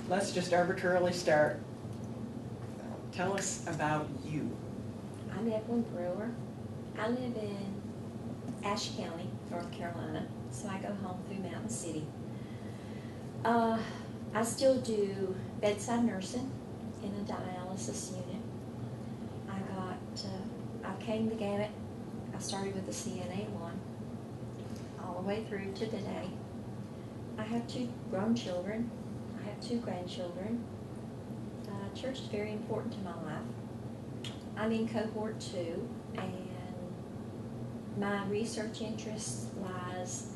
let's just arbitrarily start. Tell us about you. I'm Evelyn Brewer. I live in Ashe County, North Carolina, so I go home through Mountain City. I still do bedside nursing in a dialysis unit. I came the gamut. I started with the CNA1 all the way through to today. I have 2 grown children. I have 2 grandchildren. Church is very important to my life. I'm in cohort 2, and my research interest lies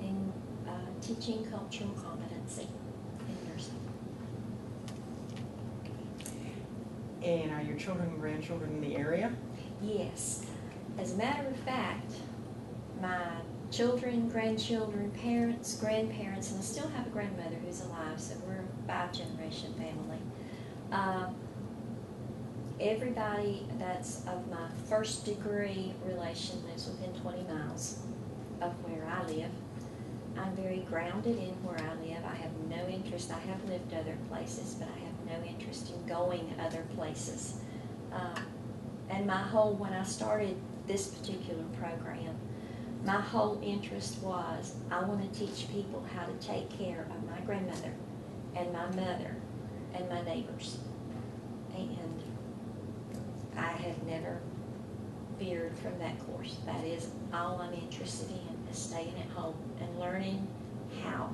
in teaching cultural competency in nursing. And are your children and grandchildren in the area? Yes. As a matter of fact, my children, grandchildren, parents, grandparents, and I still have a grandmother who's alive, so we're a 5-generation family. Everybody that's of my first degree relation lives within 20 miles of where I live. I'm very grounded in where I live. I have no interest. I have lived other places, but I have no interest in going other places. And when I started this particular program, my whole interest was I want to teach people how to take care of my grandmother and my mother and my neighbors. And I have never veered from that course. That is all I'm interested in, is staying at home and learning how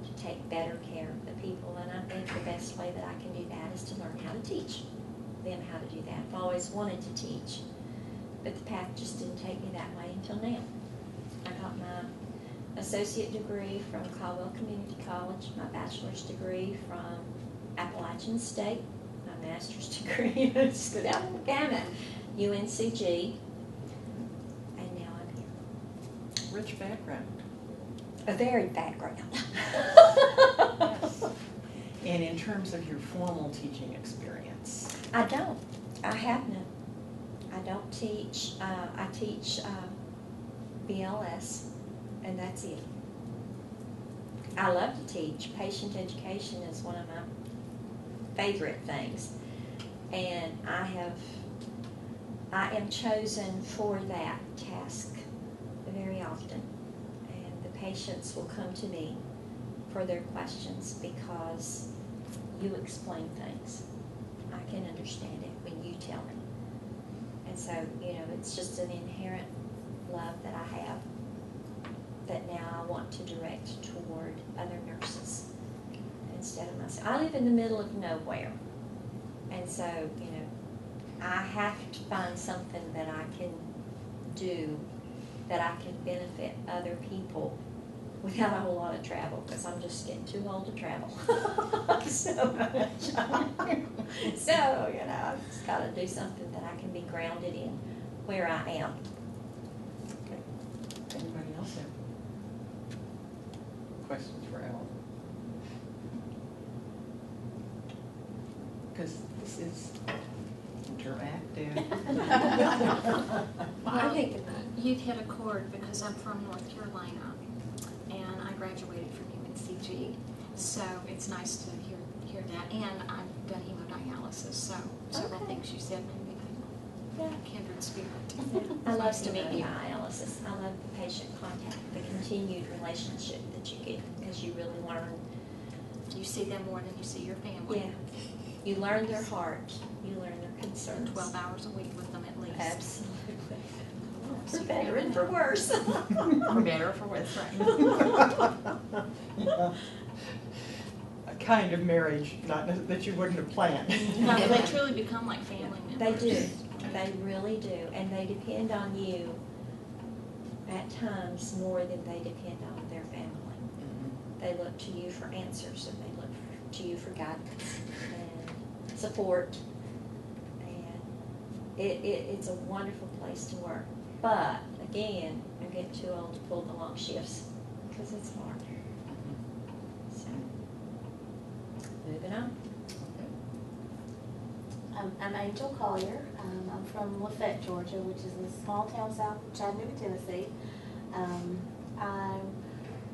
to take better care of the people. And I think the best way that I can do that is to learn how to teach them how to do that. I've always wanted to teach, but the path just didn't take me that way until now. I got my associate degree from Caldwell Community College, my bachelor's degree from Appalachian State, my master's degree, just go down the gamut, UNCG, and now I'm here. Rich background. A varied background. Yes. And in terms of your formal teaching experience? I don't. I have none. I don't teach. I teach BLS, and that's it. I love to teach. Patient education is one of my favorite things, and I am chosen for that task very often, and the patients will come to me for their questions because you explain things. I can understand it when you tell me. And so, it's just an inherent love that I have that now I want to direct toward other nurses instead of myself. I live in the middle of nowhere. And so, I have to find something that I can do that I can benefit other people without a whole lot of travel, because I'm just getting too old to travel so much. So, I've just got to do something that I can be grounded in where I am. Okay. Anybody else have questions for Ellen? Because this is interactive. I think you've hit a chord because I'm from North Carolina and I graduated from UNCG, so it's nice to hear that. And I've done hemodialysis, so several things you said made me a kindred spirit. I love dialysis. I love the patient contact, the continued relationship that you get, because you really learn. You see them more than you see your family. Yeah. You learn their heart. You learn their concerns. 12 hours a week with them at least. Absolutely. For better and for worse. For better or for worse, right. Yeah. A kind of marriage, not that you wouldn't have planned. No, they truly become like family members. They do. They really do. And they depend on you at times more than they depend on their family. They look to you for answers, and they look to you for guidance and support. And it's a wonderful place to work. But again, I get too old to pull the long shifts because it's hard. So, moving on. I'm Angel Collier. I'm from Lafayette, Georgia, which is a small town south of Chattanooga, Tennessee. I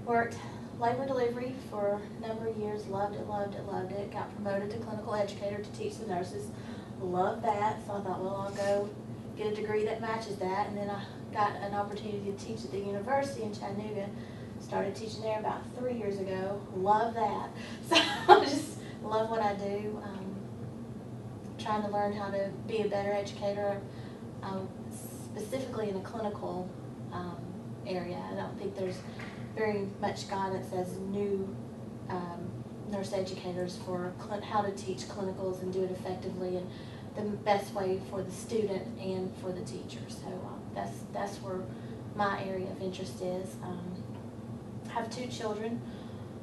worked labor delivery for a number of years, loved it, loved it, loved it. Got promoted to clinical educator to teach the nurses. Loved that, so I thought, well, I'll go get a degree that matches that. And then I got an opportunity to teach at the university in Chattanooga. Started teaching there about 3 years ago. Love that. So I just love what I do. Trying to learn how to be a better educator, specifically in a clinical area. I don't think there's very much guidance as new nurse educators for how to teach clinicals and do it effectively and the best way for the student and for the teacher. So that's where my area of interest is. I have 2 children,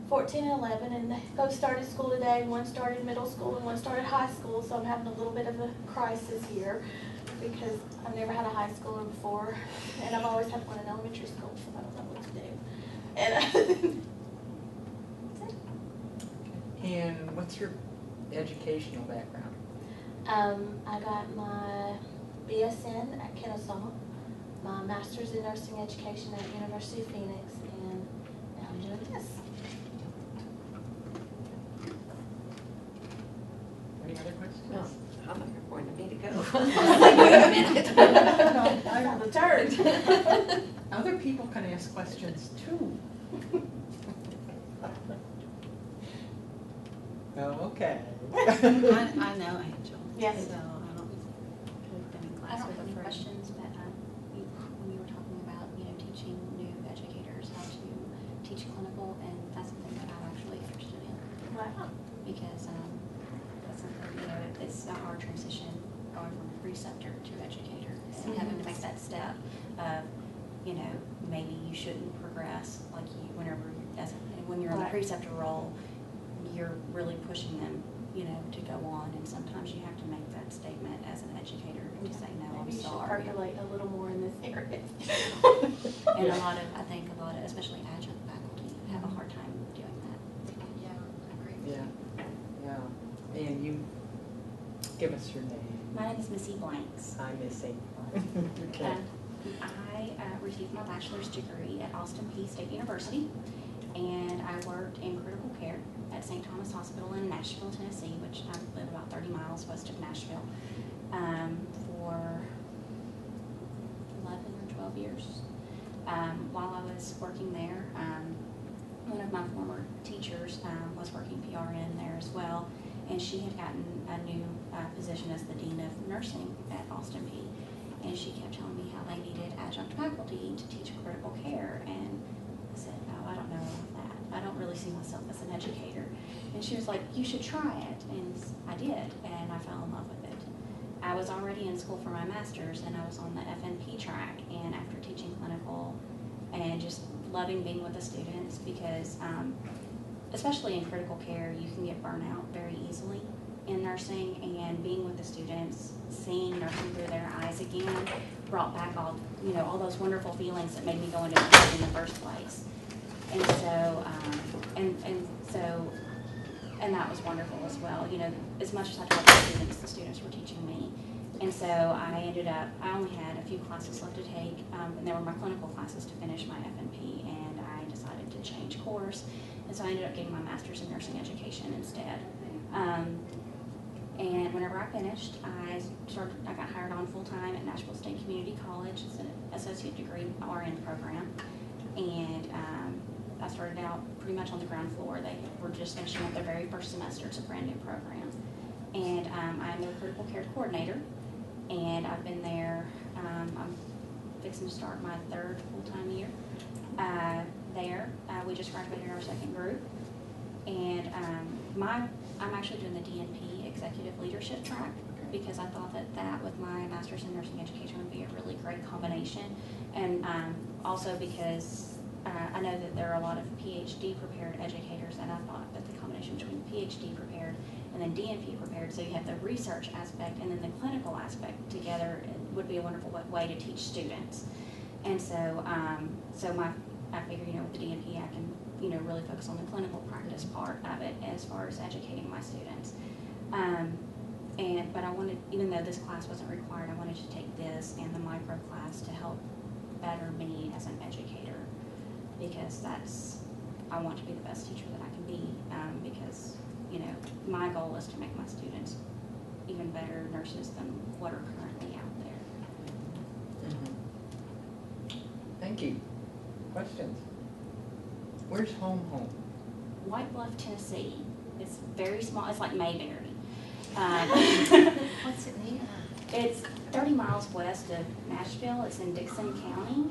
14 and 11, and they both started school today. One started middle school and one started high school, so I'm having a little bit of a crisis here because I've never had a high schooler before, and I've always had one in elementary school, so I don't know what to do. And that's it. And what's your educational background? I got my BSN at Kennesaw, my master's in nursing education at University of Phoenix, and now I'm doing this. Any other questions? No, I thought you were pointing at me to go. Wait a minute. I'm the turn. Other people can ask questions too. Oh, okay. I know Angel. Yes. So I don't, we've been in I class don't with have her any for. questions, but when you were talking about, teaching new educators how to teach clinical, and that's something that I'm actually interested in, Wow. because that's something, it's a hard transition going from preceptor to educator, and having to make that step of, maybe you shouldn't progress like when you're in the Right. preceptor role, you're really pushing them, to go on, and sometimes you have to make that statement as an educator to say, no, I'm Maybe you should sorry. percolate a little more in this area. And I think a lot of, especially adjunct faculty, have a hard time doing that. Yeah, I agree. Yeah, yeah. And you, give us your name. My name is Missy Blanks. Hi, Missy. Okay. I received my bachelor's degree at Austin Peay State University, and I worked in critical care at St. Thomas Hospital in Nashville, Tennessee, which I live about 30 miles west of Nashville, for 11 or 12 years. While I was working there, one of my former teachers was working PRN there as well, and she had gotten a new position as the Dean of Nursing at Austin Peay. And she kept telling me how they needed adjunct faculty to teach critical care. And I said, no, I don't know about that. I don't really see myself as an educator. And she was like, you should try it. And I did, and I fell in love with it. I was already in school for my master's, and I was on the FNP track. And after teaching clinical and just loving being with the students, because especially in critical care, you can get burnout very easily in nursing, and being with the students, seeing nursing through their eyes again, brought back all those wonderful feelings that made me go into nursing in the first place. And so, and that was wonderful as well. As much as I taught the students were teaching me. And so I only had a few classes left to take, and they were my clinical classes to finish my FNP, and I decided to change course. And so I ended up getting my master's in nursing education instead. And whenever I finished, I got hired on full-time at Nashville State Community College. It's an associate degree RN program. And I started out pretty much on the ground floor. They were just finishing up their very first semester. It's a brand new program. And I'm the critical care coordinator. And I've been there, I'm fixing to start my 3rd full-time year there. We just graduated our 2nd group. And I'm actually doing the DNP executive leadership track, because I thought that with my master's in nursing education would be a really great combination. And also because I know that there are a lot of PhD prepared educators, and I thought that the combination between PhD prepared and then DNP prepared, so you have the research aspect and then the clinical aspect together, would be a wonderful way to teach students. And so, I figure, with the DNP, I can, really focus on the clinical practice part of it as far as educating my students. But I wanted, even though this class wasn't required, I wanted to take this and the micro class to help better me as an educator, because that's I want to be the best teacher that I can be, because, you know, my goal is to make my students even better nurses than what are currently out there. Thank you. Questions? Where's home? White Bluff, Tennessee. It's very small. It's like Mayberry. What's it near? It's 30 miles west of Nashville. It's in Dixon County.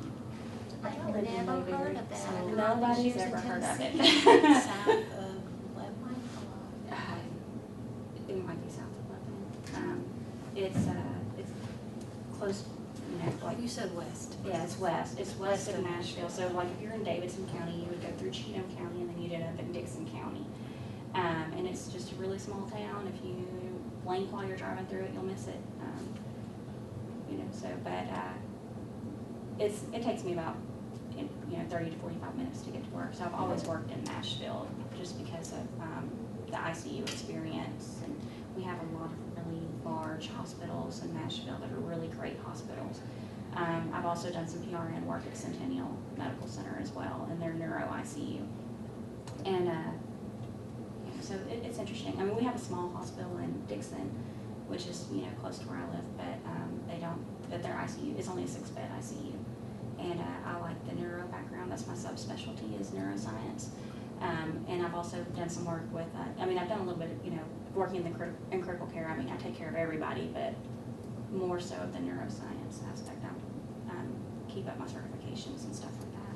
I've never heard of that. So nobody's ever heard of it. South of Lebanon. It might be south of Lebanon. It's close, you know, like, You said west. yeah, it's west. It's west of Nashville. So like if you're in Davidson County, you would go through Cheatham County and then you'd end up in Dixon County. And it's just a really small town. If you blink while you're driving through it, you'll miss it. You know, so, but it takes me about, 30 to 45 minutes to get to work. So I've always worked in Nashville just because of the ICU experience. And we have a lot of really large hospitals in Nashville that are really great hospitals. I've also done some PRN work at Centennial Medical Center as well in their neuro ICU. And so it's interesting. I mean, we have a small hospital in Dixon, which is, close to where I live, but their ICU is only a 6-bed ICU. And I like the neuro background. That's my subspecialty is neuroscience. And I've also done some work with, I've done a little bit of, working in critical care. I mean, I take care of everybody, but more so of the neuroscience aspect. I keep up my certifications and stuff like that.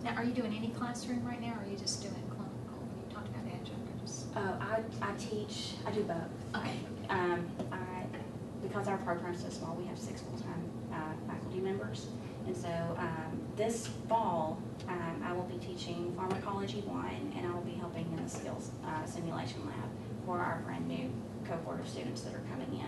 Now, are you doing any classroom right now, or are you just doing clinical? You talked about adjunct, or just? I teach, I do both. Okay. Because our program's so small, we have 6 full-time faculty members. And so this fall, I will be teaching Pharmacology 1, and I will be helping in the skills simulation lab for our brand new cohort of students that are coming in.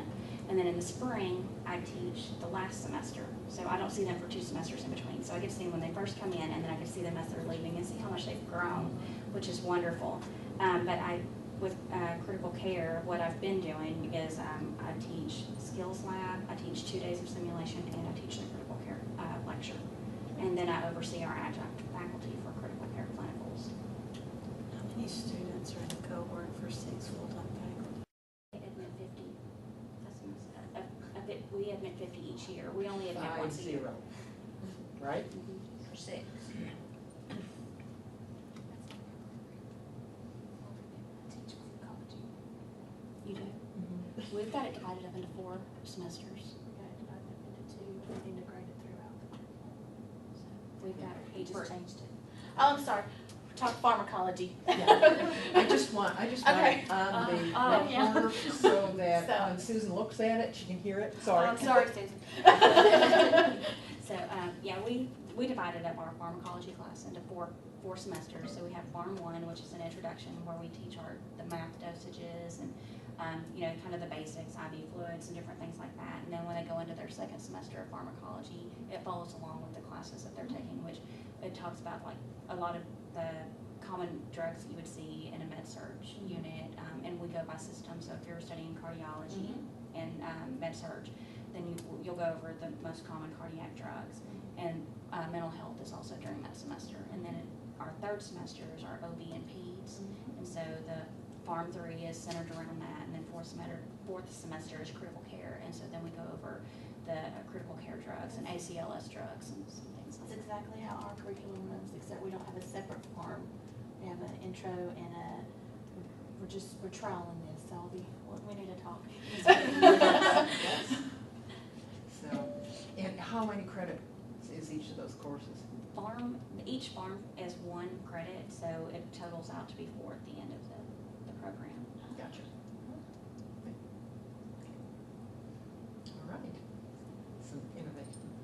And then in the spring, I teach the last semester. So I don't see them for 2 semesters in between. So I get to see them when they first come in, and then I get to see them as they're leaving and see how much they've grown, which is wonderful. But with critical care, what I've been doing is I teach skills lab, I teach 2 days of simulation, and I teach the critical care lecture. And then I oversee our adjunct faculty for critical care clinicals. How many students are in the cohort for 6 full-time faculty? We admit 50 a semester. We admit 50 each year. We only admit once a year. 50, right? For 6. You do? We've got it divided up into 4 semesters. So we've got each Changed it. Oh, I'm sorry. Talk pharmacology. Yeah. I just want Okay. on the yeah. recorder so that So- when Susan looks at it, she can hear it. Sorry. I'm sorry, Susan. So, we divided up our pharmacology class into four semesters. So we have Pharm 1, which is an introduction where we teach the math dosages and, kind of the basics, IV fluids and different things like that. And then when they go into their second semester of pharmacology, it follows along with the classes that they're taking, which it talks about like a lot of the common drugs that you would see in a med-surg unit, and we go by system. So if you're studying cardiology and med-surg, then you'll go over the most common cardiac drugs. And mental health is also during that semester. And then our third semester is our OB and PEDS. And so the Pharm 3 is centered around that. And then fourth semester is critical care. And so then we go over the critical care drugs and ACLS drugs and some things like That's that. exactly how our curriculum runs, except we don't have a separate form. We have an intro and we're trialing this, so we need to talk. So, and how many credits is each of those courses? Each Pharm is 1 credit, so it totals out to be 4 at the end of the program. Gotcha. All right.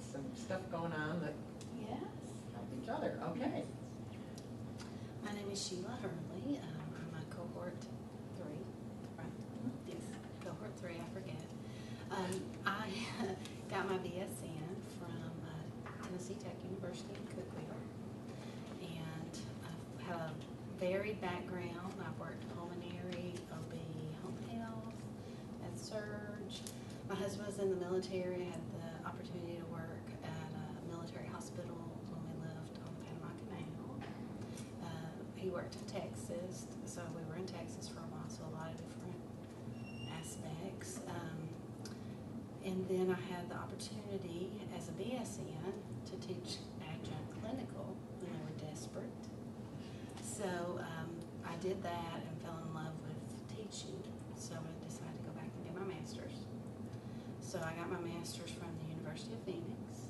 Some stuff going on that Yes. help each other. Okay. My name is Sheila Hurley. I'm a cohort 3, right? Yes, cohort 3, I forget. I got my BSN from Tennessee Tech University in Cookeville. And I have a varied background. I've worked pulmonary, OB, home health, med-surg. My husband was in the military. I had the opportunity to work at a military hospital when we lived on the Panama Canal. worked in Texas, so we were in Texas for a while, so a lot of different aspects. And then I had the opportunity as a BSN to teach adjunct clinical when they were desperate. So I did that and fell in love with teaching, so I decided to go back and get my master's. So I got my master's from the University of Phoenix.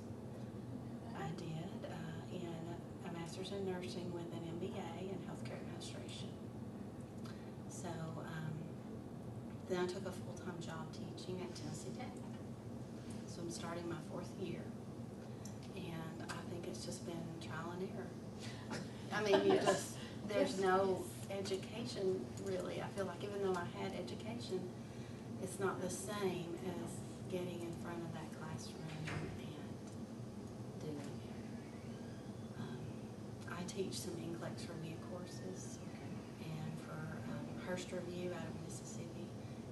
I did a master's in nursing with an MBA in healthcare administration. So then I took a full-time job teaching at Tennessee Tech. So I'm starting my 4th year, and I think it's just been trial and error. I mean, there's no education really. I feel like even though I had education, it's not the same as getting in front of that classroom and doing it. I teach some NCLEX review courses and for Hurst Review out of Mississippi,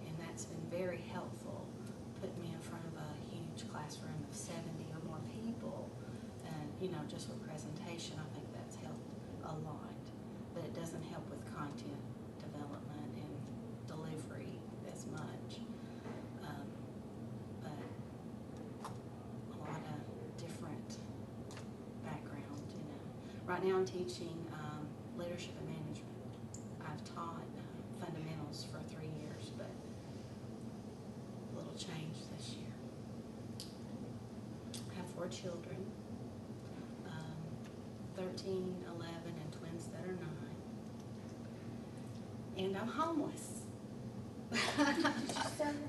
and that's been very helpful, putting me in front of a huge classroom of 70 or more people, and just with presentation, I think that's helped a lot, but it doesn't help with content development and delivery as much. But a lot of different background, Right now I'm teaching leadership and management. I've taught fundamentals for 3 years, but a little change this year. I have 4 children, 13, 11, and twins that are 9. And I'm homeless.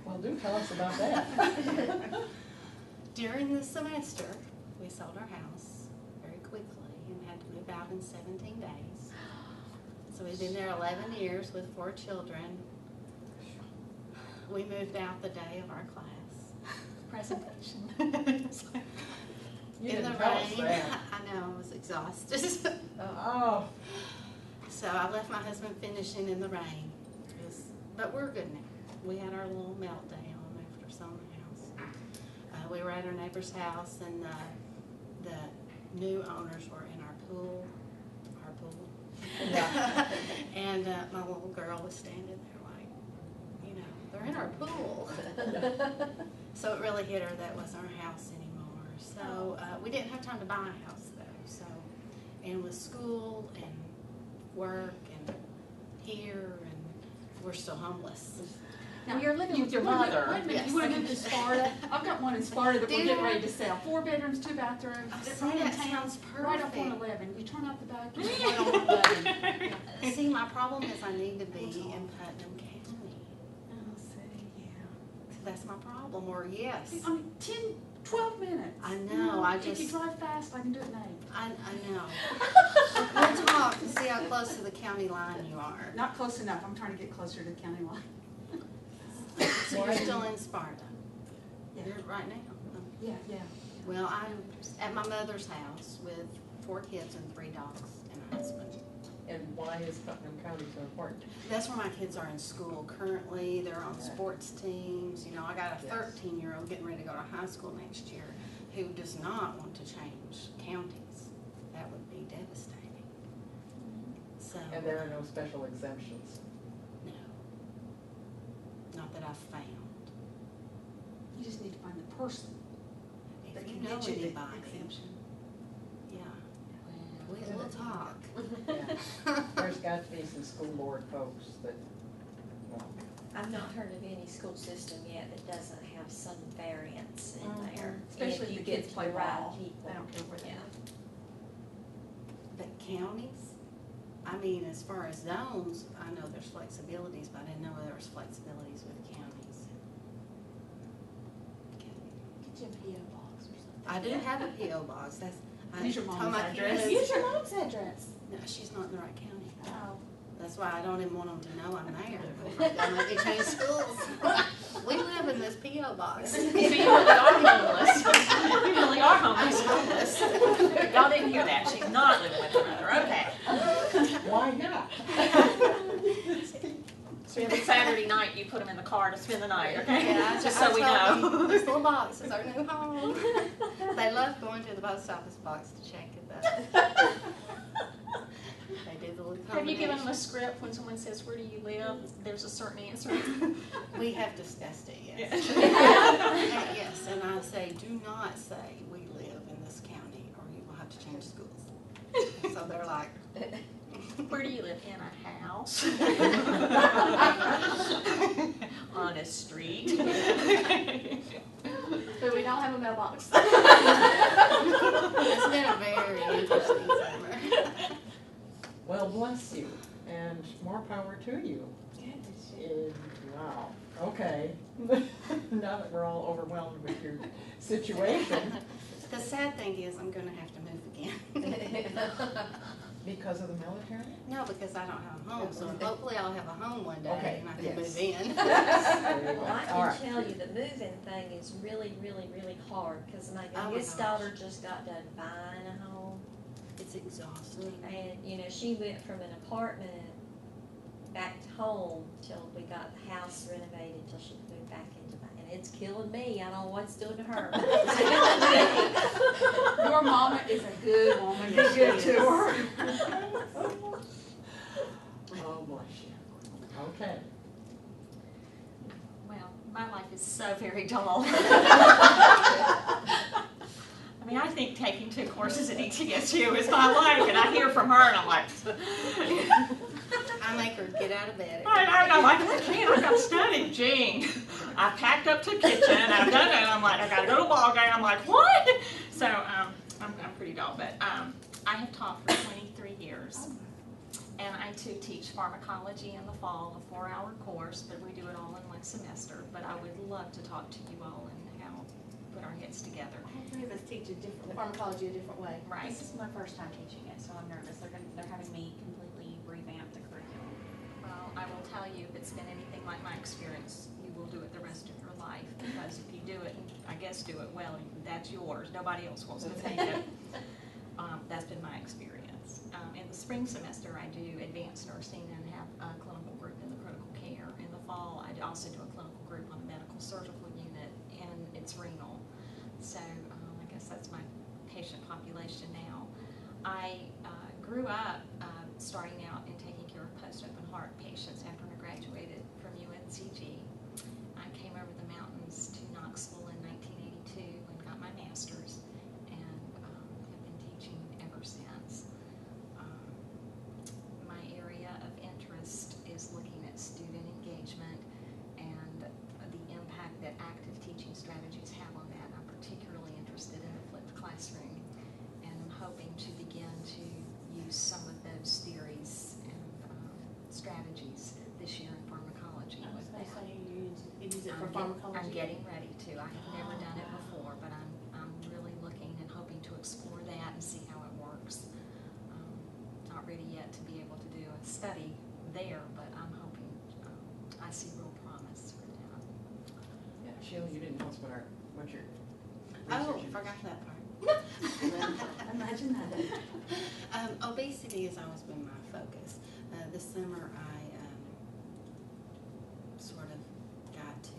Well, do tell us about that. During the semester, we sold our house very quickly and had to move out in 17 days. So we've been there 11 years with 4 children. We moved out the day of our class presentation. You In the didn't tell us rain. that. I know, I was exhausted. Oh, So I left my husband finishing in the rain. But we're good now. We had our little meltdown after selling the house. We were at our neighbor's house, and the new owners were in our pool. Yeah. And my little girl was standing there like, they're in our pool. So it really hit her that wasn't our house anymore. So we didn't have time to buy a house though. So, and with school and work and here, and we're still homeless. Now, you're living with your mother. Wait a minute, you want to move to Sparta? I've got one in Sparta that we're getting ready to sell. 4 bedrooms, 2 bathrooms. It's right in That town, sounds right up on perfect. 11. You turn out the back, you're right on 11. See, my problem is I need to be in Putnam County. Oh, see, yeah. That's my problem, or yes. I mean, 10, 12 minutes. I know, I If you just, drive fast, I can do it in 8. I know. We'll talk to see how close to the county line you are. Not close enough. I'm trying to get closer to the county line. So you're still in Sparta? Yeah. You're right now? Yeah, yeah. Well, I'm at my mother's house with 4 kids and 3 dogs and a husband. and why is Putnam County so important? That's where my kids are in school currently. They're on Okay. sports teams. I got a Yes. 13-year-old getting ready to go to high school next year who does not want to change counties. That would be devastating. So, And there are no special exemptions. no. Not that I've found. You just need to find the person If that you can know get you the anybody, exemption. yeah, we'll talk. Yeah. There's got to be some school board folks that, well, I've not heard of any school system yet that doesn't have some variance in there. Especially if if you the get kids to play the right ball. people. I don't care where they Yeah. live. But counties, I mean, as far as zones, I know there's flexibilities, but I didn't know there was flexibilities with counties. Get you a P.O. box or something. I do have a P.O. box. That's. I Use your told mom's my address. kids- Use your mom's address. No, she's not in the right county. Oh. That's why I don't even want them to know I'm there. They'll make me change schools. We live in this P.O. box. So you really are homeless. You really are I'm homeless. homeless. Y'all didn't hear that. She's not living with her mother. Okay. why not? So every Saturday night, you put them in the car to spend the night, okay? Yeah, Just I so we told know. them, this little box is our new home. They love going to the post office box to check it up. They do the little Have you given them a script when someone says, where do you live? There's a certain answer. We have discussed it, yes. Yes, and I say, do not say we live in this county or you will have to change schools. So they're like, Where do you live? In a house? On a street? But we don't have a mailbox. it's been a very interesting summer. Well, bless you, and more power to you. Wow, okay. Now that we're all overwhelmed with your situation. The sad thing is I'm going to have to move again. Because of the military? No, because I don't have a home, so hopefully I'll have a home one day Okay, and I can yes. move in. Well, I All can right. tell you the moving thing is really, really, really hard, because my Oh my youngest gosh. daughter just got done buying a home. It's exhausting. And, you know, she went from an apartment back to home till we got the house renovated, till she moved back into that. And it's killing me. I don't know what it's doing to her. Your mama is a good woman. Be Yes, good she to is. her. Oh, bless you. Okay. Well, my life is so very dull. I mean, I think taking 2 courses at ETSU is my life, and I hear from her, and I'm like, I make her get out of bed. I'm like, Gene, I've got to study. Gene, I packed up to the kitchen, I've done it, I'm like, I got to go to a ball game. I'm like, what? So I'm pretty dull, but I have taught for 23 years. And I too teach pharmacology in the fall, a 4-hour course, but we do it all in 1 semester. But I would love to talk to you all and how put our heads together. All 3 of us teach a different pharmacology a different way. Right. This is my first time teaching it, so I'm nervous. They're having me completely revamp the curriculum. Well, I will tell you, if it's been anything like my experience, you will do it the rest of your life. Because if you do it, and I guess do it well, that's yours. Nobody else wants to take it. That's been my experience. In the spring semester, I do advanced nursing and have a clinical group in the critical care. In the fall, I also do a clinical group on the medical surgical unit, and it's renal. So I guess that's my patient population now. I grew up starting out and taking care of post-open heart patients after I graduated from UNCG. I came over the mountains to Knoxville in 1982 and got my master's, and have been teaching ever since. My area of interest is looking at student engagement and the impact that active teaching strategies have on that. I'm particularly interested in the flipped classroom, and I'm hoping to begin to use some of those theories and strategies this year in pharmacology. I was with going to that. say you use it for I'm pharmacology. getting ready to. I have never done it before, but I'm really looking and hoping to explore that and see how it works. Not ready yet to be able to do a study there, but I'm hoping I see real promise for that. Yeah, Sheila, you didn't tell us what your Oh, research is. forgot that part. Imagine that. Obesity has always been my focus. This summer I sort of got to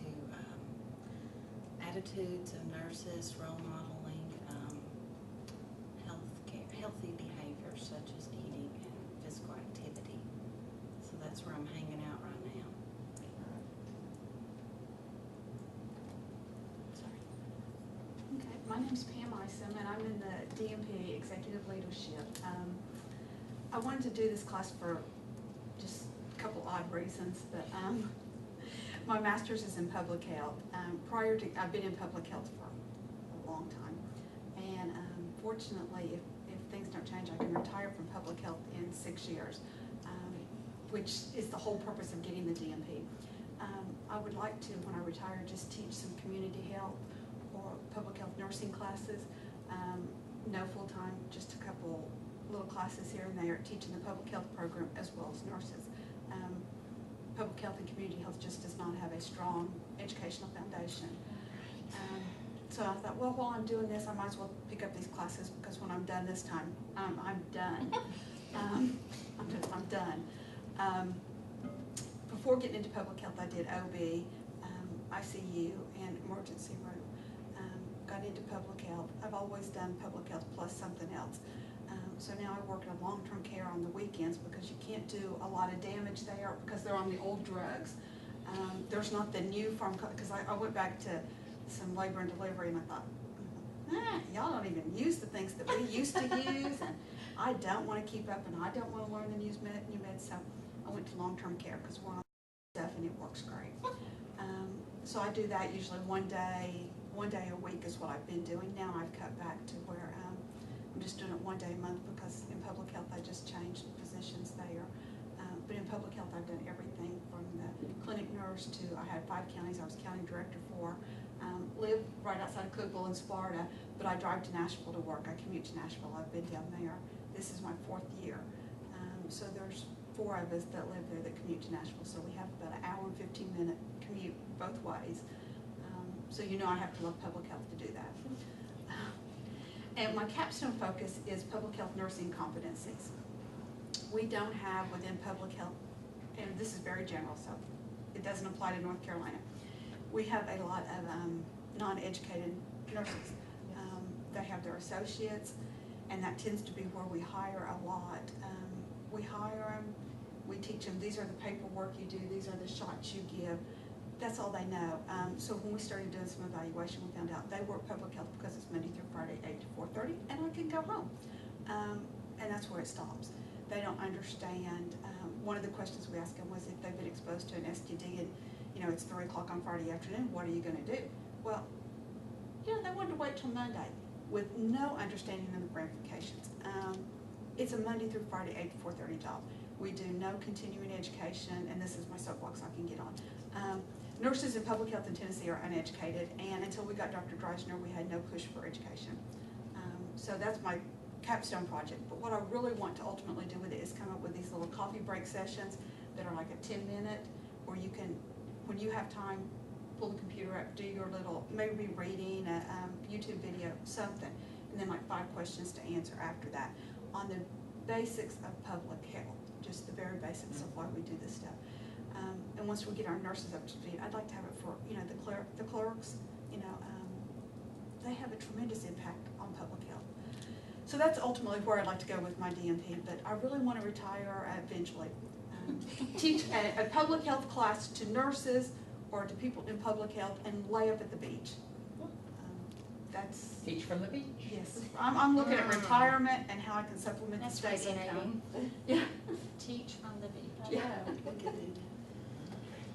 attitudes of nurses, role modeling, healthy behaviors such as eating and physical activity. So that's where I'm hanging out right now. Sorry. Okay, my name's Pam Isom, and I'm in the DMP Executive Leadership. I wanted to do this class for just a couple odd reasons, but my master's is in public health. I've been in public health for a long time, and fortunately, if things don't change, I can retire from public health in 6 years, which is the whole purpose of getting the DMP. I would like to, when I retire, just teach some community health or public health nursing classes. No full-time, just a couple little classes here and there, teaching the public health program as well as nurses. Public health and community health just does not have a strong educational foundation. So I thought, well, while I'm doing this, I might as well pick up these classes, because when I'm done this time, I'm done. I'm done. Before getting into public health, I did OB, ICU, and emergency room. Got into public health. I've always done public health plus something else. So now I work in long-term care on the weekends because you can't do a lot of damage there because they're on the old drugs. There's not the new because I went back to some labor and delivery and I thought, y'all don't even use the things that we used to use, and I don't want to keep up and I don't want to learn the new meds, so I went to long-term care because we're on stuff and it works great. So I do that usually one day a week is what I've been doing. Now I've cut back to where I'm just doing it one day a month because in public health I just changed positions there. But in public health I've done everything from the clinic nurse to, I had 5 counties I was county director for. Live right outside of Cookville in Sparta, but I drive to Nashville to work. I commute to Nashville. I've been down there. This is my 4th year. So there's 4 of us that live there that commute to Nashville. So we have about an hour and 15-minute commute both ways. So you know I have to love public health to do that. And my capstone focus is public health nursing competencies. We don't have within public health, and this is very general, so it doesn't apply to North Carolina. We have a lot of non-educated nurses. They have their associates, and that tends to be where we hire a lot. We hire them, we teach them, these are the paperwork you do, these are the shots you give. That's all they know. So when we started doing some evaluation, we found out they work public health because it's Monday through Friday, 8 to 4:30, and I can go home. And that's where it stops. They don't understand. One of the questions we asked them was if they've been exposed to an STD and, you know, it's 3 o'clock on Friday afternoon, what are you going to do? Well, you know, they wanted to wait till Monday with no understanding of the ramifications. It's a Monday through Friday, 8 to 4:30 job. We do no continuing education, and this is my soapbox I can get on. Nurses in public health in Tennessee are uneducated, and until we got Dr. Dreisner, we had no push for education. So that's my capstone project. But what I really want to ultimately do with it is come up with these little coffee break sessions that are like a 10-minute, where you can, when you have time, pull the computer up, do your little, maybe reading, a YouTube video, something, and then like 5 questions to answer after that on the basics of public health, just the very basics of why we do this stuff. And once we get our nurses up to speed, I'd like to have it for, you know, the clerks, you know, they have a tremendous impact on public health. So that's ultimately where I'd like to go with my DMP, but I really want to retire eventually. Teach a public health class to nurses or to people in public health and lay up at the beach. That's Teach from the beach. yes. I'm looking at retirement and how I can supplement the That's state's income. fascinating. Yeah. Teach from the beach. Yeah.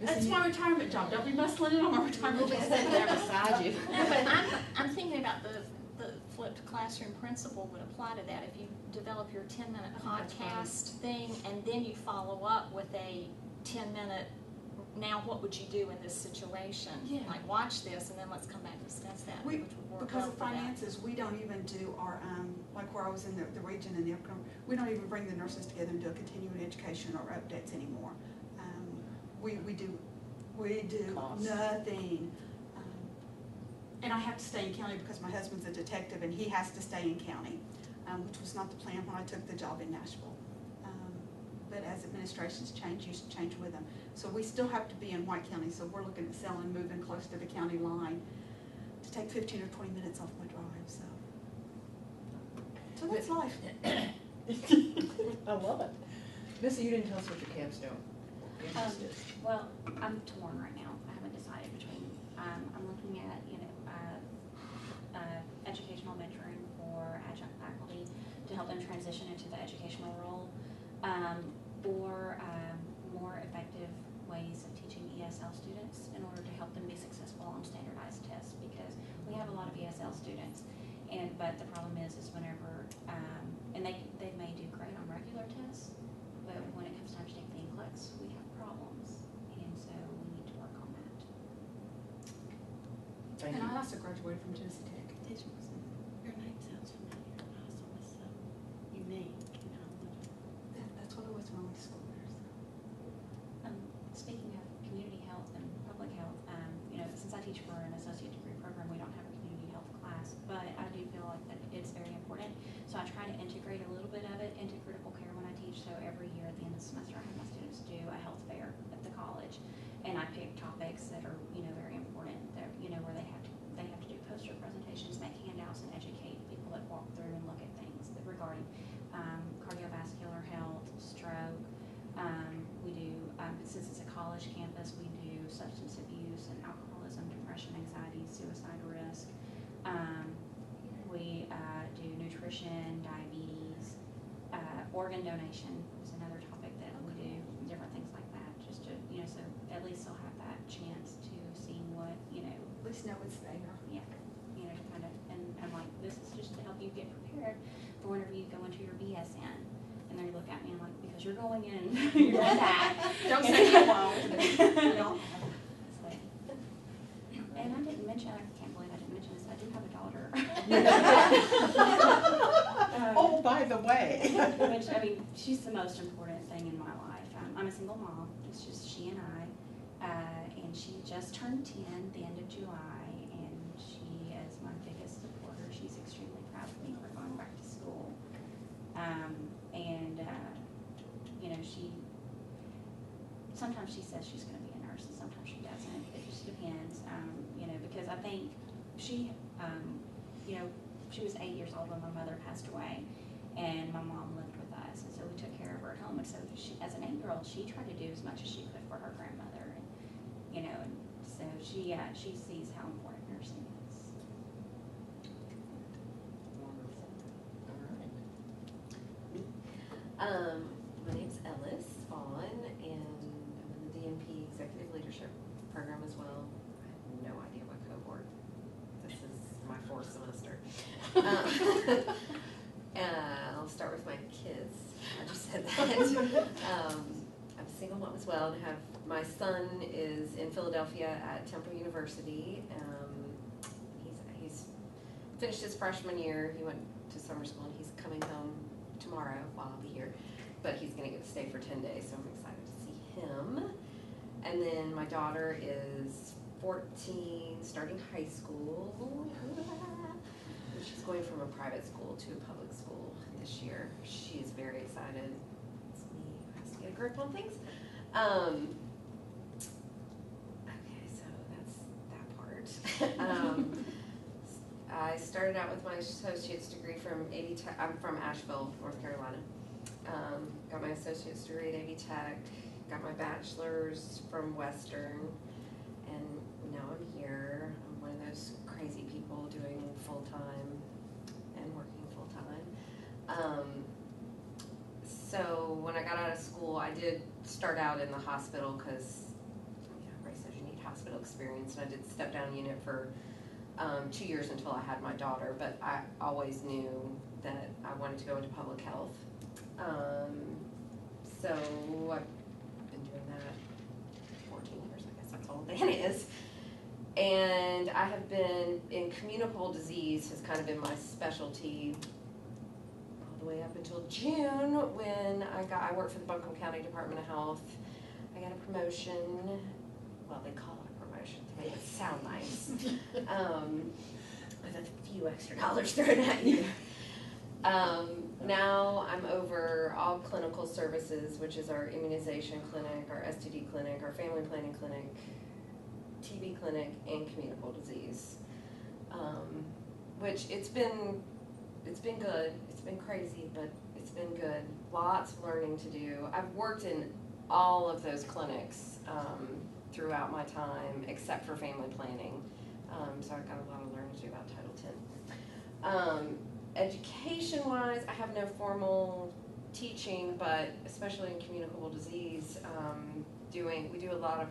Missy, That's my retirement job. Don't be muscling in on my retirement job. beside you. No, but I'm thinking about the flipped classroom principle would apply to that. If you develop your 10-minute podcast thing and then you follow up with a 10-minute, now what would you do in this situation? Yeah. Like watch this and then let's come back and discuss that. which would work Because well of for that. finances, we don't even do our, like where I was in the region and the upcoming, we don't even bring the nurses together and do a continuing education or updates anymore. We do Cost. nothing. And I have to stay in county because my husband's a detective and he has to stay in county, which was not the plan when I took the job in Nashville. But as administrations change, you change with them. So we still have to be in White County, so we're looking at selling, moving close to the county line to take 15 or 20 minutes off my drive, so that's life. I love it. Missy, you didn't tell us what your capstone interest is. Well, I'm torn right now. I haven't decided between, I'm looking at, educational mentoring for adjunct faculty to help them transition into the educational role, or more effective ways of teaching ESL students in order to help them be successful on standardized tests, because we have a lot of ESL students, but the problem is whenever, and they may do great on regular tests, but when it comes time to take the NCLEX, we have problems, and so we need to work on that. Thank And you. I also graduated from Tennessee Tech. Your name sounds familiar, but also was so unique, you know. That's what it was when I went to school there. Speaking of community health and public health, since I teach for an associate degree program, we don't have a community health class, but I do feel like that it's very important. So I try to integrate a little bit of it into critical care when I teach. So every year at the end of the semester, I have my students do a health fair at the college, and I pick topics that are, very important. That where they have to do poster presentations, make handouts, and educate people that walk through and look at things regarding college campus, we do substance abuse and alcoholism, depression, anxiety, suicide risk. We do nutrition, diabetes, organ donation is another topic that we do, different things like that, just to, so at least they'll have that chance to see what, At least know it's there. yeah, to kind of, and I'm like, this is just to help you get prepared for whenever you go into your BSN. And they look at me and I'm like, because you're going in, you're doing that. Don't say you won't. We all have. So, and I didn't mention, I can't believe I didn't mention this, I do have a daughter. Oh, by the way. Which, I mean, she's the most important thing in my life. I'm a single mom, it's just she and I, and she just turned 10 the end of July, and she is my biggest supporter. She's extremely proud of me for going back to school. Sometimes she says she's going to be a nurse, and sometimes she doesn't. It just depends, because I think she was 8 years old when my mother passed away, and my mom lived with us, and so we took care of her at home. And so she, as an 8-year-old, she tried to do as much as she could for her grandmother, and so she sees how important nursing is. Wonderful. All right. My name's Ellis Vaughn, and I'm in the DMP Executive Leadership Program as well. I have no idea what cohort. This is my 4th semester. I'll start with my kids. I just said that. I'm a single mom as well, and have my son is in Philadelphia at Temple University. He's finished his freshman year. He went to summer school, and he's coming home tomorrow while I'll be here. But he's going to get to stay for 10 days, so I'm excited to see him. And then my daughter is 14, starting high school. She's going from a private school to a public school this year. She is very excited. It's me who has to get a grip on things. Okay, so that's that part. I started out with my associate's degree from AV Tech. I'm from Asheville, North Carolina. Got my associate's degree at AV Tech. Got my bachelor's from Western, and now I'm here. I'm one of those crazy people doing full-time and working full-time. So when I got out of school, I did start out in the hospital because everybody says you need hospital experience, and I did step-down unit for 2 years until I had my daughter, but I always knew that I wanted to go into public health. So I've been doing that 14 years, I guess that's all that is. And I have been in communicable disease has kind of been my specialty all the way up until June when I worked for the Buncombe County Department of Health. I got a promotion. Well, they call it a promotion to make it sound nice. With a few extra dollars thrown at you. Now I'm over all clinical services, which is our immunization clinic, our STD clinic, our family planning clinic, TB clinic, and communicable disease. Which it's been good. It's been crazy, but it's been good. Lots of learning to do. I've worked in all of those clinics throughout my time, except for family planning. So I've got a lot of learning to do about Title X. Education-wise, I have no formal teaching, but especially in communicable disease, we do a lot of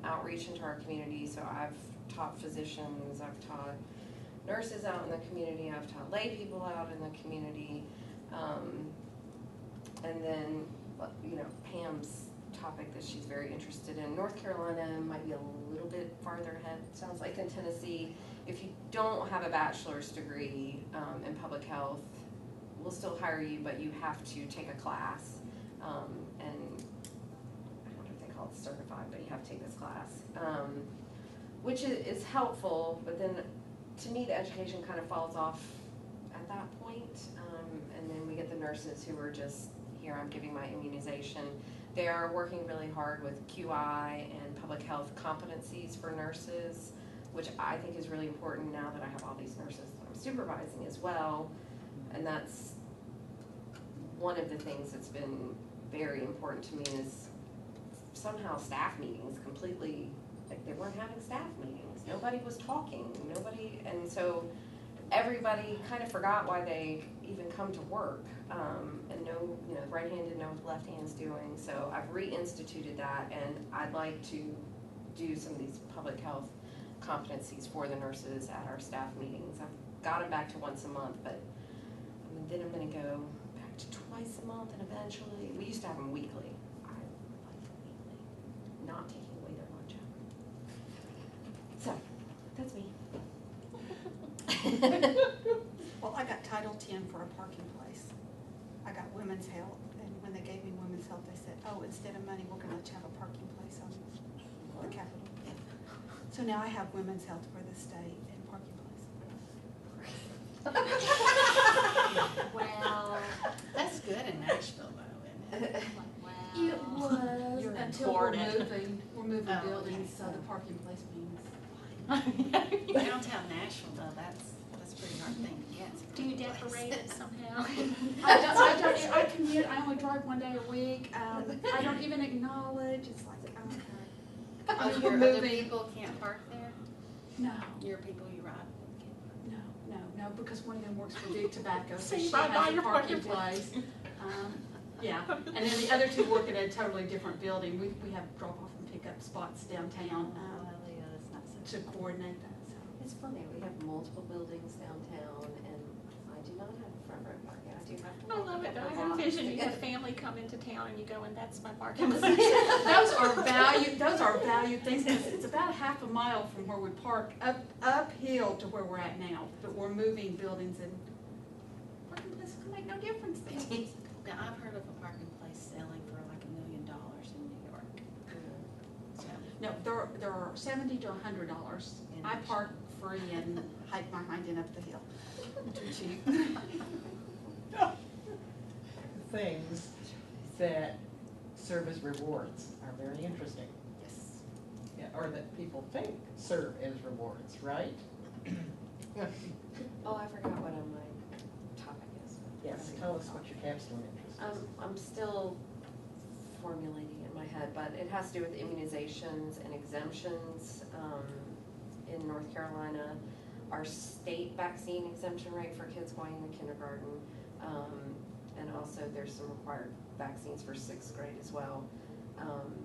outreach into our community. So I've taught physicians, I've taught nurses out in the community, I've taught lay people out in the community, and then Pam's topic that she's very interested in. North Carolina might be a little bit farther ahead, sounds like, than Tennessee. If you don't have a bachelor's degree in public health, we'll still hire you, but you have to take a class. And I don't know if they call it certified, but you have to take this class, which is helpful, but then to me the education kind of falls off at that point. And then we get the nurses who are just, here I'm giving my immunization. They are working really hard with QI and public health competencies for nurses, which I think is really important now that I have all these nurses that I'm supervising as well. And that's one of the things that's been very important to me is somehow staff meetings completely, like they weren't having staff meetings. Nobody was talking, and so everybody kind of forgot why they even come to work. And no, the right hand didn't know what the left hand's doing. So I've reinstituted that, and I'd like to do some of these public health competencies for the nurses at our staff meetings. I've got them back to once a month, but then I'm gonna go back to twice a month, and eventually, we used to have them weekly. I like them weekly, not taking away their lunch hour. So, that's me. Well, I got Title 10 for a parking place. I got women's health, and when they gave me women's health, they said, oh, instead of money, we're gonna let you have a parking place on the Capitol. So now I have women's health for the state and parking place. Well, That's good in Nashville, though, isn't it? It was You're until we're moving Oh, buildings, okay. so the parking place means. Downtown Nashville, though, that's a pretty hard thing to get. do you decorate it somehow? I commute, I only drive one day a week, I don't even acknowledge, it's like, okay. Oh, We're your other moving. people can't park there? No, Your people you ride with can't? no, because one of them works for Big Tobacco, so So you she ride by has a your parking parking place. Yeah, and then the other two work in a totally different building, we have drop-off and pick-up spots downtown, Yeah, that's not so. to coordinate that, so. It's funny, we have multiple buildings downtown, and I do not have front row parking. I do have to I walk love up it, though. the I block. envision you have family come into town and you go, and that's my parking place. Those are valued things, it's about a half a mile from where we park, uphill to where we're at now, but we're moving buildings and parking places can make no difference then. Now, I've heard of a parking place selling for like $1 million in New York. So, No, there are $70 to $100. I park free and hike my hind end up the hill. Too cheap. Things that serve as rewards are very interesting. Yes. Yeah, or that people think serve as rewards, right? Oh, I forgot what my topic is. Yes, tell us what your capstone interest is. I'm still formulating in my head, but it has to do with immunizations and exemptions. In North Carolina, our state vaccine exemption rate for kids going to kindergarten, and also there's some required vaccines for 6th grade as well.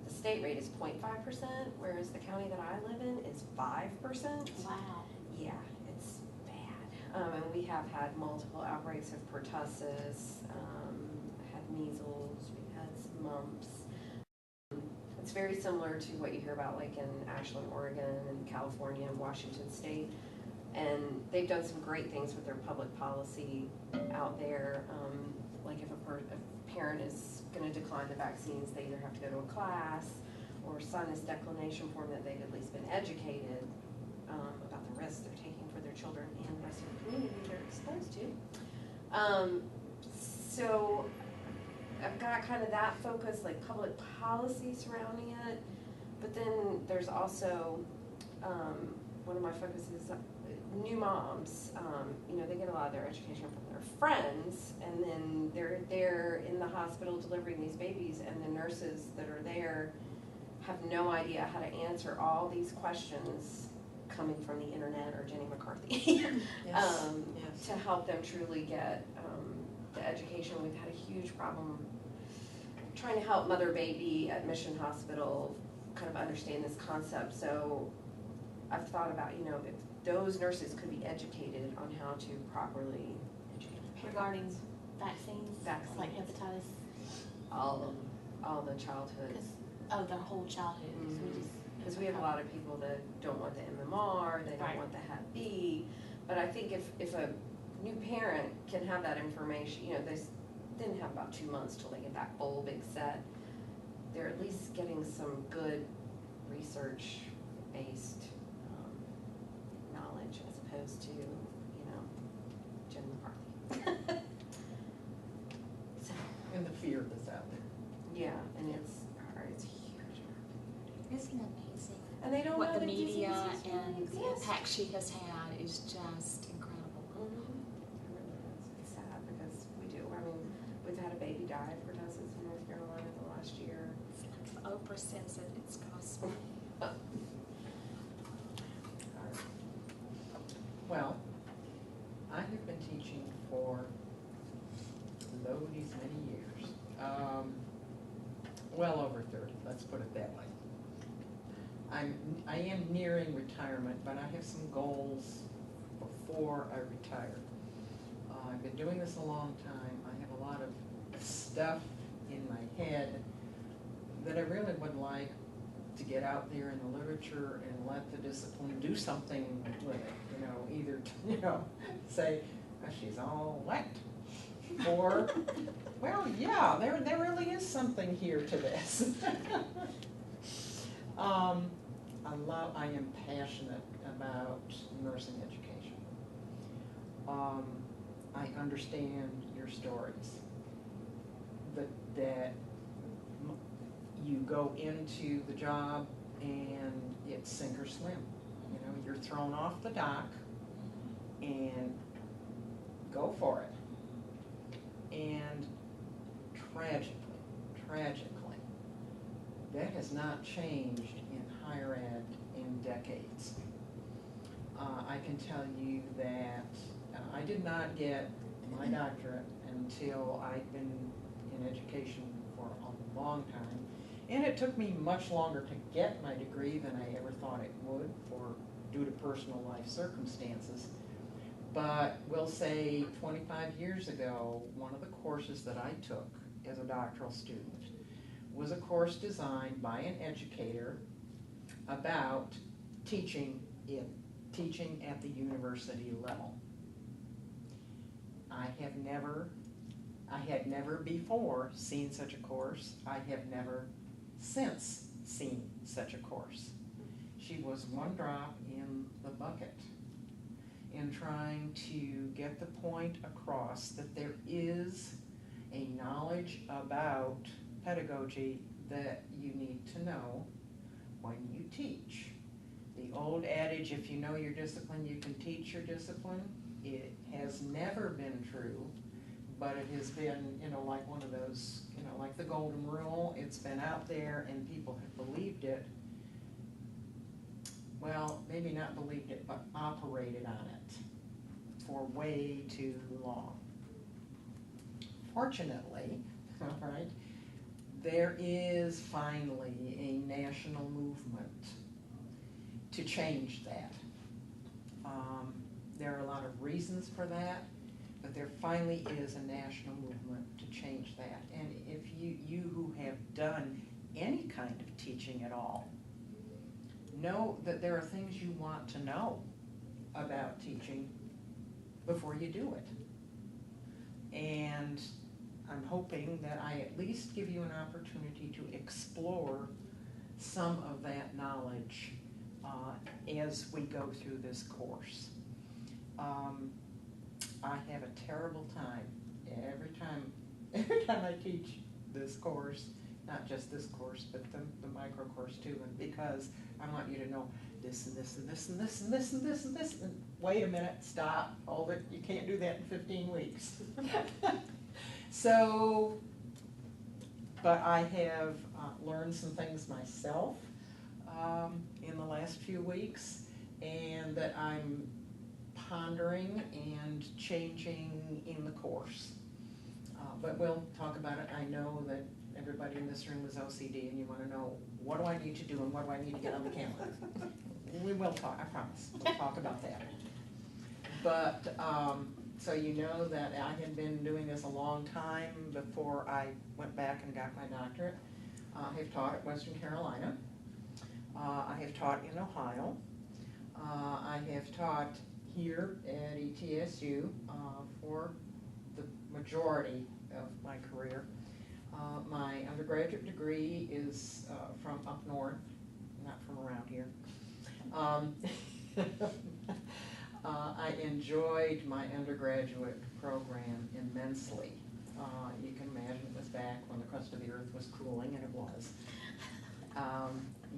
The state rate is 0.5%, whereas the county that I live in is 5%. Wow. Yeah, it's bad. And we have had multiple outbreaks of pertussis, had measles, we've had some mumps. It's very similar to what you hear about like in Ashland, Oregon, and California and Washington State. And they've done some great things with their public policy out there. Like if a parent is going to decline the vaccines, they either have to go to a class or sign this declination form that they've at least been educated about the risks they're taking for their children and the rest of the community they're exposed to. So I've got kind of that focus, like public policy surrounding it, but then there's also one of my focuses, new moms. They get a lot of their education from their friends, and then they're there in the hospital delivering these babies, and the nurses that are there have no idea how to answer all these questions coming from the internet or Jenny McCarthy to help them truly get the education. We've had a huge problem trying to help mother-baby at Mission Hospital kind of understand this concept. So I've thought about, if those nurses could be educated on how to properly educate the Regarding parents. vaccines, Vaccines. like hepatitis, all the childhood. their whole childhood. So we just Because we have a lot of people that don't want the MMR, they don't Right. want the Hep B. But I think if a new parent can have that information, they then have about 2 months till they get that full big set. They're at least getting some good research-based knowledge as opposed to, Jen McCarthy. So, And the fear that's out there. yeah, and it's huge. Isn't it amazing? And they don't What know the media diseases really and the exist. impact she has had is just incredible. It really is. It's sad because we've had a baby die of pertussis in North Carolina the last year. Oprah says it, it's gospel. Well, I have been teaching for these many years. Well over 30, let's put it that way. I am nearing retirement, but I have some goals before I retire. I've been doing this a long time. I have a lot of stuff in my head that I really would like to get out there in the literature and let the discipline do something with it. You know, either, say, "Oh, she's all wet," or, well, yeah, there really is something here to this. I am passionate about nursing education. I understand your stories, that you go into the job and it's sink or swim. You know, you're thrown off the dock and go for it. And tragically, that has not changed in higher ed in decades. I can tell you that I did not get my doctorate until I'd been in education for a long time. And it took me much longer to get my degree than I ever thought it would due to personal life circumstances. But we'll say 25 years ago, one of the courses that I took as a doctoral student was a course designed by an educator about teaching at the university level. I had never before seen such a course. I have never since seen such a course. She was one drop in the bucket in trying to get the point across that there is a knowledge about pedagogy that you need to know when you teach. The old adage, if you know your discipline, you can teach your discipline, it has never been true, but it has been, like one of those, like the golden rule. It's been out there and people have believed it. Well, maybe not believed it, but operated on it for way too long. Fortunately, all right, there is finally a national movement to change that. There are a lot of reasons for that, but there finally is a national movement to change that. And if you who have done any kind of teaching at all, know that there are things you want to know about teaching before you do it. And I'm hoping that I at least give you an opportunity to explore some of that knowledge as we go through this course. I have a terrible time every time I teach this course, not just this course, but the micro course too, and because I want you to know this and this and this and this and this and this and this, and wait a minute, stop, hold it, you can't do that in 15 weeks. So, but I have learned some things myself in the last few weeks, and that I'm pondering and changing in the course. But we'll talk about it. I know that everybody in this room is OCD and you want to know, what do I need to do and what do I need to get on the calendar? We will talk, I promise. We'll talk about that. But, so you know that I had been doing this a long time before I went back and got my doctorate. I have taught at Western Carolina. I have taught in Ohio. I have taught here at ETSU for the majority of my career. My undergraduate degree is from up north, not from around here. I enjoyed my undergraduate program immensely. You can imagine it was back when the crust of the earth was cooling, and it was.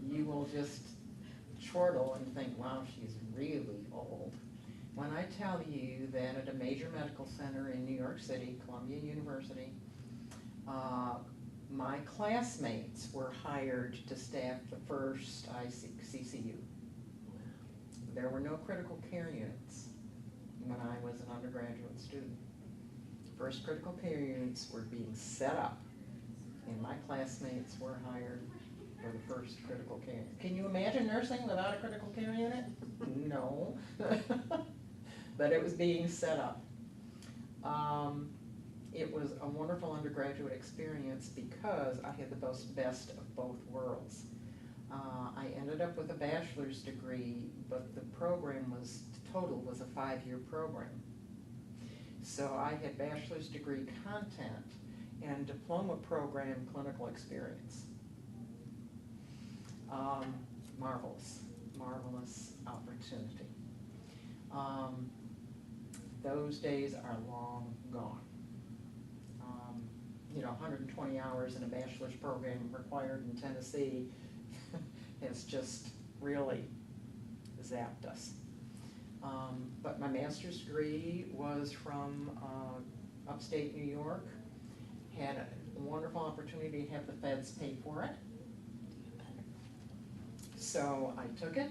You will just chortle and think, wow, she's really old. When I tell you that at a major medical center in New York City, Columbia University, My classmates were hired to staff the first CCU. There were no critical care units when I was an undergraduate student. First critical care units were being set up, and my classmates were hired for the first critical care. Can you imagine nursing without a critical care unit? No. But it was being set up. It was a wonderful undergraduate experience because I had the best of both worlds. I ended up with a bachelor's degree, but the program total was a 5-year program. So I had bachelor's degree content and diploma program clinical experience. Marvelous opportunity. Those days are long gone. 120 hours in a bachelor's program required in Tennessee has just really zapped us. But my master's degree was from upstate New York. Had a wonderful opportunity to have the feds pay for it. So I took it.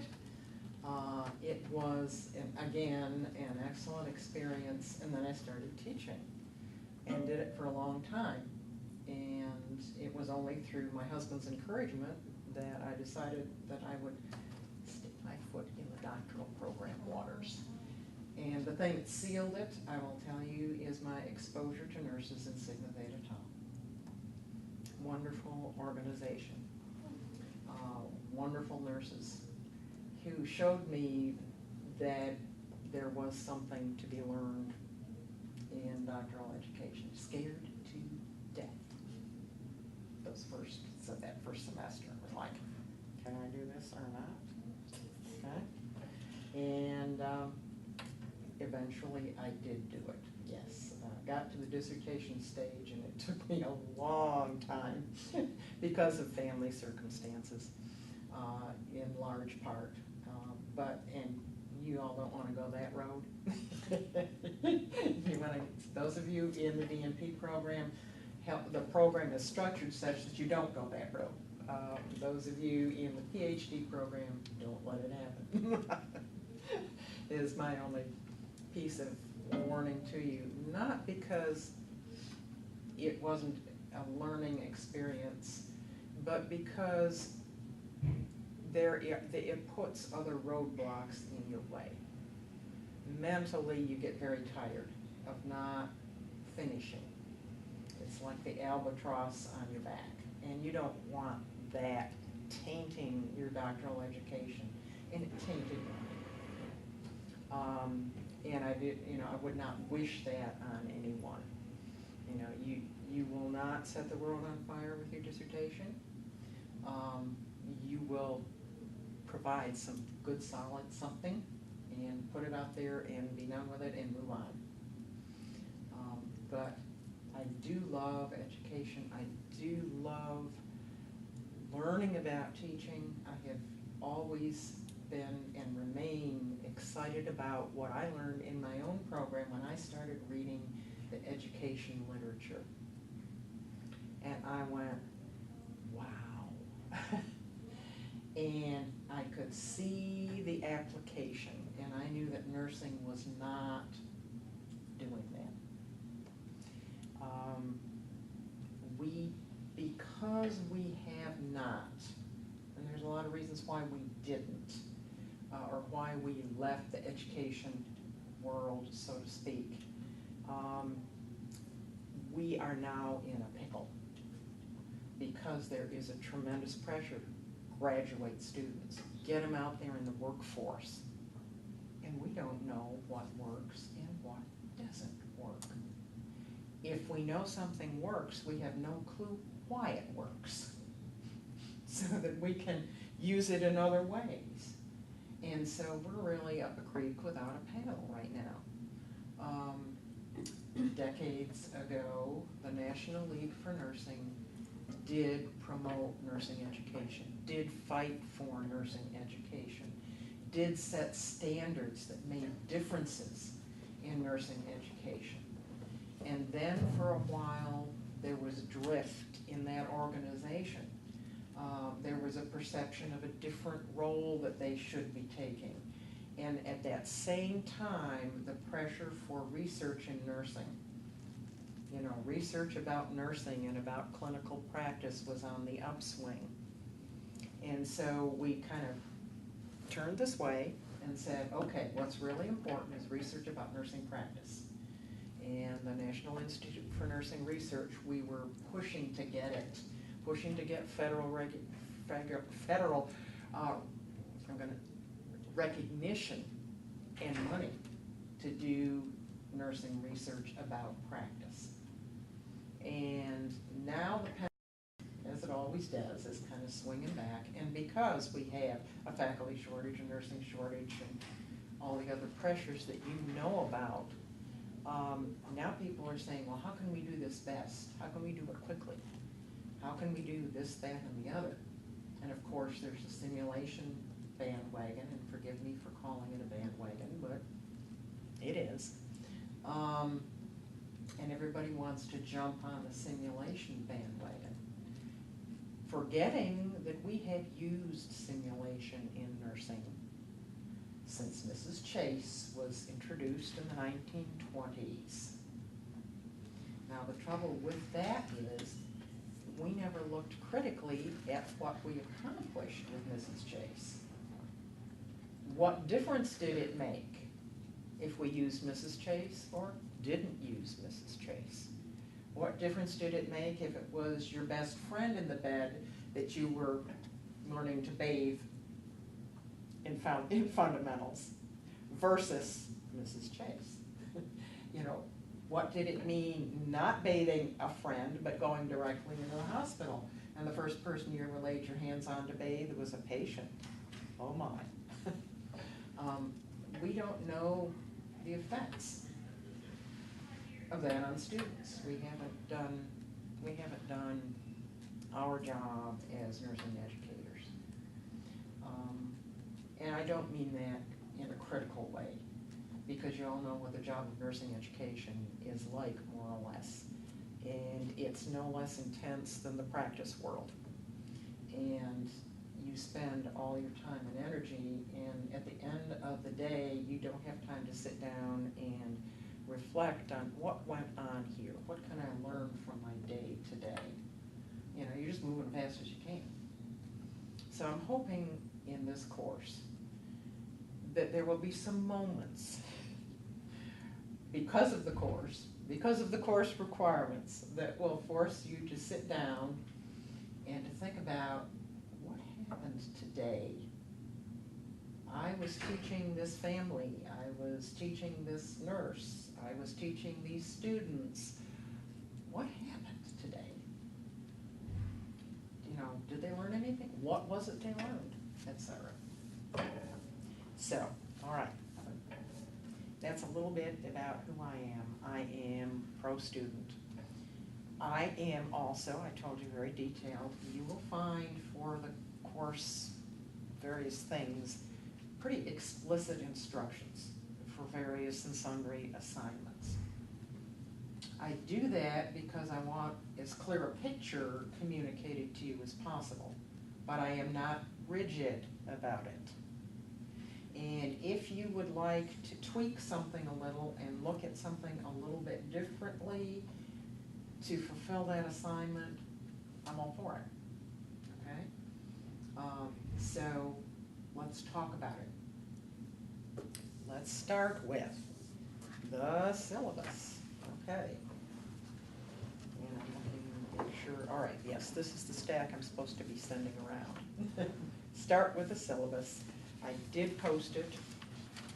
It was, again, an excellent experience, and then I started teaching and did it for a long time. And it was only through my husband's encouragement that I decided that I would stick my foot in the doctoral program waters. And the thing that sealed it, I will tell you, is my exposure to nurses in Sigma Theta Tau. Wonderful organization. Wonderful nurses who showed me that there was something to be learned in doctoral education. Scared to death. That first semester was like, can I do this or not? Okay. And eventually I did do it, yes. Got to the dissertation stage, and it took me a long time because of family circumstances, in large part. And you all don't want to go that road. Those of you in the DNP program, the program is structured such that you don't go that road. Those of you in the PhD program, don't let it happen. Is my only piece of warning to you. Not because it wasn't a learning experience, but because it puts other roadblocks in your way. Mentally, you get very tired of not finishing. It's like the albatross on your back, and you don't want that tainting your doctoral education, and it tainted mine. And I would not wish that on anyone. You will not set the world on fire with your dissertation. You will provide some good, solid something, and put it out there and be done with it and move on. But I do love education. I do love learning about teaching. I have always been and remain excited about what I learned in my own program when I started reading the education literature. And I went, wow. And I could see the application, and I knew that nursing was not doing that. Because we have not, and there's a lot of reasons why we didn't, or why we left the education world, so to speak, we are now in a pickle because there is a tremendous pressure. Graduate students, get them out there in the workforce, and we don't know what works and what doesn't work. If we know something works, we have no clue why it works, so that we can use it in other ways. And so we're really up a creek without a paddle right now. Decades ago, the National League for Nursing did promote nursing education, did fight for nursing education, did set standards that made differences in nursing education. And then for a while, there was drift in that organization. There was a perception of a different role that they should be taking. And at that same time, the pressure for research in nursing, you know, research about nursing and about clinical practice was on the upswing. And so we kind of turned this way and said, okay, what's really important is research about nursing practice. And the National Institute for Nursing Research, we were pushing to get it, pushing to get federal recognition and money to do nursing research about practice. And now the pendulum, as it always does, is kind of swinging back. And because we have a faculty shortage, a nursing shortage, and all the other pressures that you know about, now people are saying, well, how can we do this best? How can we do it quickly? How can we do this, that, and the other? And of course, there's a simulation bandwagon, and forgive me for calling it a bandwagon, but it is. And everybody wants to jump on the simulation bandwagon, forgetting that we have used simulation in nursing since Mrs. Chase was introduced in the 1920s. Now the trouble with that is we never looked critically at what we accomplished with Mrs. Chase. What difference did it make if we used Mrs. Chase or didn't use Mrs. Chase? What difference did it make if it was your best friend in the bed that you were learning to bathe in fundamentals versus Mrs. Chase? You know, what did it mean not bathing a friend but going directly into the hospital? And the first person you ever laid your hands on to bathe was a patient. Oh my. We don't know the effects of that on students. We haven't done our job as nursing educators. And I don't mean that in a critical way, because you all know what the job of nursing education is like, more or less. And it's no less intense than the practice world. And you spend all your time and energy, and at the end of the day, you don't have time to sit down and reflect on what went on here. What can I learn from my day today? You know, you're just moving as fast as you can. So I'm hoping in this course that there will be some moments because of the course requirements, that will force you to sit down and to think about what happened today. I was teaching this family, I was teaching this nurse, I was teaching these students. What happened today? You know, did they learn anything? What was it they learned, etc. So, all right. That's a little bit about who I am. I am pro-student. I am also, I told you, very detailed. You will find for the course various things, pretty explicit instructions for various and sundry assignments. I do that because I want as clear a picture communicated to you as possible, but I am not rigid about it. And if you would like to tweak something a little and look at something a little bit differently to fulfill that assignment, I'm all for it, okay? So let's talk about it. Let's start with the syllabus, okay? And I'm looking to make sure, all right, yes, this is the stack I'm supposed to be sending around. Start with the syllabus. I did post it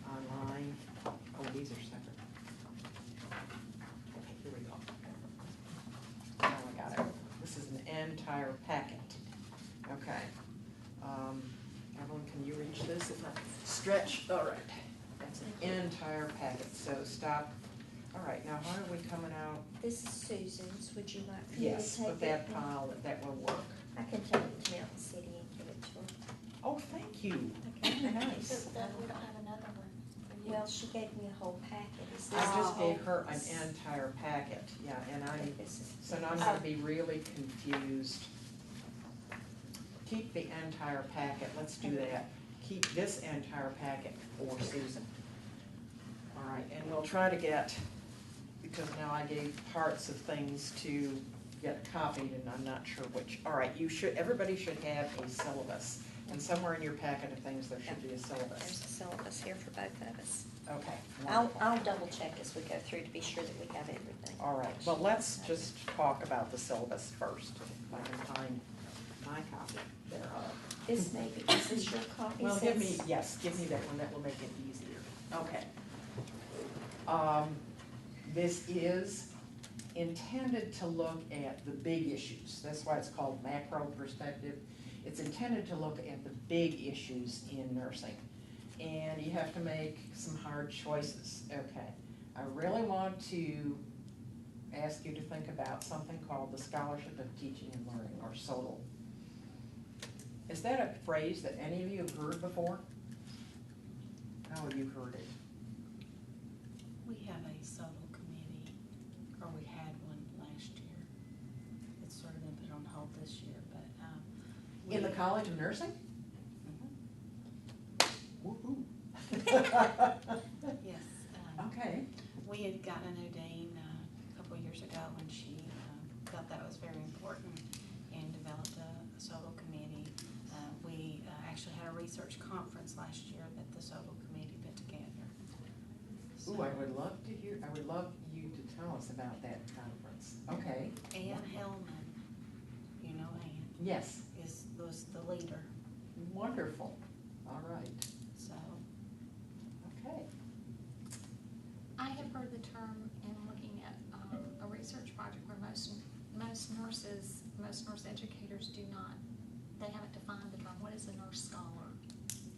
online. Oh, these are separate. Okay, here we go. Now I got it. This is an entire packet. Okay. Evelyn, can you reach this? If I stretch, all right. That's an entire packet, so stop. All right, now how are we coming out? This is Susan's. Would you like for me to Yes, take put that it? pile, that will work. I can take it to Mountain City and give it to her. Oh, thank you. Okay, Nice. So that we don't have another one for Well, she gave me a whole packet. Is this I just all? gave her an entire packet, yeah, and This is- so now I'm gonna be really confused. Keep the entire packet, let's do that. Keep this entire packet for Susan. All right, and we'll try to get, because now I gave parts of things to get copied and I'm not sure which. All right, everybody should have a syllabus. And somewhere in your packet of things, there should be a There's syllabus. a syllabus here for both of us. Okay, I'll wonderful. double check as we go through to be sure that we have everything. All right, well, let's just talk about the syllabus first, if I can find my copy thereof. This may be, is this your copy? Well, give me Since- that one, that will make it easier. Okay. This is intended to look at the big issues. That's why it's called macro perspective. It's intended to look at the big issues in nursing. And you have to make some hard choices. Okay. I really want to ask you to think about something called the Scholarship of Teaching and Learning, or SOTL. Is that a phrase that any of you have heard before? How have you heard it? We have a SOTL committee, or we had one last year. It's sort of been put on hold this year, but, In the we- College of Nursing? Mhm. Woo-hoo. Yes. Okay. We had gotten a new dean a couple of years ago, and she felt that was very important and developed a SOTL committee. We actually had a research conference last year that the SOTL committee put together. Ooh, I would love you to tell us about that conference. Okay. Ann Hellman, you know Ann, Yes, was the leader, wonderful. All right, so. okay. I have heard the term in looking at a research project where most nurses, most nurse educators do not, they haven't defined the term. What is a nurse scholar?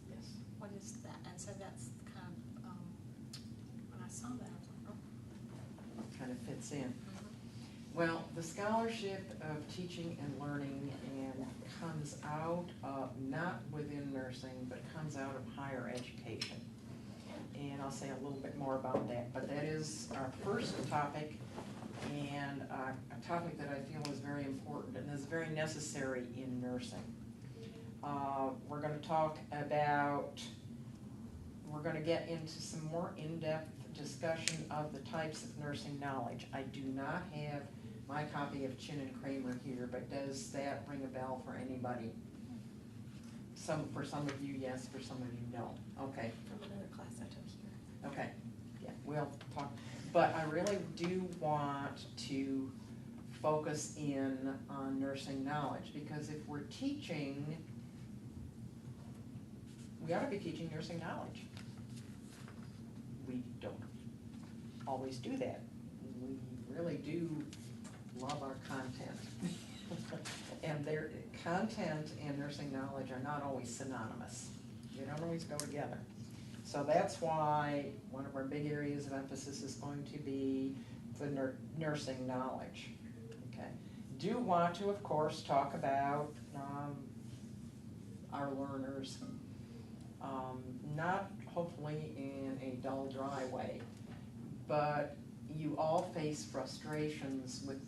Yes. What is that? And so that's kind of, when I saw that, I was like, oh. Kind of fits in. Well, the Scholarship of Teaching and Learning comes out of, not within nursing, but comes out of higher education. And I'll say a little bit more about that, but that is our first topic, and a topic that I feel is very important and is very necessary in nursing. We're gonna talk about, we're gonna get into some more in-depth discussion of the types of nursing knowledge. I do not have my copy of Chin and Kramer here, but does that ring a bell for anybody? For some of you, yes, for some of you, no. Okay. From another class I took here. Okay, yeah, we'll talk, but I really do want to focus in on nursing knowledge, because if we're teaching, we ought to be teaching nursing knowledge. We don't always do that. We really do love our content. And their content and nursing knowledge are not always synonymous. They don't always go together. So that's why one of our big areas of emphasis is going to be the nursing knowledge. Okay. Do want to, of course, talk about our learners, not hopefully in a dull, dry way, but you all face frustrations with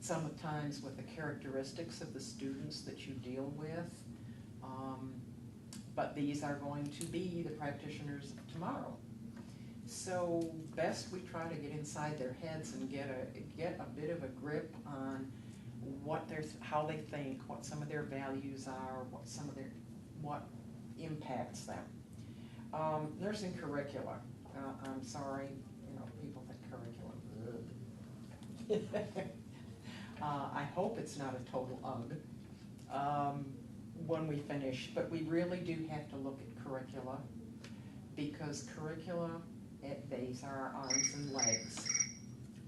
sometimes with the characteristics of the students that you deal with. But these are going to be the practitioners of tomorrow. So best we try to get inside their heads and get a bit of a grip on how they think, what some of their values are, what impacts them. Nursing curricula. I'm sorry, people think curriculum. I hope it's not a total ugh when we finish, but we really do have to look at curricula, because curricula at base are our arms and legs.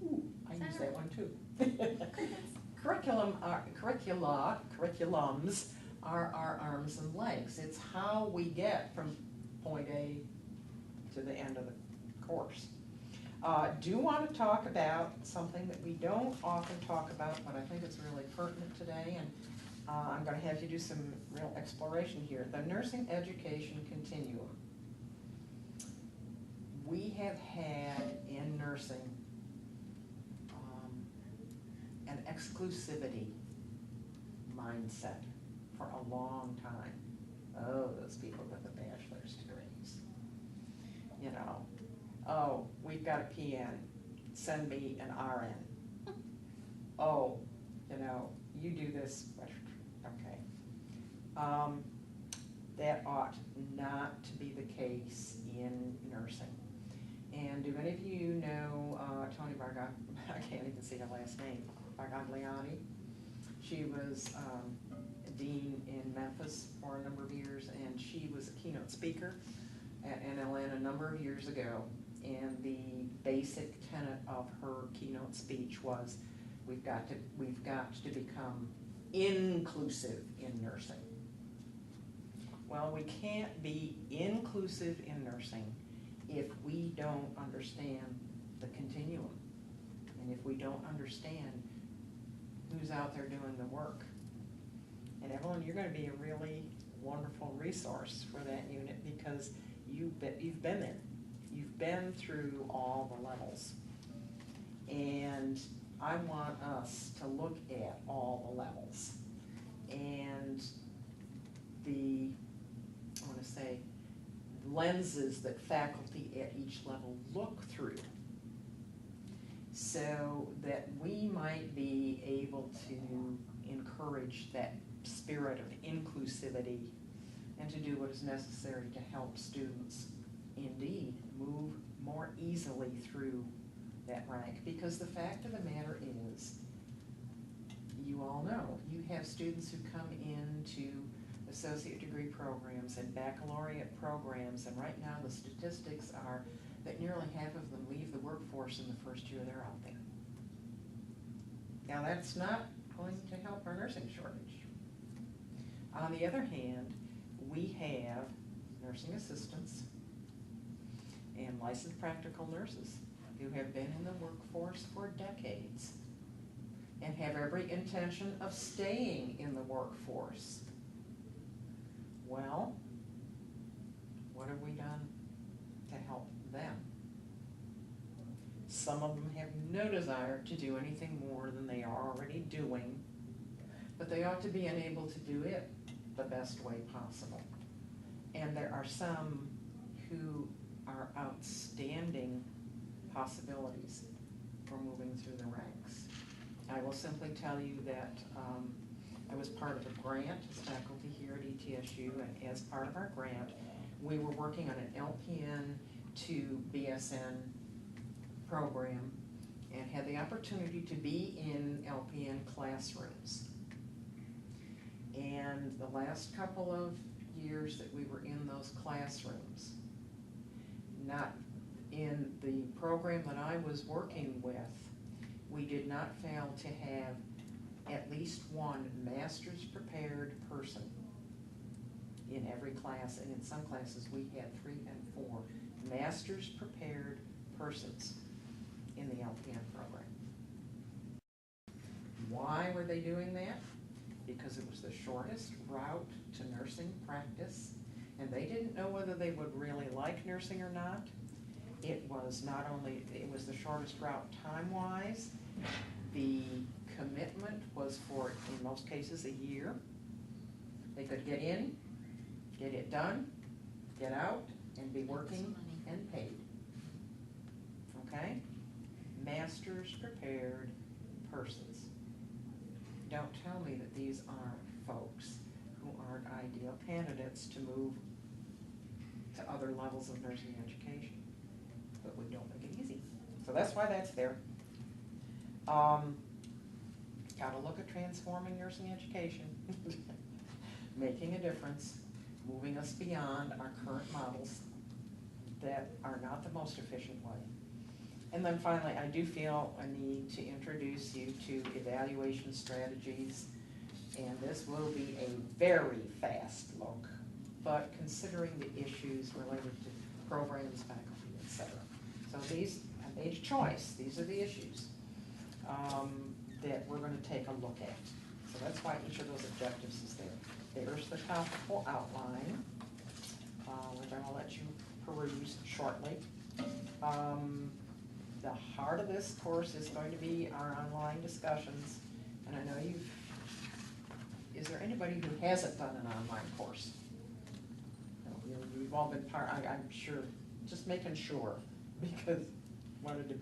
Ooh, I use that one too. Curriculums are our arms and legs. It's how we get from point A to the end of the course. Do want to talk about something that we don't often talk about, but I think it's really pertinent today, and I'm going to have you do some real exploration here. The nursing education continuum. we have had in nursing an exclusivity mindset for a long time. Oh, those people with the bachelor's degrees. You know, oh, we've got a PN, send me an RN. Oh, you know, you do this, okay. That ought not to be the case in nursing. And do any of you know Tony I can't even say her last name, Bargagliani? She was dean in Memphis for a number of years, and she was a keynote speaker at NLN a number of years ago. And the basic tenet of her keynote speech was, we've got to become inclusive in nursing. Well, we can't be inclusive in nursing if we don't understand the continuum, and if we don't understand who's out there doing the work. And Evelyn, you're going to be a really wonderful resource for that unit, because you've been there. You've been through all the levels. And I want us to look at all the levels and the, I want to say, lenses that faculty at each level look through, so that we might be able to encourage that spirit of inclusivity and to do what is necessary to help students indeed move more easily through that rank. Because the fact of the matter is, you all know, you have students who come into associate degree programs and baccalaureate programs, and right now the statistics are that nearly half of them leave the workforce in the first year they're out there. Now that's not going to help our nursing shortage. On the other hand, we have nursing assistants and licensed practical nurses who have been in the workforce for decades and have every intention of staying in the workforce. Well, what have we done to help them? Some of them have no desire to do anything more than they are already doing, but they ought to be enabled to do it the best way possible. And there are some who are outstanding possibilities for moving through the ranks. I will simply tell you that I was part of a grant as faculty here at ETSU, and as part of our grant, we were working on an LPN to BSN program and had the opportunity to be in LPN classrooms. And the last couple of years that we were in those classrooms, not in the program that I was working with, we did not fail to have at least one master's prepared person in every class, and in some classes we had 3 and 4 master's prepared persons in the LPN program. Why were they doing that? Because it was the shortest route to nursing practice, and they didn't know whether they would really like nursing or not. It was not only, it was the shortest route time-wise, the commitment was for, in most cases, a year. They could get in, get it done, get out, and be working and paid. Okay? Masters prepared persons. Don't tell me that these aren't folks who aren't ideal candidates to move to other levels of nursing education. But we don't make it easy. So that's why that's there. Gotta look at transforming nursing education, making a difference, moving us beyond our current models that are not the most efficient way. And then finally, I do feel a need to introduce you to evaluation strategies, and this will be a very fast look, but considering the issues related to programs, faculty, etc. So these, I made a choice, these are the issues that we're going to take a look at. So that's why each of those objectives is there. There's the topical outline, which I will let you peruse shortly. The heart of this course is going to be our online discussions, and I know is there anybody who hasn't done an online course? No, you've all been I'm sure, just making sure, because wanted to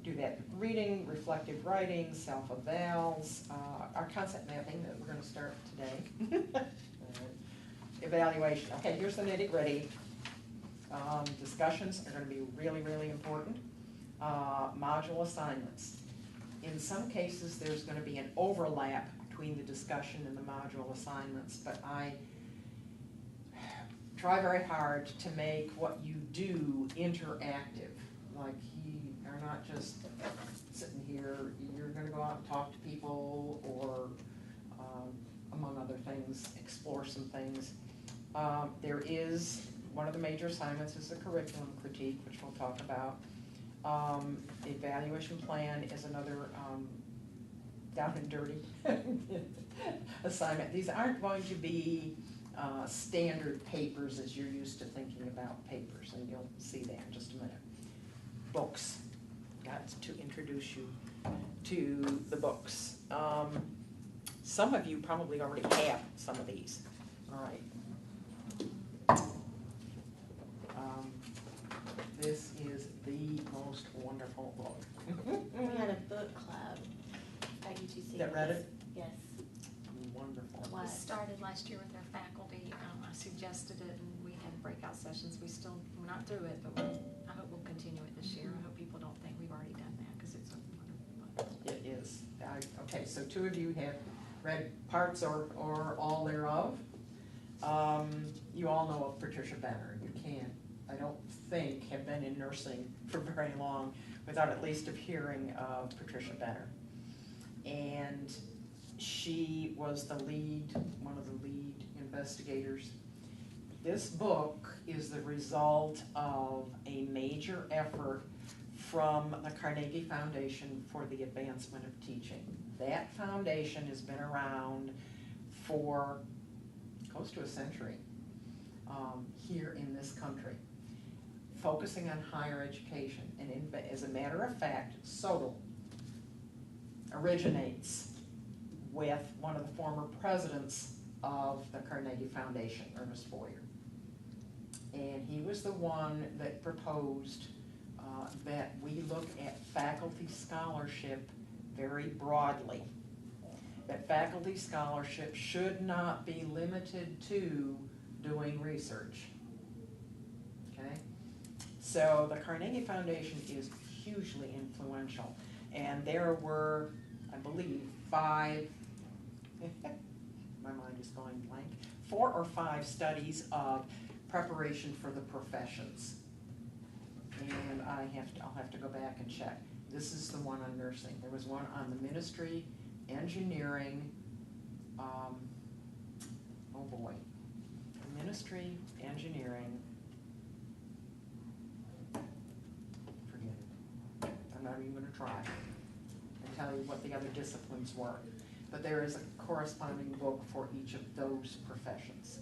do that. Reading, reflective writing, self-evals, our concept mapping that we're going to start today. Evaluation. Okay, here's the nitty-gritty. Discussions are going to be really, really important. Module assignments. In some cases, there's going to be an overlap between the discussion and the module assignments, but I try very hard to make what you do interactive. Like you are not just sitting here, you're going to go out and talk to people or, among other things, explore some things. There is, one of the major assignments is the curriculum critique, which we'll talk about. The evaluation plan is another down and dirty assignment. These aren't going to be standard papers as you're used to thinking about papers, and you'll see that in just a minute. Books. Got to introduce you to the books. Some of you probably already have some of these. All right. This is the most wonderful book. We had a book club at UTC. That read it? Yes. Wonderful. Why? We started last year with our faculty. I suggested it, and we had breakout sessions. We're not through it, but I hope we'll continue it this year. I hope people don't think we've already done that, because it's a wonderful book. It is. Okay, so 2 of you have read parts or all thereof. You all know of Patricia Benner. You can't, I don't think, have been in nursing for very long without at least hearing of Patricia Benner. And she was one of the lead investigators. This book is the result of a major effort from the Carnegie Foundation for the Advancement of Teaching. That foundation has been around for close to a century here in this country, focusing on higher education. And as a matter of fact, SOTL originates with one of the former presidents of the Carnegie Foundation, Ernest Boyer. And he was the one that proposed that we look at faculty scholarship very broadly. That faculty scholarship should not be limited to doing research. Okay? So the Carnegie Foundation is hugely influential. And there were, I believe, 5, my mind is going blank, 4 or 5 studies of preparation for the professions. And I'll have to go back and check. This is the one on nursing. There was one on the ministry, engineering, oh boy, ministry, engineering, forget it. I'm not even gonna try and tell you what the other disciplines were. But there is a corresponding book for each of those professions.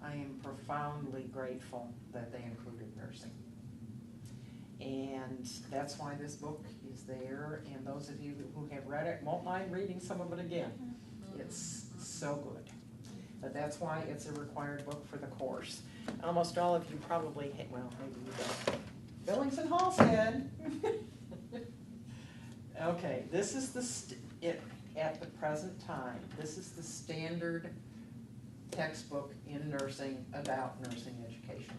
I am profoundly grateful that they included nursing. And that's why this book is there, and those of you who have read it won't mind reading some of it again. It's so good. But that's why it's a required book for the course. Almost all of you probably, well, maybe you don't. Billings and Halstead. Okay, this is at the present time, this is the standard textbook in nursing about nursing education.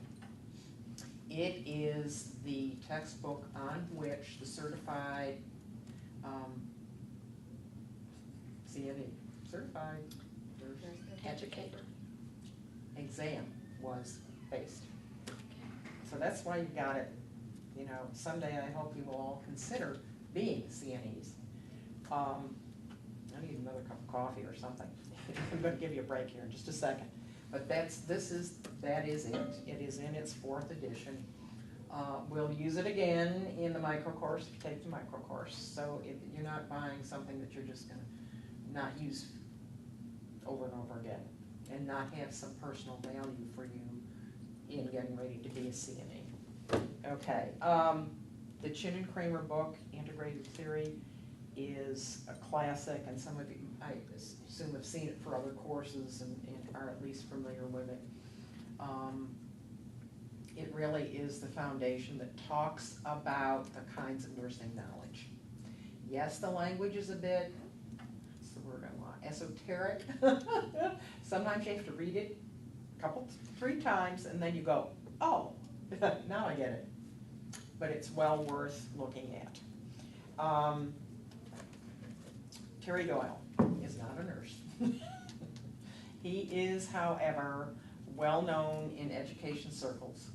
It is the textbook on which the certified C.O.N, certified educator exam was based. So that's why you got it. You know, someday I hope you will all consider being CNEs. I need another cup of coffee or something. I'm going to give you a break here in just a second. But that is it. It is in its 4th edition. We'll use it again in the micro course if you take the micro course. So you're not buying something that you're just going to not use over and over again and not have some personal value for you in getting ready to be a CNA. Okay, the Chin and Kramer book, Integrated Theory, is a classic, and some of you, I assume, have seen it for other courses and are at least familiar with it. It really is the foundation that talks about the kinds of nursing knowledge. Yes, the language is a bit, what's the word I want, esoteric. Sometimes you have to read it three times, and then you go, oh, now I get it. But it's well worth looking at. Terry Doyle is not a nurse. He is, however, well known in education circles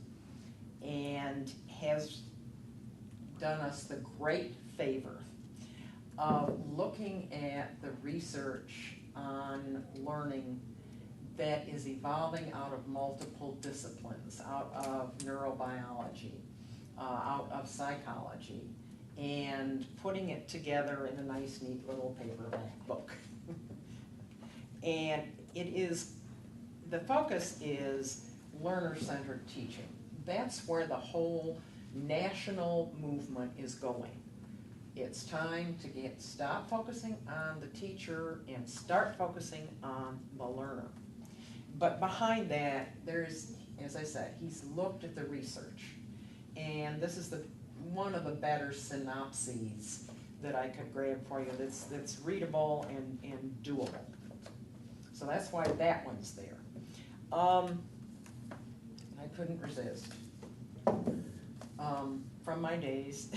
and has done us the great favor of looking at the research on learning that is evolving out of multiple disciplines, out of neurobiology, out of psychology, and putting it together in a nice, neat little paperback book. And it is, the focus is learner-centered teaching. That's where the whole national movement is going. It's time to stop focusing on the teacher and start focusing on the learner. But behind that, there's, as I said, he's looked at the research. And this is one of the better synopses that I could grab for you that's readable and doable. So that's why that one's there. I couldn't resist. From my days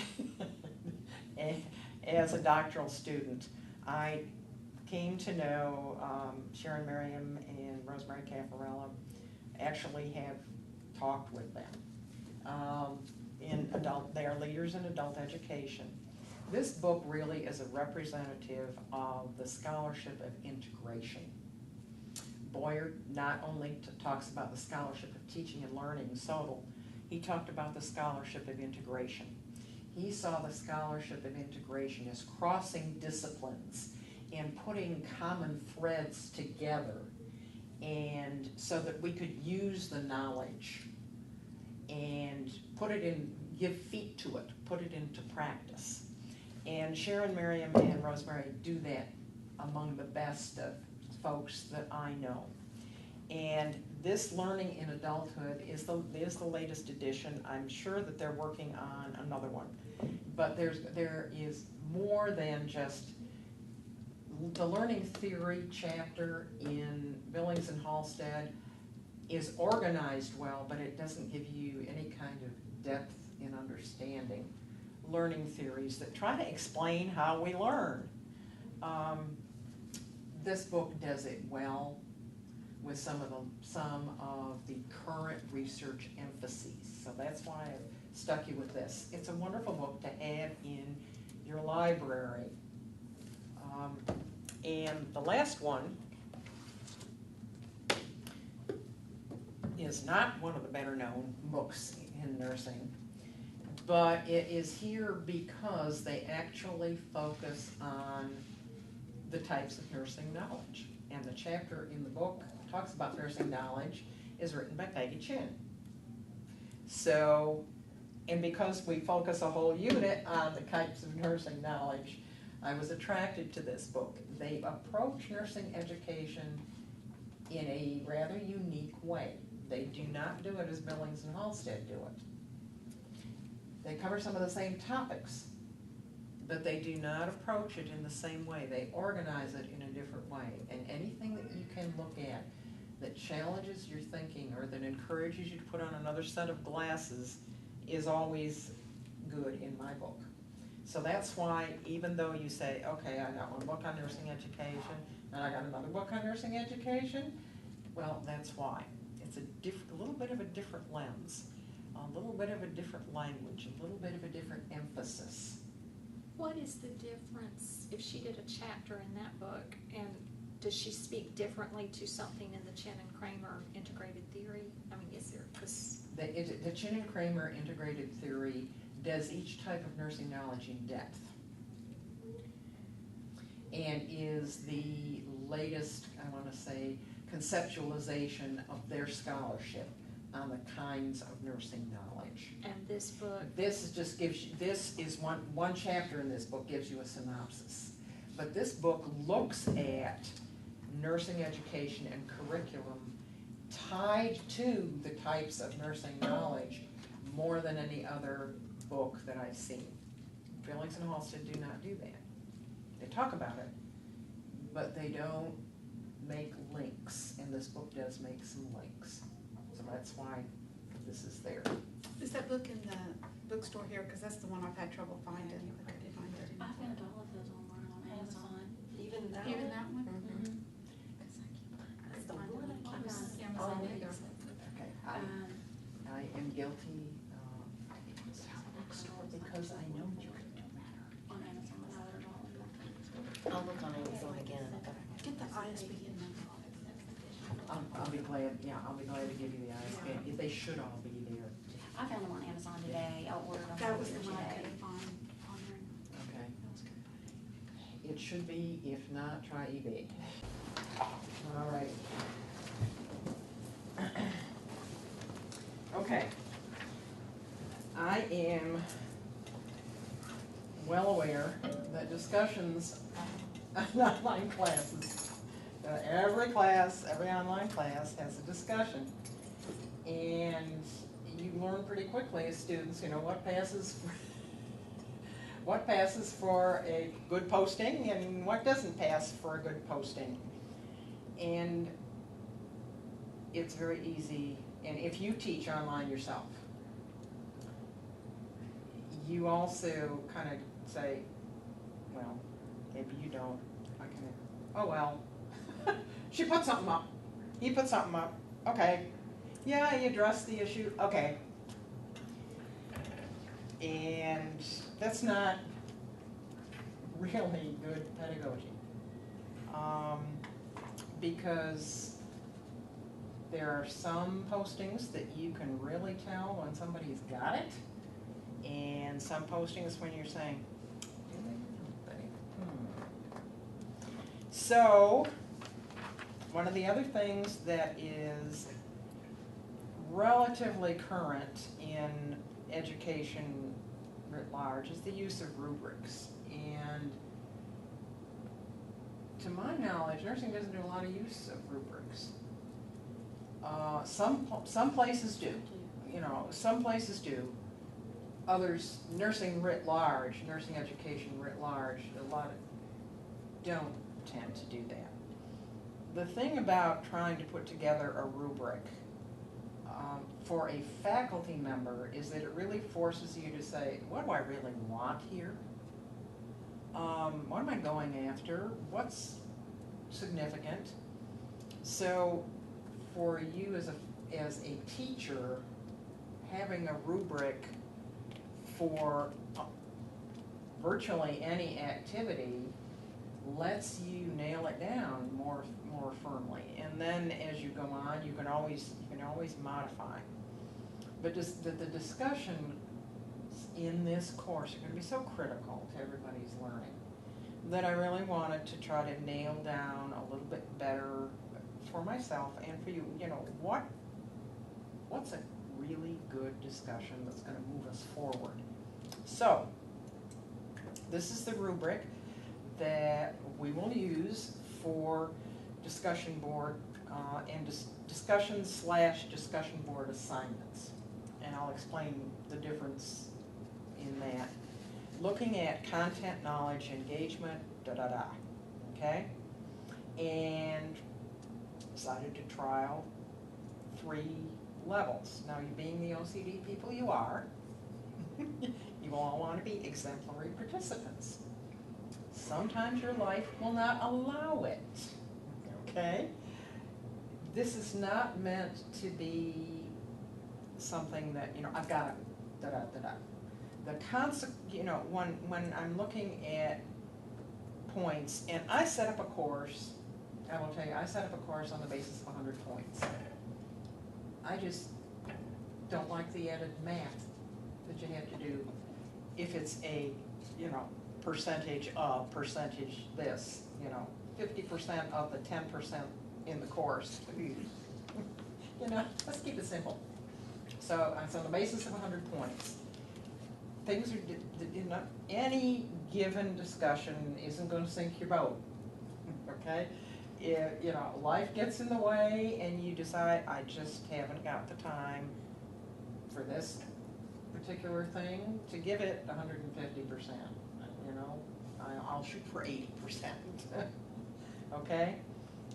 as a doctoral student, I came to know Sharon Merriam and Rosemary Caffarella. Actually have talked with them. They are leaders in adult education. This book really is a representative of the scholarship of integration. Boyer not only talks about the scholarship of teaching and learning, Sodal, he talked about the scholarship of integration. He saw the scholarship of integration as crossing disciplines and putting common threads together, and so that we could use the knowledge and give feet to it, put it into practice. And Sharon Merriam and Rosemary do that among the best of folks that I know. And this Learning in Adulthood is the latest edition. I'm sure that they're working on another one. But there is more than just the learning theory chapter in Billings and Halstead is organized well, but it doesn't give you any kind of depth in understanding learning theories that try to explain how we learn. This book does it well with some of the current research emphases. So that's why I've stuck you with this. It's a wonderful book to add in your library. And the last one is not one of the better known books in nursing, but it is here because they actually focus on the types of nursing knowledge. And the chapter in the book that talks about nursing knowledge is written by Peggy Chin. So, and because we focus a whole unit on the types of nursing knowledge, I was attracted to this book. They approach nursing education in a rather unique way. They do not do it as Billings and Halstead do it. They cover some of the same topics, but they do not approach it in the same way. They organize it in a different way. And anything that you can look at that challenges your thinking or that encourages you to put on another set of glasses is always good in my book. So that's why, even though you say, okay, I got one book on nursing education, and I got another book on nursing education, well, that's why. It's a little bit of a different lens, a little bit of a different language, a little bit of a different emphasis. What is the difference if she did a chapter in that book, and does she speak differently to something in the Chin and Kramer integrated theory? I mean, is there, because the Chin and Kramer integrated theory does each type of nursing knowledge in depth and is the latest, I want to say, conceptualization of their scholarship. on the kinds of nursing knowledge. And this book, This is just gives you, this is one chapter in this book gives you a synopsis. But this book looks at nursing education and curriculum tied to the types of nursing knowledge more than any other book that I've seen. Billings and Halstead do not do that. They talk about it, but they don't make links, and this book does make some links. So that's why this is there. Is that book in the bookstore here? Because that's the one I've had trouble finding. I couldn't find it. I found all of those online on Amazon. Even that Even one? that one? Mhm. That's the one one that I I keep keep on- Amazon Oh, either. Okay, Um, I am guilty, it's a bookstore because I know you can do better. on Amazon, I ordered all of them. I'll look on Amazon again. Get the ISBN number. I'll be glad, yeah, I'll be glad to give you the ISBN. They should all be there. I found them on Amazon today, I ordered them That was the earlier one I today. couldn't find on there. Okay. It should be, if not, try eBay. All right. Okay. I am well aware that discussions on online classes, every class, every online class has a discussion. And you learn pretty quickly as students, you know, what passes for a good posting and what doesn't pass for a good posting. And it's very easy, and if you teach online yourself, you also kind of say, well, maybe you don't, I can, oh well, she put something up, he put something up, okay, yeah, he addressed the issue, okay. And that's not really good pedagogy. Because there are some postings that you can really tell when somebody's got it, and some postings when you're saying, do they really? So, one of the other things that is relatively current in education writ large is the use of rubrics. And to my knowledge, nursing doesn't do a lot of use of rubrics. Some places do, you know, some places do. Others, nursing writ large, nursing education writ large, a lot of don't tend to do that. The thing about trying to put together a rubric for a faculty member is that it really forces you to say, what do I really want here? What am I going after? What's significant? So for you as a teacher, having a rubric for virtually any activity lets you nail it down more firmly. And then as you go on, you can always modify. But just the discussion in this course are going to be so critical to everybody's learning that I really wanted to try to nail down a little bit better for myself and for you, you know, what's a really good discussion that's going to move us forward. So, this is the rubric that we will use for discussion board and discussion/discussion board assignments. And I'll explain the difference in that. Looking at content, knowledge, engagement, okay? And decided to trial 3 levels. Now, you being the OCD people you are, you all want to be exemplary participants. Sometimes your life will not allow it, okay? This is not meant to be something that, you know, I've got to you know, when I'm looking at points, and I set up a course, I will tell you, I set up a course on the basis of 100 points. I just don't like the added math that you have to do if it's a, you know, percentage of percentage this, you know, 50% of the 10% in the course. You know, let's keep it simple. So it's on the basis of 100 points. Things are, any given discussion isn't gonna sink your boat, okay? If, you know, life gets in the way and you decide, I just haven't got the time for this particular thing, to give it 150%, you know? I'll shoot for 80%, okay?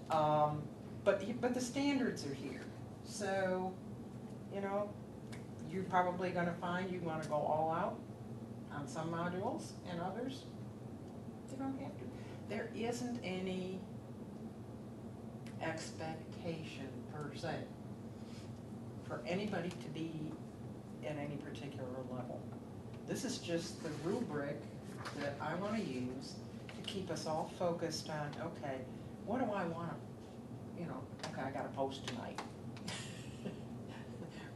But the standards are here, so, you know, you're probably gonna find you wanna go all out on some modules, and others, you don't have to. There isn't any expectation per se for anybody to be at any particular level. This is just the rubric that I wanna use to keep us all focused on, okay, what do I wanna, you know, okay, I got a post tonight.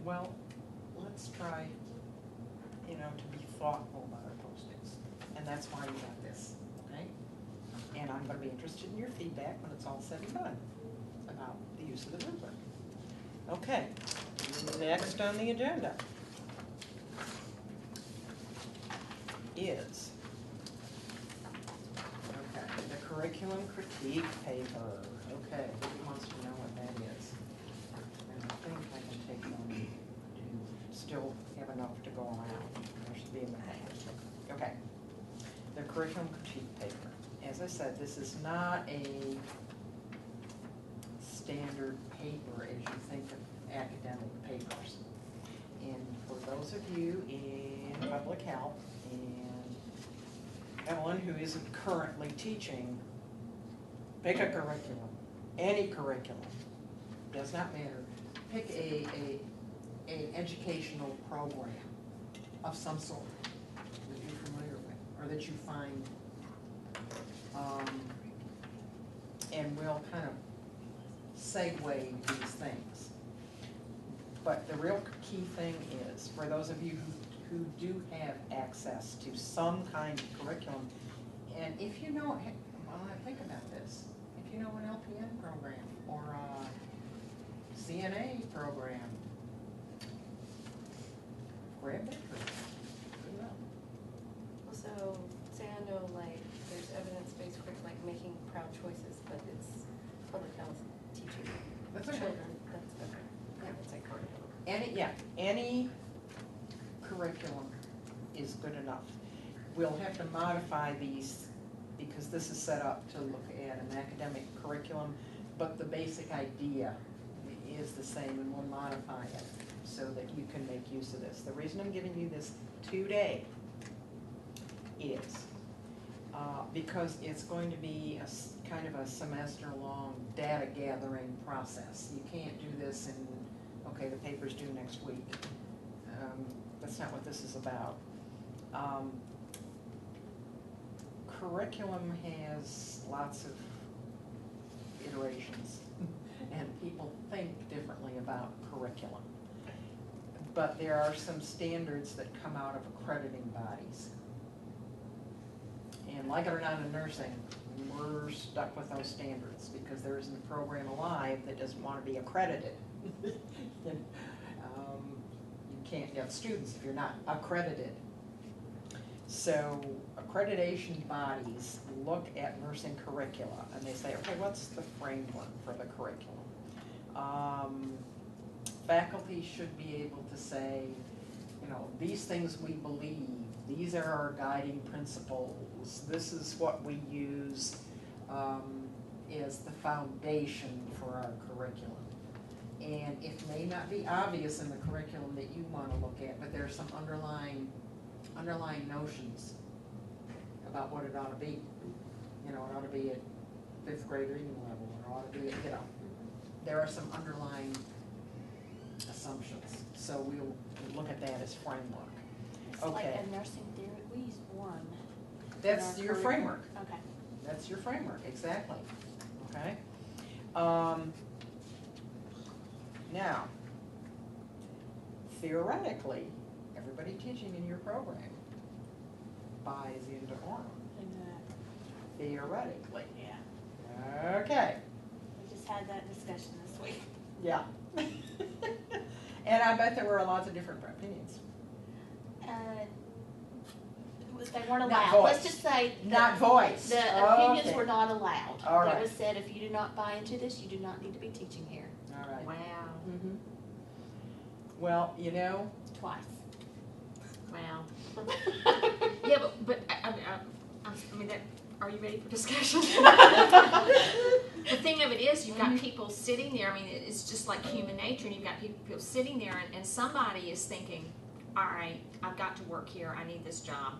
Well, let's try, you know, to be thoughtful about our postings. And that's why you got this, okay? And I'm gonna be interested in your feedback when it's all said and done about the use of the rubric. Okay, next on the agenda is, okay, the curriculum critique paper. Okay, who wants to know what that is? And I think I can take one to still have enough to go around. There should be in the package. Okay, the curriculum critique paper. As I said, this is not a standard paper as you think of academic papers. And for those of you in public health and Ellen, who isn't currently teaching, pick a curriculum, any curriculum, does not matter. Pick a educational program of some sort that you're familiar with, or that you find, and we'll kind of segue these things. But the real key thing is, for those of you who do have access to some kind of curriculum, and if you know, well, think about this, if you know an LPN program or a CNA program, grab that curriculum. Put it up. Also, say I know like there's evidence-based curriculum, like making proud choices, but it's public health teaching That's okay. children. That's okay. Yeah, it's like curriculum. Any curriculum is good enough. We'll have to modify these because this is set up to look at an academic curriculum, but the basic idea is the same, and we'll modify it so that you can make use of this. The reason I'm giving you this today is because it's going to be a kind of a semester-long data gathering process. You can't do this in, okay, the paper's due next week. That's not what this is about. Curriculum has lots of iterations, and people think differently about curriculum. But there are some standards that come out of accrediting bodies. And like it or not in nursing, we're stuck with those standards because there isn't a program alive that doesn't want to be accredited. You can't get students if you're not accredited. So accreditation bodies look at nursing curricula and they say, okay, what's the framework for the curriculum? Faculty should be able to say, you know, these things we believe, these are our guiding principles, this is what we use as the foundation for our curriculum. And it may not be obvious in the curriculum that you want to look at, but there's some underlying notions about what it ought to be. You know, it ought to be at 5th grade reading level, or it ought to be at, you know, there are some underlying assumptions. So we'll look at that as framework. It's Okay. like a nursing theory, we use one. That's in our your curriculum. framework. Okay. That's your framework, exactly. Okay? Now, theoretically, everybody teaching in your program buys into ORM. Theoretically. Yeah. Okay. We just had that discussion this week. Yeah. And I bet there were lots of different opinions. They weren't Not allowed. Let's voiced. just say Not voiced. the opinions Okay. were not allowed. All It right. was said, if you do not buy into this, you do not need to be teaching here. All right. Wow, Mm-hmm. Well, you know, Twice. wow. Yeah, but I mean, that, are you ready for discussion? The thing of it is, you've got people sitting there, I mean, it's just like human nature, and you've got people sitting there, and somebody is thinking, all right, I've got to work here, I need this job,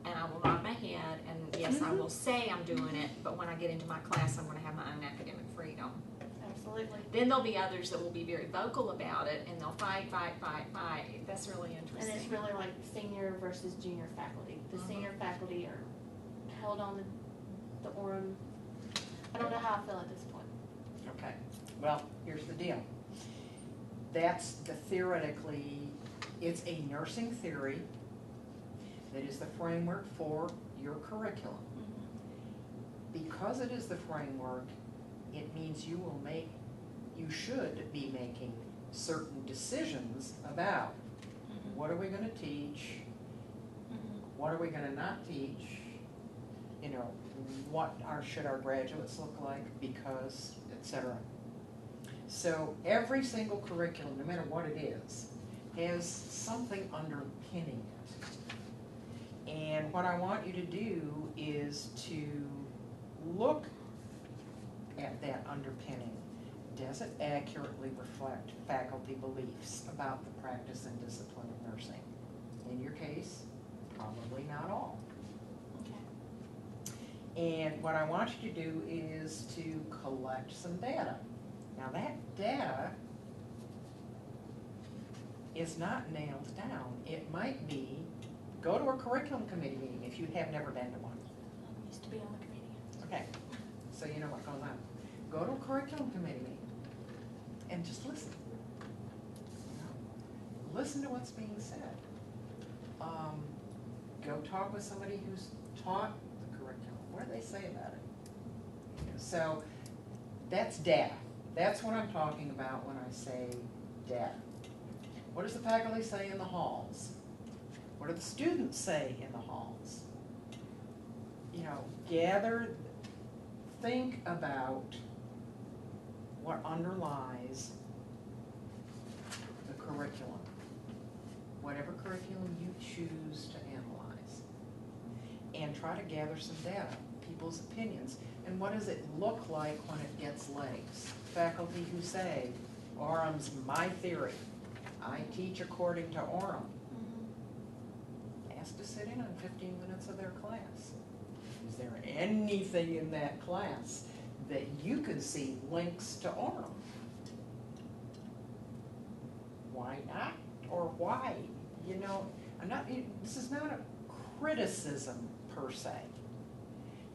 and I will nod my head, and yes, I will say I'm doing it, but when I get into my class, I'm gonna have my own academic freedom. Absolutely. Then there'll be others that will be very vocal about it, and they'll fight. That's really And interesting. it's really like senior versus junior faculty. The senior faculty are held on the Orem. I don't know how I feel at this point. okay. Well, here's the deal. That's the theoretically, it's a nursing theory that is the framework for your curriculum. Because it is the framework, it means you should be making certain decisions about what are we going to teach, what are we going to not teach, you know, should our graduates look like, because, etc. So every single curriculum, no matter what it is, has something underpinning it. And what I want you to do is to look at that underpinning. Does it accurately reflect faculty beliefs about the practice and discipline of nursing? In your case, probably not all. Okay. And what I want you to do is to collect some data. Now that data is not nailed down. It might be, go to a curriculum committee meeting if you have never been to one. I used to be on the committee. Okay, so you know what goes on. Go to a curriculum committee meeting and just listen. You know, listen to what's being said. Go talk with somebody who's taught the curriculum. What do they say about it? You know, so that's data. That's what I'm talking about when I say data. What does the faculty say in the halls? What do the students say in the halls? You know, think about what underlies the curriculum, whatever curriculum you choose to analyze, and try to gather some data, people's opinions, and what does it look like when it gets legs? Faculty who say, Orem's my theory, I teach according to Orem. Ask to sit in on 15 minutes of their class. Is there anything in that class that you could see links to Orem? Why not? Or why? You know, this is not a criticism per se.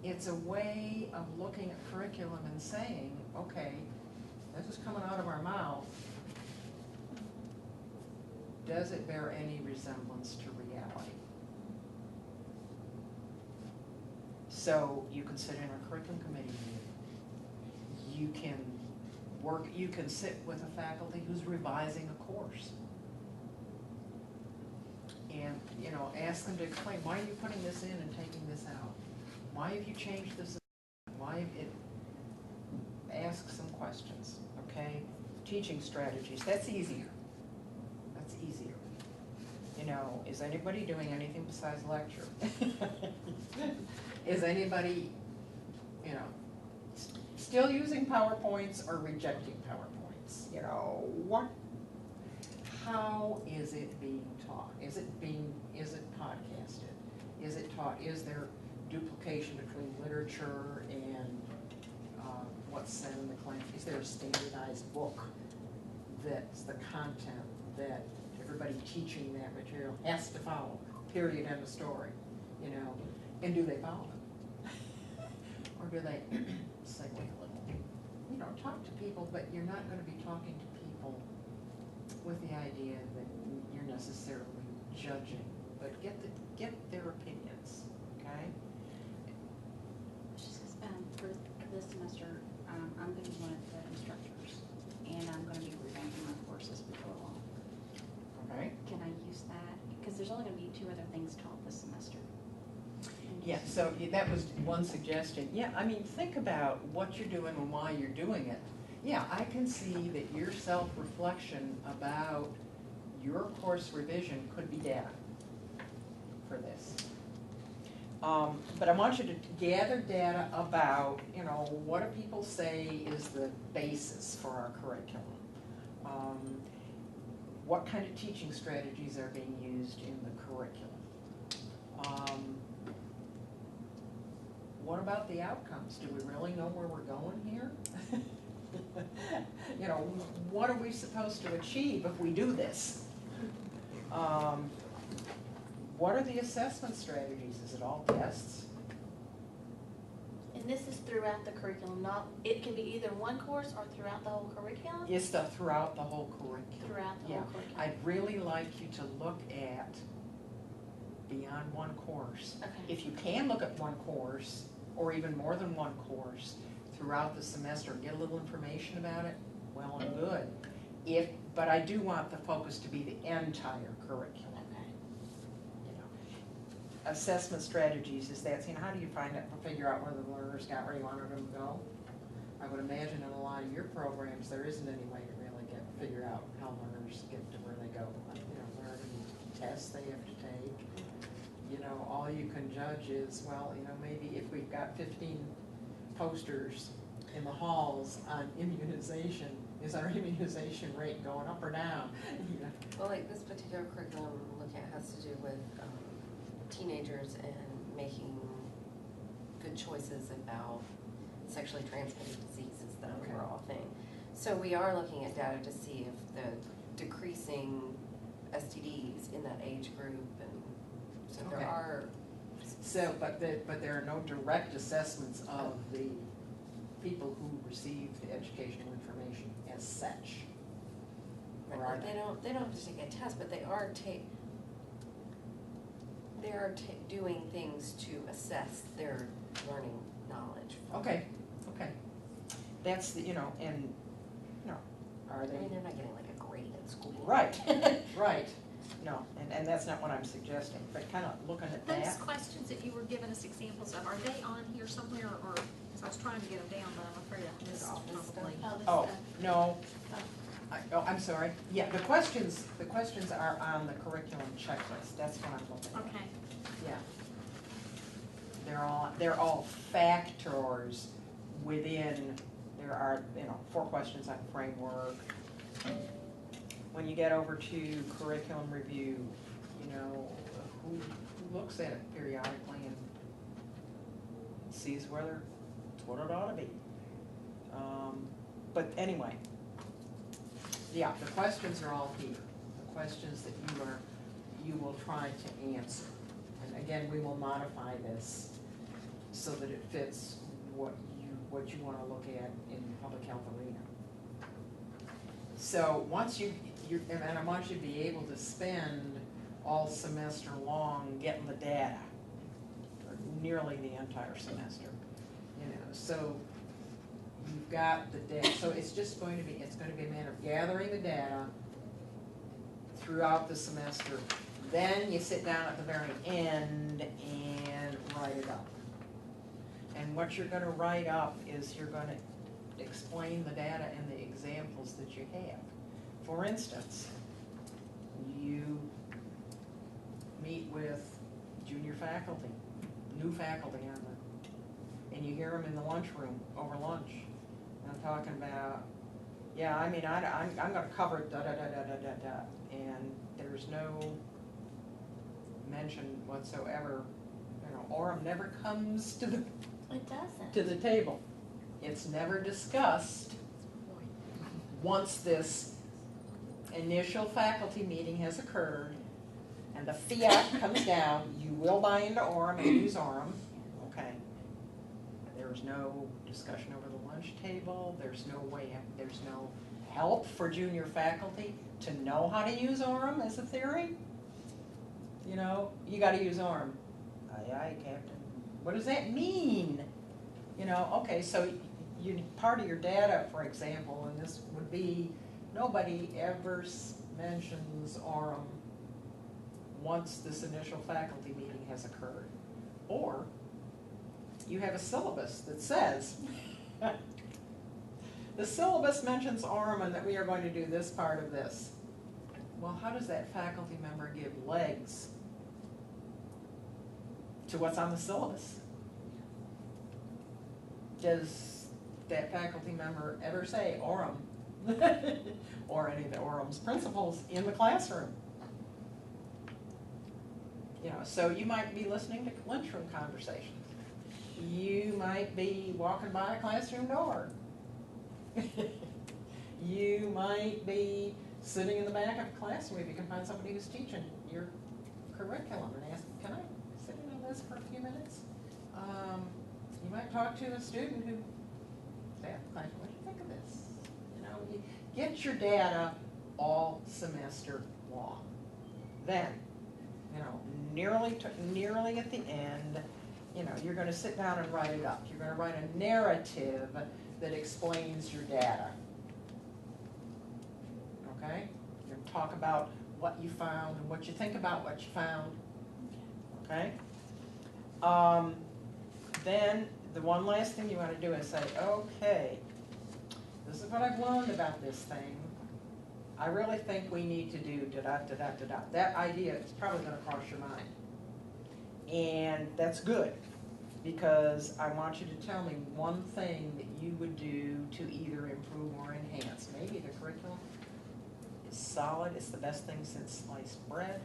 It's a way of looking at curriculum and saying, okay, this is coming out of our mouth. Does it bear any resemblance to reality? So you can sit in a curriculum committee meeting. You can sit with a faculty who's revising a course. And, you know, ask them to explain, why are you putting this in and taking this out? Why have you changed this? Ask some questions, okay? Teaching strategies, that's easier. That's easier. You know, is anybody doing anything besides lecture? Is anybody, you know, still using PowerPoints or rejecting PowerPoints? You know, how is it being taught? Is it podcasted? Is it taught? Is there duplication between literature and what's said in the class? Is there a standardized book that's the content that everybody teaching that material has to follow? Period, end of story. You know, and do they follow it? Or do they segue a little? You know, talk to people, but you're not going to be talking to people with the idea that you're necessarily judging, but get their opinions, okay? For this semester, I'm going to be one of the instructors, and I'm going to be revamping my courses as we go along. only gonna be 2 other things taught this semester. And Yeah, just- so that was one suggestion. Yeah, I mean, think about what you're doing and why you're doing it. Yeah, I can see that your self-reflection about your course revision could be data for this. But I want you to gather data about, you know, what do people say is the basis for our curriculum? What kind of teaching strategies are being used in the curriculum? What about the outcomes? Do we really know where we're going here? You know, what are we supposed to achieve if we do this? What are the assessment strategies? Is it all tests? And this is throughout the curriculum, not, it can be either one course or throughout the whole curriculum? It's throughout the whole curriculum. Throughout the Yeah. whole curriculum. I'd really like you to look at beyond one course. Okay. If you can look at one course, or even more than one course, throughout the semester and get a little information about it, well and good. But I do want the focus to be the entire curriculum. Okay. You know, assessment strategies is that, you know, how do you figure out whether the learners got where you wanted them to go? I would imagine in a lot of your programs, there isn't any way to really figure out how learners get to where they go. Like, you know, there are any tests they have to take. You know, all you can judge is, well, you know, maybe if we've got 15 posters in the halls on immunization, is our immunization rate going up or down? You know? Well, like this particular curriculum I'm looking at has to do with teenagers and making good choices about sexually transmitted diseases, the Okay. overall thing. So we are looking at data to see if the decreasing STDs in that age group, and so Okay. there are. So, but there are no direct assessments of the people who receive the educational information as such. Or are They don't have to take a test, but they are doing things to assess their learning knowledge. Okay, okay. That's the, you know, and, you know, are I mean, they? they're not getting like a grade at school. Right, right. No, and that's not what I'm suggesting, but kind of looking at Those that. questions that you were giving us examples of, are they on here somewhere, or, because I was trying to get them down, but I'm afraid I missed All this stuff. probably. Oh, this Oh, stuff. no. I'm sorry. Yeah, the questions are on the curriculum checklist. That's what I'm looking at. Okay. Yeah. They're all factors within, there are, you know, 4 questions on framework. When you get over to curriculum review, you know, who looks at it periodically and sees whether it's what it ought to be. But anyway, yeah, the questions are all here. The questions that you will try to answer. And again, we will modify this so that it fits what you want to look at in the public health arena. So once and I want you to be able to spend all semester long getting the data, or nearly the entire semester, you know. So you've got the data. So it's going to be a matter of gathering the data throughout the semester. Then you sit down at the very end and write it up. And what you're going to write up is you're going to explain the data and the examples that you have. For instance, you meet with junior faculty, new faculty and you hear them in the lunchroom over lunch. And I'm talking about, yeah, I mean, I'm going to cover da-da-da-da-da-da-da, and there's no mention whatsoever, you know, Orem never comes to the It doesn't. to the table. It's never discussed. Once this initial faculty meeting has occurred and the fiat comes down, you will buy into Orem and use Orem, okay? There's no discussion over the lunch table, there's no help for junior faculty to know how to use Orem as a theory. You know, you gotta use Orem. Aye, aye, Captain. What does that mean? You know, okay, so part of your data, for example, and this would be, nobody ever mentions Orem once this initial faculty meeting has occurred. Or you have a syllabus that says, the syllabus mentions Orem and that we are going to do this part of this. Well, how does that faculty member give legs to what's on the syllabus? Does that faculty member ever say Orem or any of the Orem's principles in the classroom? You know, so you might be listening to lunchroom conversations. You might be walking by a classroom door. You might be sitting in the back of a classroom if you can find somebody who's teaching your curriculum and ask, can I sit in on this for a few minutes? You might talk to a student who say, what do you think of this? You know, you get your data all semester long. Then, you know, nearly at the end, you know, you're going to sit down and write it up. You're going to write a narrative that explains your data. Okay? You're going to talk about what you found and what you think about what you found. Okay? Then the one last thing you want to do is say, okay, this is what I've learned about this thing. I really think we need to do da-da-da-da-da-da. That idea is probably going to cross your mind. And that's good, because I want you to tell me one thing that you would do to either improve or enhance. Maybe the curriculum is solid, it's the best thing since sliced bread,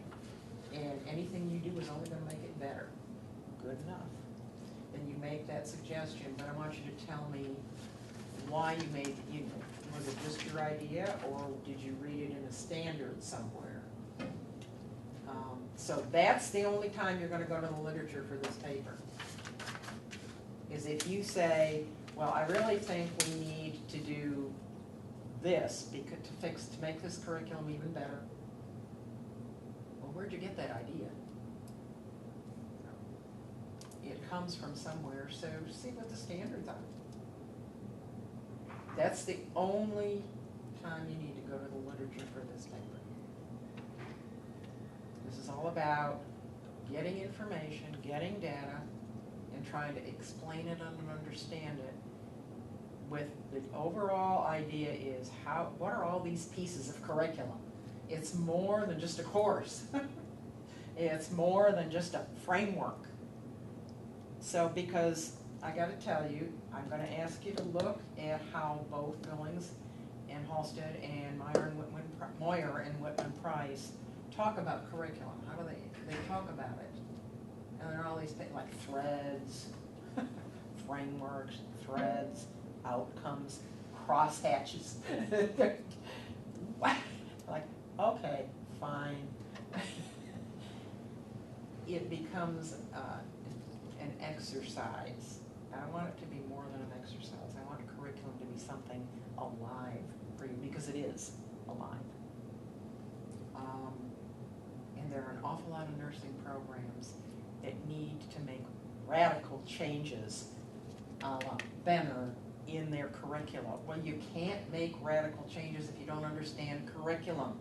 and anything you do is only going to make it better. Good enough. Then you make that suggestion, but I want you to tell me why you made it. Was it just your idea, or did you read it in a standard somewhere? So that's the only time you're going to go to the literature for this paper. Is if you say, well, I really think we need to do this because to make this curriculum even better. Well, where'd you get that idea? It comes from somewhere, so see what the standards are. That's the only time you need to go to the literature for this paper. This is all about getting information, getting data, and trying to explain it and understand it with the overall idea is what are all these pieces of curriculum? It's more than just a course. It's more than just a framework. So because I got to tell you, I'm going to ask you to look at how both Billings and Halstead and Moyer and Whitman Price talk about curriculum. How do they talk about it? And there are all these things like threads, frameworks, threads, outcomes, crosshatches. Like, okay, fine. It becomes an exercise. I want it to be more than an exercise. I want a curriculum to be something alive for you, because it is alive. And there are an awful lot of nursing programs that need to make radical changes a la Benner in their curricula. Well, you can't make radical changes if you don't understand curriculum.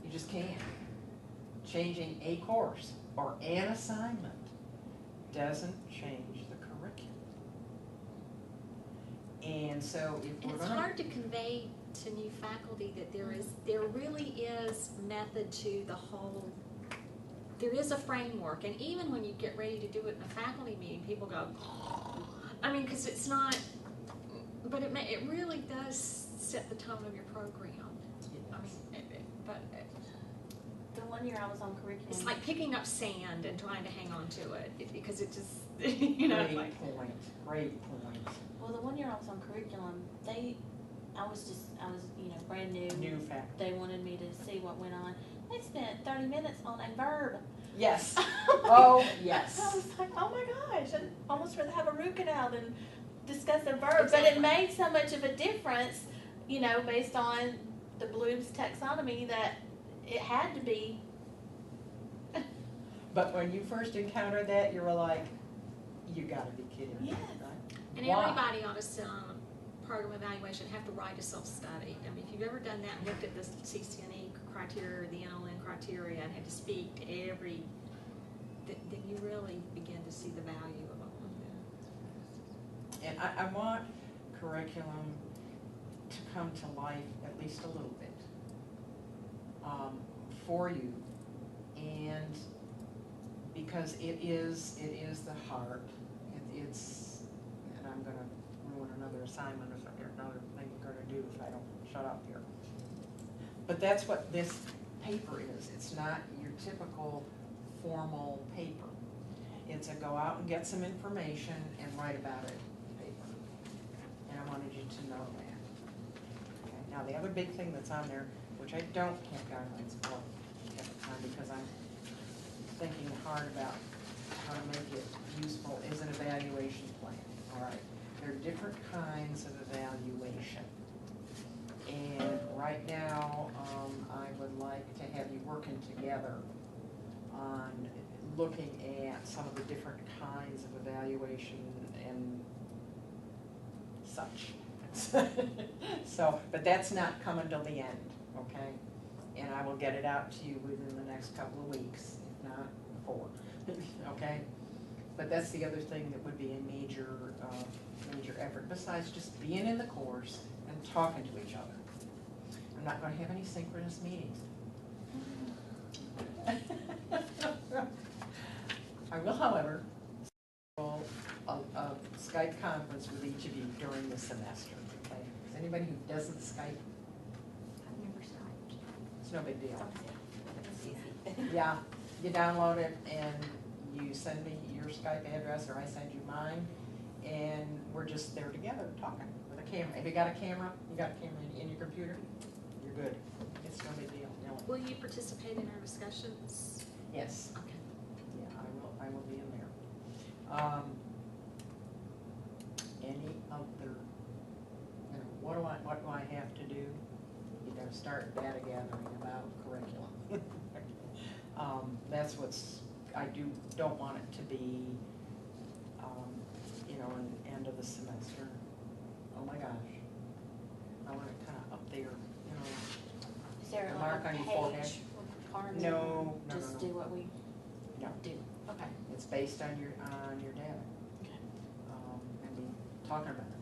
You just can't. Changing a course or an assignment doesn't change the curriculum. And so if we're It's hard to convey to new faculty that there really is method to the whole. There is a framework, and even when you get ready to do it in a faculty meeting, people go, I mean, because it's not, but it really does set the tone of your program. I mean, The 1 year I was on curriculum. it's like picking up sand and trying to hang on to it because it just, you know. Great point. Well, the 1 year I was on curriculum, I was brand new. New fact. They wanted me to see what went on. They spent 30 minutes on a verb. Yes. Oh, yes. I was like, oh my gosh, I'd almost rather have a root canal than discuss a verb. Exactly. But it made so much of a difference, based on the Bloom's taxonomy that it had to be. But when you first encountered that, you were like, you gotta be kidding me, Yes. right? And Why? everybody on a program evaluation have to write a self-study. I mean, if you've ever done that and looked at the CCNE criteria, the NLN criteria, and had to speak to every, then you really begin to see the value of all of that. And I want curriculum to come to life at least a little bit for you, and because it is the heart. It's, and I'm gonna ruin another assignment or another thing we're gonna do if I don't shut up here. But that's what this paper is. It's not your typical formal paper. It's a go out and get some information and write about it paper. And I wanted you to know that. Okay. Now the other big thing that's on there, which I don't have guidelines for at the time because I'm thinking hard about how to make it useful, is an evaluation plan. All right. There are different kinds of evaluation. And right now, I would like to have you working together on looking at some of the different kinds of evaluation and such. So, but that's not coming till the end, okay? And I will get it out to you within the next couple of weeks, if not before, okay? But that's the other thing that would be a major, major effort, besides just being in the course and talking to each other. I'm not going to have any synchronous meetings. I will, however, schedule a Skype conference with each of you during the semester. Okay? Is anybody who doesn't Skype? I've never Skyped. It's no big deal. It's easy. Yeah, you download it and you send me your Skype address, or I send you mine, and we're just there together talking with a camera. Have you got a camera? You got a camera in your computer? You're good. It's no big deal. No. Will you participate in our discussions? Yes. Okay. Yeah, I will be in there. Any other, what do I have to do? You gotta start data gathering about curriculum. That's what's, I don't want it to be, an end of the semester. Oh my gosh. I want it kinda up there, Is there The like mark a on your forehead? page requirement? No, no, Just no, do no. what we No. do, okay. It's based on your data. Okay. And be talking about it.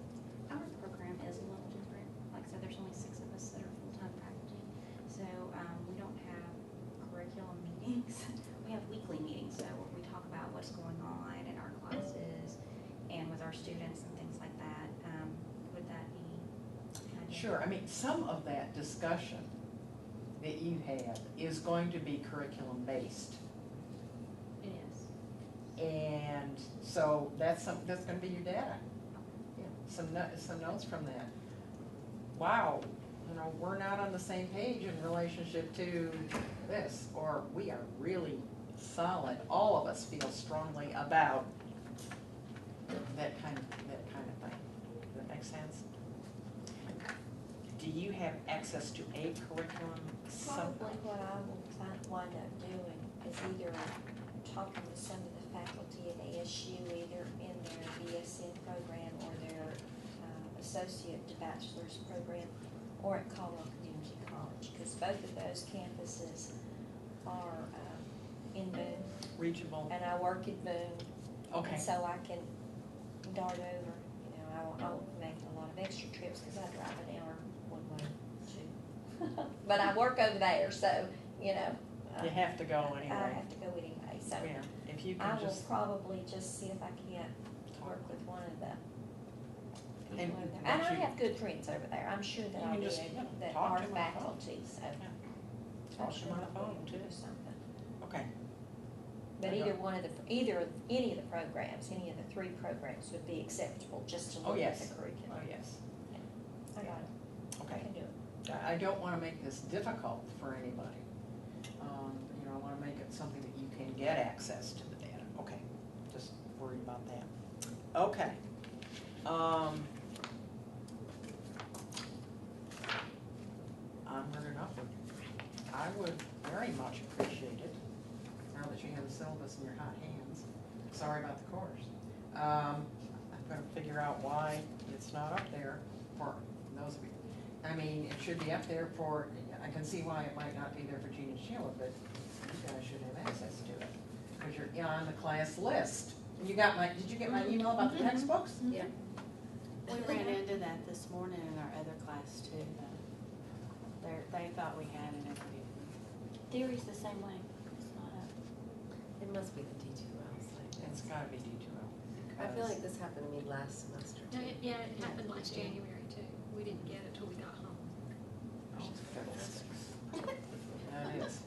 Our program is a little different. Like I said, there's only 6 of us that are full-time faculty. So we don't have curriculum meetings. We have weekly meetings, so where we talk about what's going on in our classes and with our students and things like that. Would that be kind of? Sure, I mean, some of that discussion that you have is going to be curriculum-based. It is. And so that's gonna be your data. Yeah, some notes from that. Wow, we're not on the same page in relationship to this, or we are really solid. All of us feel strongly about that kind of thing. Does that make sense? Do you have access to a curriculum? Probably what I will wind up doing is either talking with some of the faculty at ASU, either in their BSN program or their associate to bachelor's program, or at Caldwell Community College, because both of those campuses are in Boone, Reachable. and I work in Boone. Okay. And so I can dart over, I won't make a lot of extra trips because I drive an hour one way too. But I work over there, so, You have to go I anyway. have to go anyway, so Yeah, if you I can will just. probably just see if I can't work with one of the And people over there. once And I you- have good friends over there, I'm sure that You I'll can be just, able, yeah, that talk are to them on the phone. faculty, so. Yeah. I'm Talk to sure them on the I'll be phone, able to too. do something. Okay. But I either don't- one of any of the programs, any of the 3 programs would be acceptable, just to Oh, look at yes. the curriculum. Oh, yes. I got it, I Okay. can do it. I don't want to make this difficult for anybody. I want to make it something that you can get access to the data. Okay, just worried about that. Okay. Onward and upward. I would very much appreciate it, now that you have the syllabus in your hot hands. Sorry about the course. I'm going to figure out why it's not up there for those of you. I mean, it should be up there for I can see why it might not be there for Gene and Sheila, but you guys should have access to it, because you're on the class list. And you got did you get my email about the textbooks? Yeah. We ran into that this morning in our other class too, though. They thought we had it and we didn't. Theory's the same way. It's not a. It must be the D2Ls. It's gotta be D2L. I feel like this happened to me last semester. No, yeah, it happened last January too. We didn't get it till we got home. Oh, fiddlesticks. That is.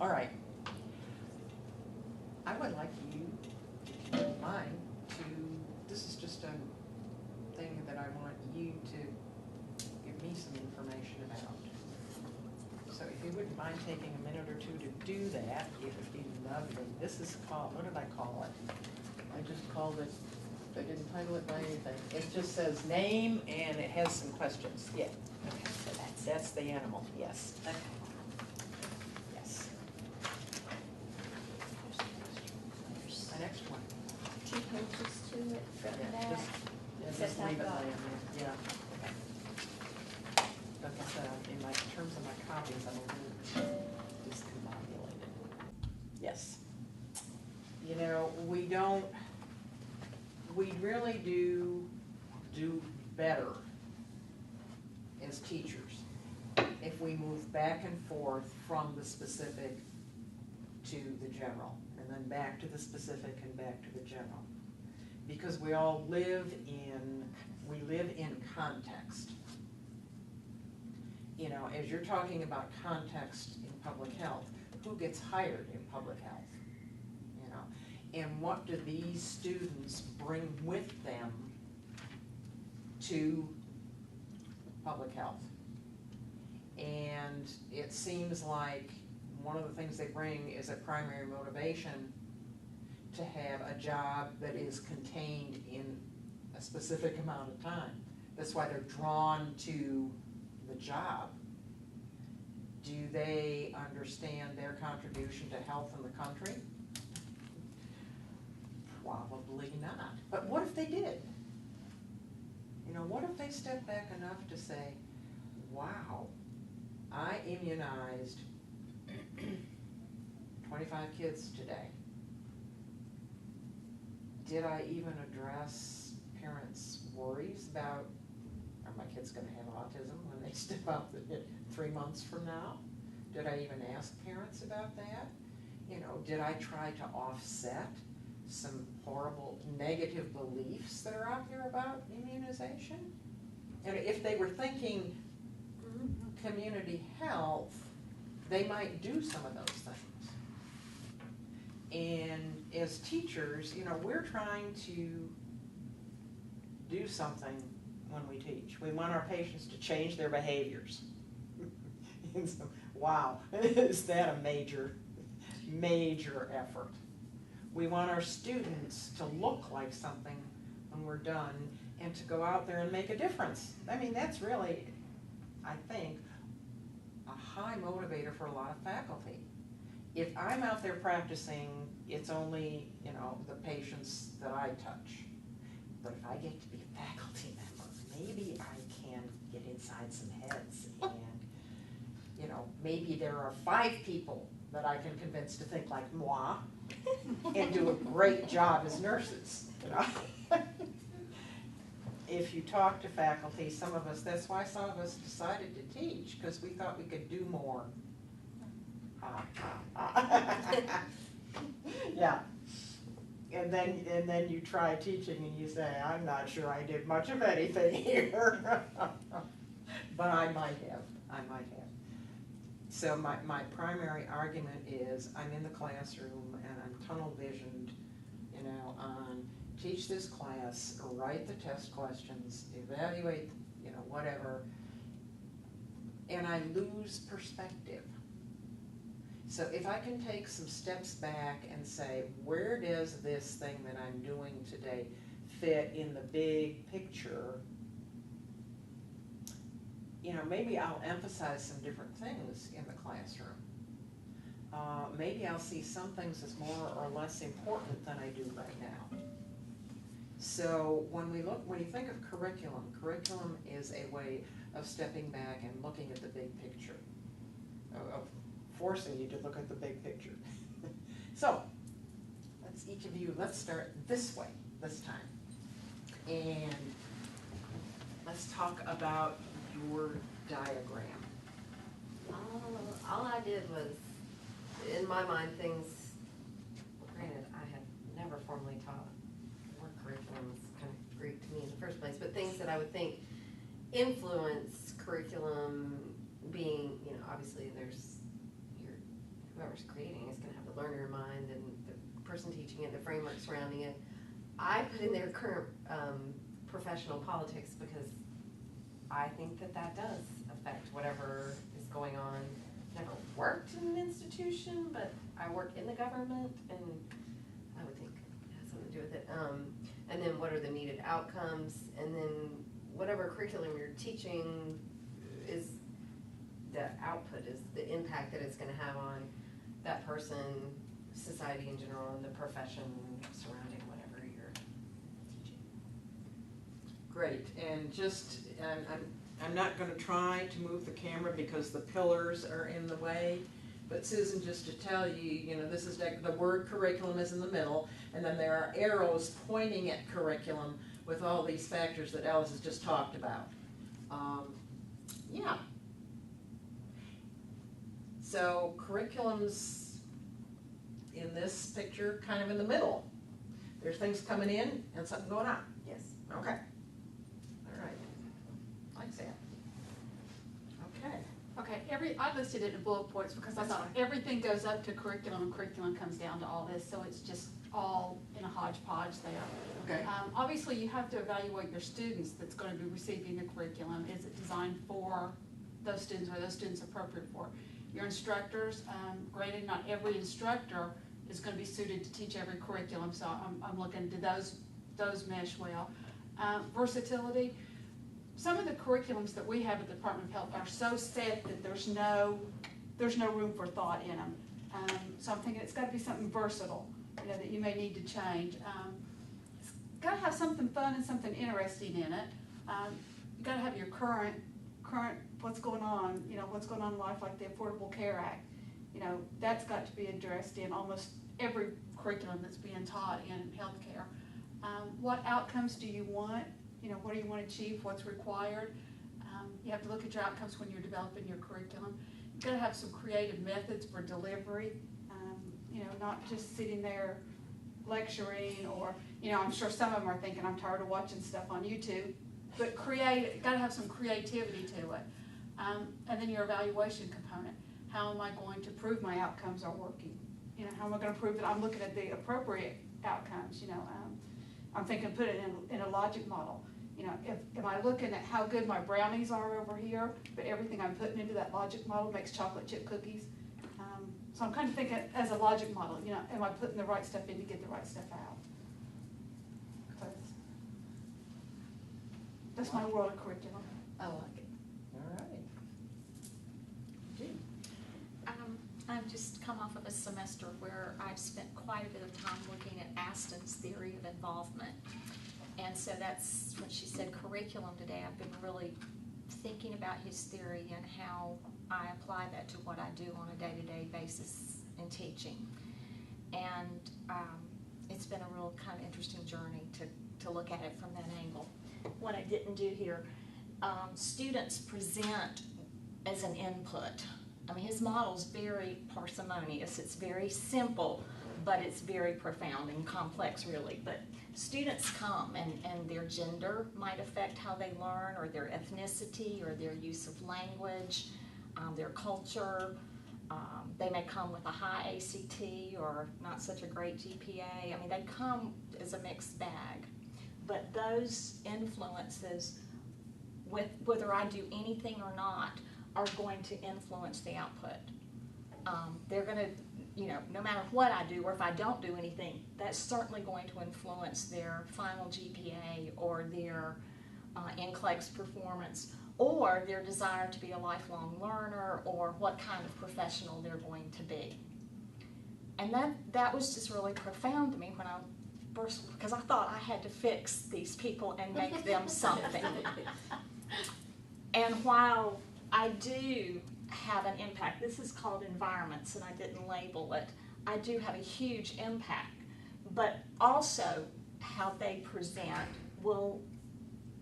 All right. I would like you, if you don't mind, this is just a thing that I want you to give me some information about. So if you wouldn't mind taking a minute or two to do that, it would be lovely. This is called, what did I call it? I just called it, I didn't title it by anything. It just says name and it has some questions. Yeah. Okay, so that's the animal, yes. Okay. Yes. The next one. 2 pages to it, front and Yeah, back. just Except leave I've it got- laying there, yeah. Like I said, in terms of my copies, I'm a little discombobulated. Yes. You know, we really do better as teachers if we move back and forth from the specific to the general, and then back to the specific and back to the general. Because we all live in context. You know, as you're talking about context in public health, who gets hired in public health? You know, and what do these students bring with them to public health? And it seems like one of the things they bring is a primary motivation to have a job that is contained in a specific amount of time. That's why they're drawn to the job. Do they understand their contribution to health in the country? Probably not. But what if they did? You know, what if they stepped back enough to say, wow, I immunized 25 kids today. Did I even address parents' worries about, are my kids gonna have autism when they step out 3 months from now? Did I even ask parents about that? You know, did I try to offset some horrible negative beliefs that are out there about immunization? And if they were thinking community health, they might do some of those things. And as teachers, you know, we're trying to do something when we teach. We want our patients to change their behaviors. And so, wow, is that a major, major effort? We want our students to look like something when we're done and to go out there and make a difference. I mean, that's really, I think, a high motivator for a lot of faculty. If I'm out there practicing, it's only, you know, the patients that I touch. But if I get to be a faculty member, maybe I can get inside some heads and, you know, maybe there are 5 people that I can convince to think like moi and do a great job as nurses, you know. If you talk to faculty, some of us, that's why some of us decided to teach, because we thought we could do more. Yeah. And then you try teaching and you say, I'm not sure I did much of anything here. But I might have. So my primary argument is I'm in the classroom and I'm tunnel visioned, you know, on teach this class, write the test questions, evaluate, you know, whatever, and I lose perspective. So if I can take some steps back and say, where does this thing that I'm doing today fit in the big picture? You know, maybe I'll emphasize some different things in the classroom. Maybe I'll see some things as more or less important than I do right now. So when you think of curriculum is a way of stepping back and looking at the big picture. forcing you to look at the big picture. So, let's start this way this time. And let's talk about your diagram. All I did was, in my mind, things, granted, I have never formally taught work curriculum, it's kind of Greek to me in the first place, but things that I would think influence curriculum being, obviously whoever's creating is gonna have the learner in mind and the person teaching it, the framework surrounding it. I put in there current professional politics because I think that does affect whatever is going on. Never worked in an institution, but I work in the government, and I would think it has something to do with it. And then what are the needed outcomes, and then whatever curriculum you're teaching is the output, is the impact that it's going to have on that person, society in general, and the profession surrounding whatever you're teaching. Great, and just, I'm not gonna try to move the camera because the pillars are in the way, but Susan, just to tell you, this is the word curriculum is in the middle, and then there are arrows pointing at curriculum with all these factors that Alice has just talked about. Yeah. So curriculum's in this picture, kind of in the middle. There's things coming in and something going on. Yes. Okay. All right. Like that. Okay. Okay, I listed it in bullet points because I That's thought fine. everything goes up to curriculum and curriculum comes down to all this, so it's just all in a hodgepodge there. Okay. Obviously, you have to evaluate your students that's going to be receiving the curriculum. Is it designed for those students, or those students appropriate for? Your instructors, granted, not every instructor is going to be suited to teach every curriculum, so I'm looking, do those mesh well? Versatility. Some of the curriculums that we have at the Department of Health are so set that there's no room for thought in them. So I'm thinking it's got to be something versatile, that you may need to change. It's got to have something fun and something interesting in it. You got to have your current what's going on, what's going on in life, like the Affordable Care Act. That's got to be addressed in almost every curriculum that's being taught in healthcare. What outcomes do you want? What do you want to achieve? What's required? You have to look at your outcomes when you're developing your curriculum. You've got to have some creative methods for delivery. Not just sitting there lecturing, or I'm sure some of them are thinking I'm tired of watching stuff on YouTube. But got to have some creativity to it. And then your evaluation component. How am I going to prove my outcomes are working? How am I going to prove that I'm looking at the appropriate outcomes? I'm thinking put it in a logic model. Am I looking at how good my brownies are over here, but everything I'm putting into that logic model makes chocolate chip cookies? So I'm kind of thinking as a logic model, am I putting the right stuff in to get the right stuff out? That's my world of curriculum. I like it. All right. Jean. I've just come off of a semester where I've spent quite a bit of time looking at Aston's theory of involvement. And so that's when she said curriculum today. I've been really thinking about his theory and how I apply that to what I do on a day-to-day basis in teaching. And it's been a real kind of interesting journey to look at it from that angle. What I didn't do here, students present as an input. I mean, his model's very parsimonious. It's very simple, but it's very profound and complex, really. But students come, and their gender might affect how they learn, or their ethnicity, or their use of language, their culture. They may come with a high ACT or not such a great GPA. I mean, they come as a mixed bag. But those influences, with whether I do anything or not, are going to influence the output. They're going to, no matter what I do, or if I don't do anything, that's certainly going to influence their final GPA or their NCLEX performance, or their desire to be a lifelong learner, or what kind of professional they're going to be. And that was just really profound to me when I first, because I thought I had to fix these people and make them something. And while I do have an impact. This is called environments, and I didn't label it. I do have a huge impact, but also how they present will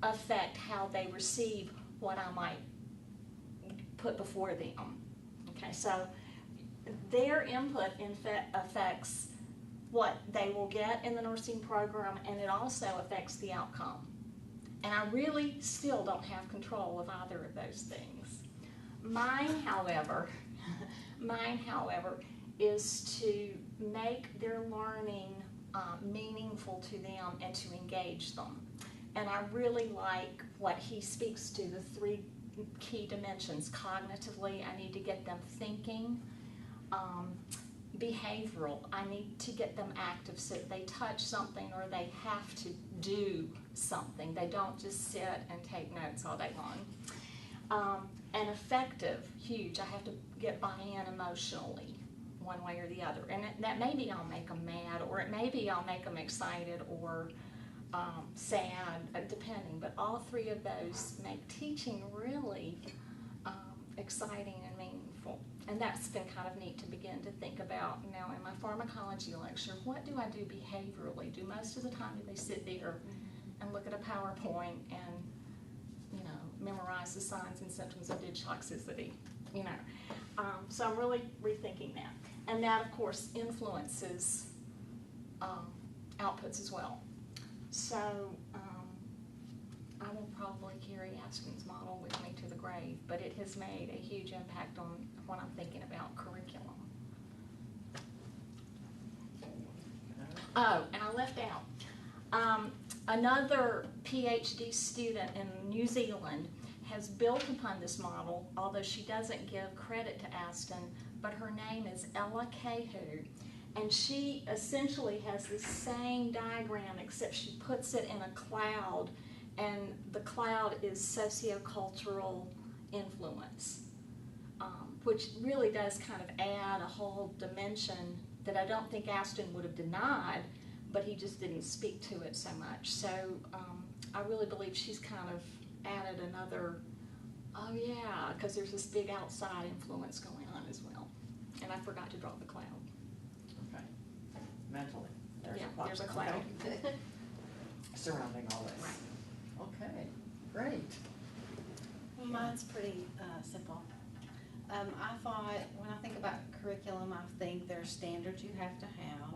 affect how they receive what I might put before them. Okay, so their input affects what they will get in the nursing program, and it also affects the outcome. And I really still don't have control of either of those things. Mine, however, is to make their learning meaningful to them and to engage them. And I really like what he speaks to, the 3 key dimensions. Cognitively, I need to get them thinking. Behavioral, I need to get them active so that they touch something or they have to do something. They don't just sit and take notes all day long. And effective, huge. I have to get buy-in emotionally, one way or the other. And that maybe I'll make them mad, or it may be I'll make them excited or sad, depending. But all 3 of those make teaching really exciting and meaningful. And that's been kind of neat to begin to think about. Now, in my pharmacology lecture, what do I do behaviorally? Do most of the time do they sit there and look at a PowerPoint and, you know, memorize the signs and symptoms of ditch toxicity? You know, so I'm really rethinking that. And that, of course, influences outputs as well. So I will probably carry Aston's model with me to the grave, but it has made a huge impact on what I'm thinking about curriculum. Oh, and I left out. Another PhD student in New Zealand has built upon this model, although she doesn't give credit to Aston, but her name is Ella Cahoon. And she essentially has the same diagram, except she puts it in a cloud, and the cloud is sociocultural influence, which really does kind of add a whole dimension that I don't think Aston would have denied, but he just didn't speak to it so much. So I really believe she's kind of added another, oh yeah, because there's this big outside influence going on as well. And I forgot to draw the cloud. Okay. Mentally. There's a cloud. Surrounding all this. Right. Okay, great. Well, mine's pretty simple. I thought, when I think about curriculum, I think there's standards you have to have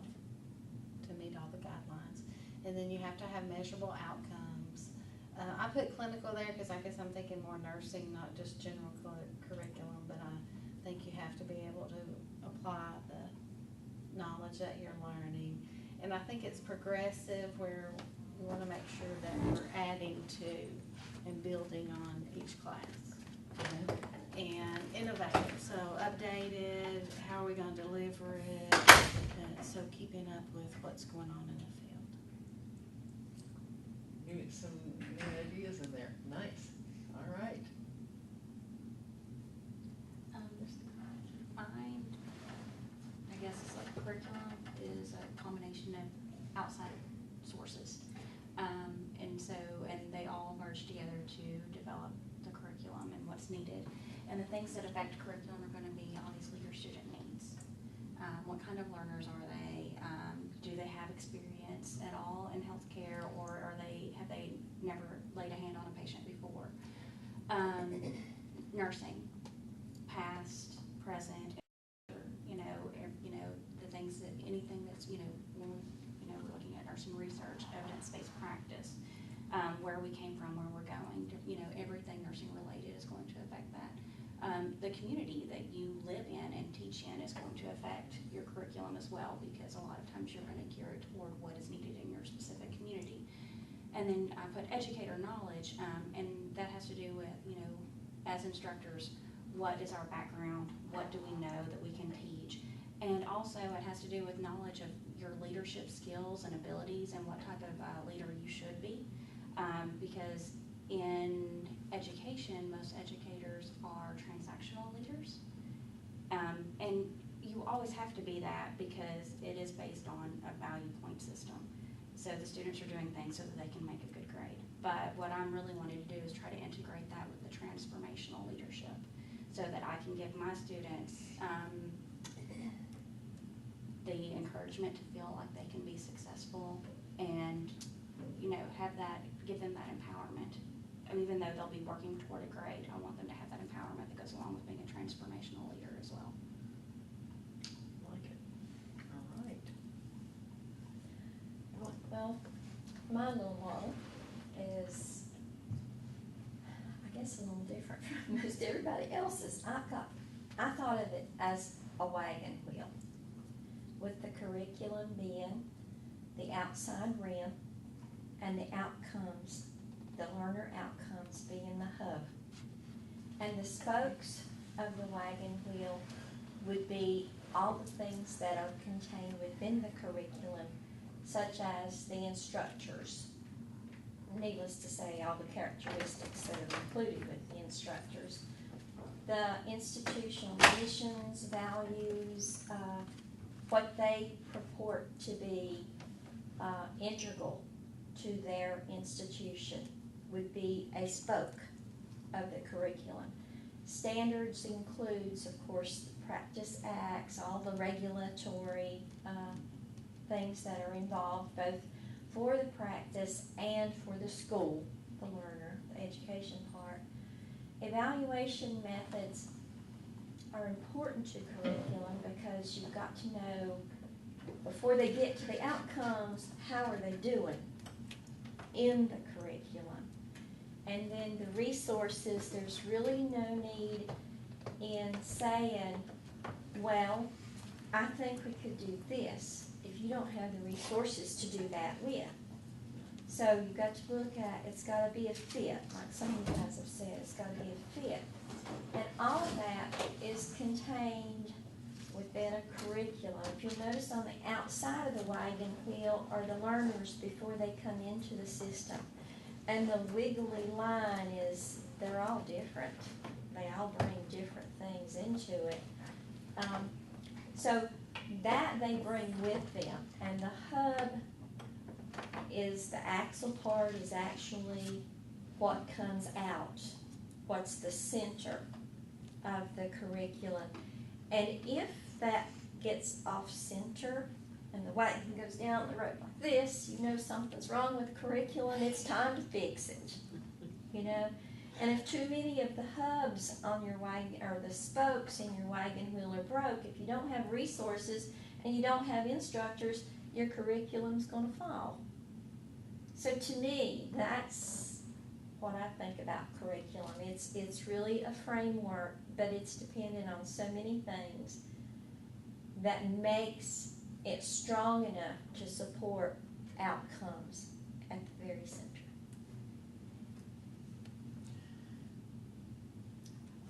to meet all the guidelines. And then you have to have measurable outcomes. I put clinical there because I guess I'm thinking more nursing, not just general curriculum, but I think you have to be able to apply the knowledge that you're learning. And I think it's progressive, where we want to make sure that we're adding to and building on each class. And innovative, so updated, how are we going to deliver it, so keeping up with what's going on in the field. Some new ideas in there. Nice. All right. Mine, I guess it's like curriculum is a combination of outside sources. And they all merge together to develop the curriculum and what's needed. And the things that affect curriculum are going to be obviously your student needs. What kind of learners are they? Do they have experience at all in healthcare, or have they never laid a hand on a patient before? Nursing, past, present, the things that anything that's when we're looking at nursing research, evidence-based practice, where we came from, where we're going. Everything nursing related is going to affect that. The community that you live in and teach in is going to affect your curriculum as well, because a lot of times you're going to gear it toward what is needed in your specific community. And then I put educator knowledge, and that has to do with, as instructors, what is our background, what do we know that we can teach, and also it has to do with knowledge of your leadership skills and abilities and what type of leader you should be, because in education, most educators are transactional leaders, and you always have to be that because it is based on a value point system. So the students are doing things so that they can make a good grade. But what I'm really wanting to do is try to integrate that with the transformational leadership. So so that I can give my students the encouragement to feel like they can be successful and, have that, give them that empowerment. And even though they'll be working toward a grade, I want them to have that empowerment that goes along with being a transformational leader as well. Like it. All right. Well, my little model is, I guess, a little different from most everybody else's. I thought of it as a wagon wheel, with the curriculum being the outside rim and the outcomes, the learner outcomes being the hub. And the spokes of the wagon wheel would be all the things that are contained within the curriculum, such as the instructors. Needless to say, all the characteristics that are included with the instructors. The institutional missions, values, what they purport to be integral to their institution would be a spoke of the curriculum. Standards includes, of course, the practice acts, all the regulatory things that are involved, both for the practice and for the school, the learner, the education part. Evaluation methods are important to curriculum because you've got to know, before they get to the outcomes, how are they doing in the curriculum. And then the resources, there's really no need in saying, well, I think we could do this, if you don't have the resources to do that with. So you've got to look at, it's got to be a fit, like some of you guys have said, it's got to be a fit. And all of that is contained within a curriculum. If you'll notice, on the outside of the wagon wheel are the learners before they come into the system. And the wiggly line is, they're all different. They all bring different things into it. So that they bring with them. And the hub is, the axle part is actually what comes out, what's the center of the curriculum. And if that gets off center and the wagon goes down the road like this, you know something's wrong with the curriculum, it's time to fix it, And if too many of the hubs on your wagon, or the spokes in your wagon wheel are broke, if you don't have resources and you don't have instructors, your curriculum's going to fall. So to me, that's what I think about curriculum. It's really a framework, but it's dependent on so many things that makes it strong enough to support outcomes at the very center.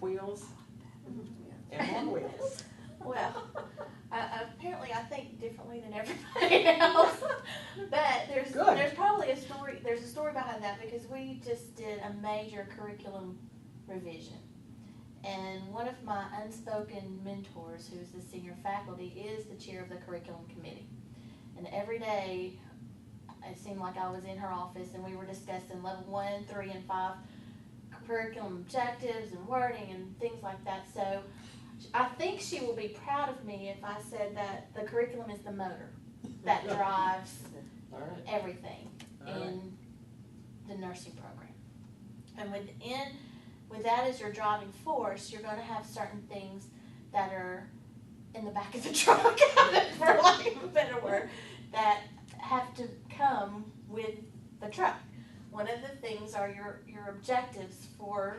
Wheels and more wheels. Well, apparently I think differently than everybody else, but there's probably a story. There's a story behind that, because we just did a major curriculum revision, and one of my unspoken mentors, who's the senior faculty, is the chair of the curriculum committee. And every day, it seemed like I was in her office, and we were discussing level 1, 3, and 5 curriculum objectives and wording and things like that. So I think she will be proud of me if I said that the curriculum is the motor that drives everything in the nursing program. And with that as your driving force, you're going to have certain things that are in the back of the truck, for lack of a better word, that have to come with the truck. One of the things are your objectives for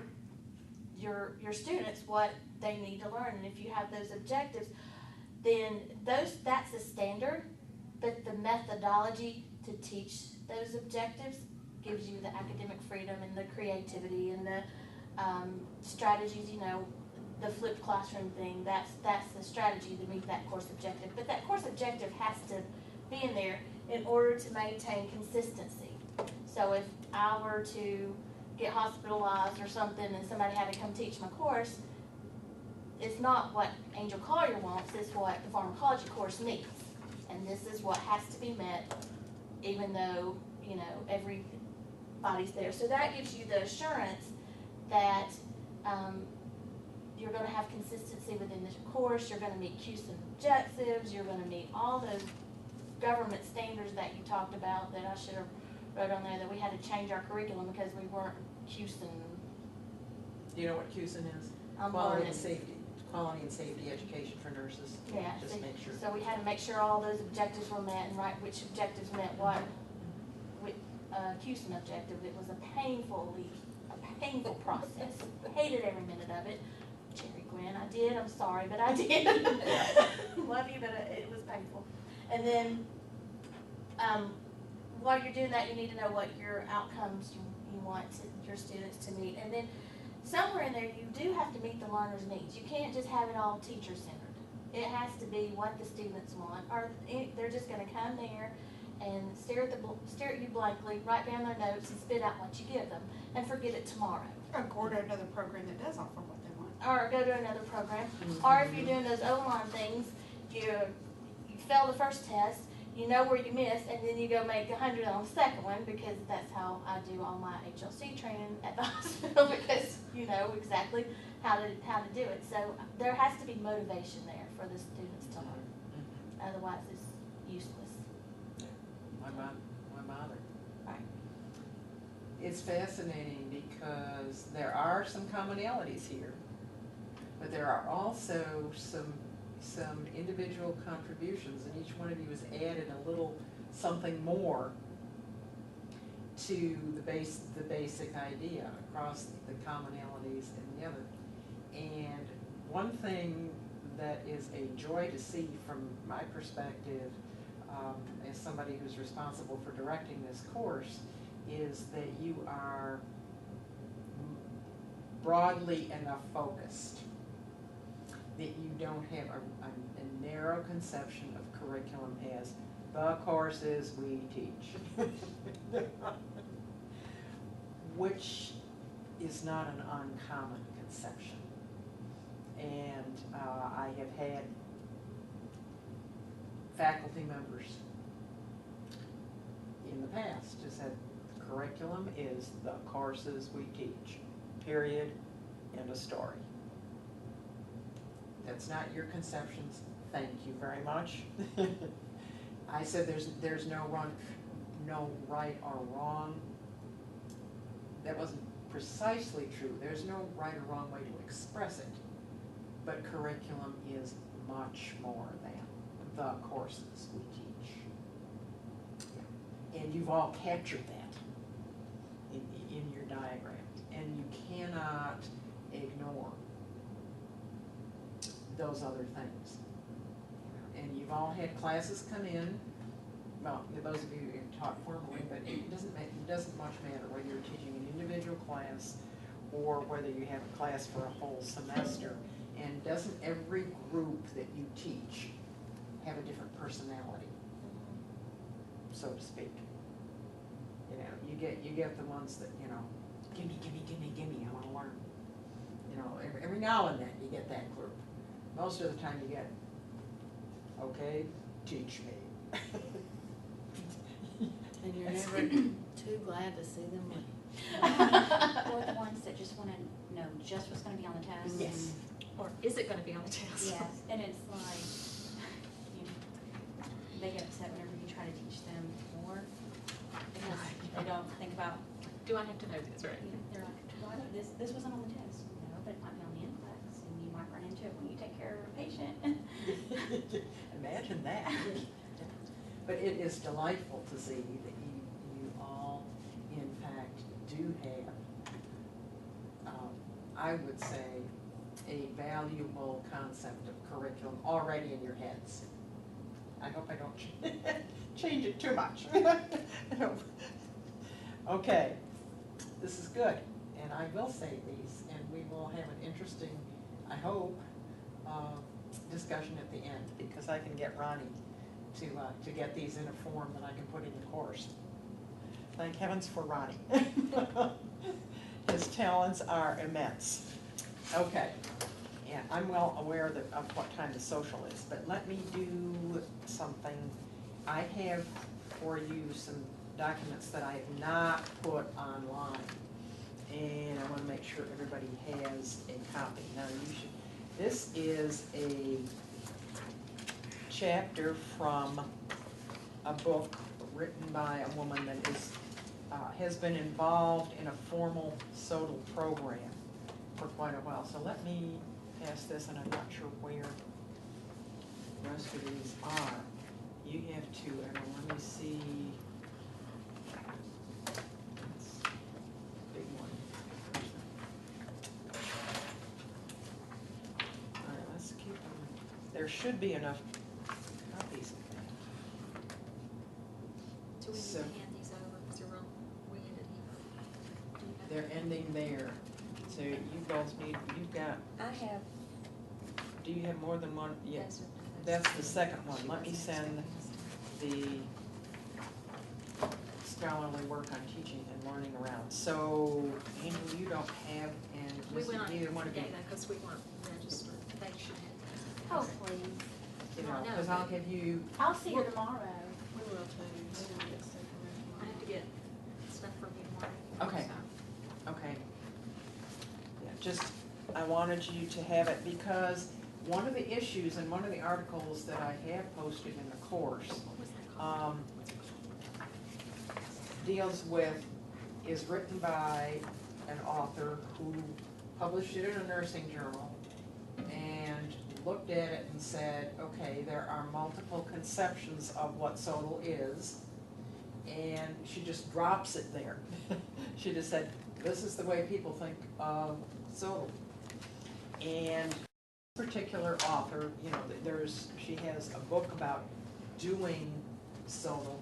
your students, what they need to learn. And if you have those objectives, then that's the standard, but the methodology to teach those objectives gives you the academic freedom and the creativity and the strategies, the flipped classroom thing. That's the strategy to meet that course objective. But that course objective has to be in there in order to maintain consistency. So if I were to get hospitalized or something and somebody had to come teach my course, it's not what Angel Collier wants, it's what the pharmacology course needs. And this is what has to be met, even though, everybody's there. So that gives you the assurance that you're gonna have consistency within the course, you're gonna meet C.O.N objectives, you're gonna meet all those government standards that you talked about, that I should have wrote on there, that we had to change our curriculum because we weren't C.O.N. Do you know what C.O.N is? I'm Quality learning. and safety, quality and safety education for nurses. Yeah, Just make sure. so we had to make sure all those objectives were met and write which objectives met what. With C.O.N objective, it was a painful process. Hated every minute of it. Jerry Gwen, I did, I'm sorry, but I did. Love you, but it was painful. And then, while you're doing that, you need to know what your outcomes you want your students to meet. And then, somewhere in there, you do have to meet the learner's needs. You can't just have it all teacher-centered. It has to be what the students want, or they're just gonna come there and stare at you blankly, write down their notes, and spit out what you give them, and forget it tomorrow. Or go to another program that does offer what they want. Or go to another program. Or if you're doing those O-line things, you fail the first test, you know where you missed, and then you go make 100 on the second one, because that's how I do all my HLC training at the hospital, because you know exactly how to do it. So there has to be motivation there for the students to learn. Otherwise, it's useless. Why bother? Right. It's fascinating because there are some commonalities here, but there are also some individual contributions, and each one of you has added a little something more to the basic idea across the commonalities and the other. And one thing that is a joy to see from my perspective, as somebody who's responsible for directing this course, is that you are broadly enough focused that you don't have a narrow conception of curriculum as the courses we teach, which is not an uncommon conception. And I have had faculty members in the past who said, curriculum is the courses we teach, period, end of story. That's not your conceptions, thank you very much. I said there's no right or wrong. That wasn't precisely true. There's no right or wrong way to express it. But curriculum is much more than the courses we teach. Yeah. And you've all captured that in your diagrams. And you cannot ignore those other things. And you've all had classes come in, well, those of you who taught formally, but it doesn't much matter whether you're teaching an individual class or whether you have a class for a whole semester. And doesn't every group that you teach have a different personality, so to speak? You know, you get the ones that, you know, gimme, I want to learn. You know, every now and then you get that group. Most of the time you get, okay, teach me. And you're never too glad to see them leave. Or the ones that just want to know just what's going to be on the test. Yes. Or is it gonna be on the test? Yes, and it's like, you know, they get upset whenever you try to teach them more, because they don't think about, Do I have to know this, right? you know, they're like, well, this wasn't on the test. No, but it might be on the NCLEX, and you might run into it when you take care of a patient. Imagine that. But it is delightful to see that you all, in fact, do have, I would say, a valuable concept of curriculum already in your heads. I hope I don't change it too much. Okay, this is good, and I will say these, and we will have an interesting, I hope, discussion at the end, because I can get Ronnie to get these in a form that I can put in the course. Thank heavens for Ronnie. His talents are immense. Okay, and I'm well aware of what time the social is, but let me do something. I have for you some documents that I have not put online, and I wanna make sure everybody has a copy. Now you should, this is a chapter from a book written by a woman that is, has been involved in a formal SODL program for quite a while. So let me pass this, and I'm not sure where the rest of these are. You have two, and let me see. Big one. All right, let's keep them. There should be enough copies of that. Do we need So- to hand these over, because we ended here? They're ending there. So you both need, you've got, I have, do you have more than one? Yeah, those are- that's the second one. Let me send the scholarly work on teaching and learning around. So, Andrew, you don't have, and We went on neither one of you, data, because we weren't registered, they should have. Oh, please. you know, I know, because I'll but- give you, I'll see you tomorrow. We will too. We're gonna get stuff I from have to get stuff from you tomorrow. Okay. so. okay. Yeah, just, I wanted you to have it because one of the issues in one of the articles that I have posted in the course, What was that called? deals with, is written by an author who published it in a nursing journal and looked at it and said, okay, there are multiple conceptions of what SODL is, and she just drops it there. She just said, this is the way people think of SODL. And this particular author, you know, she has a book about doing SODL,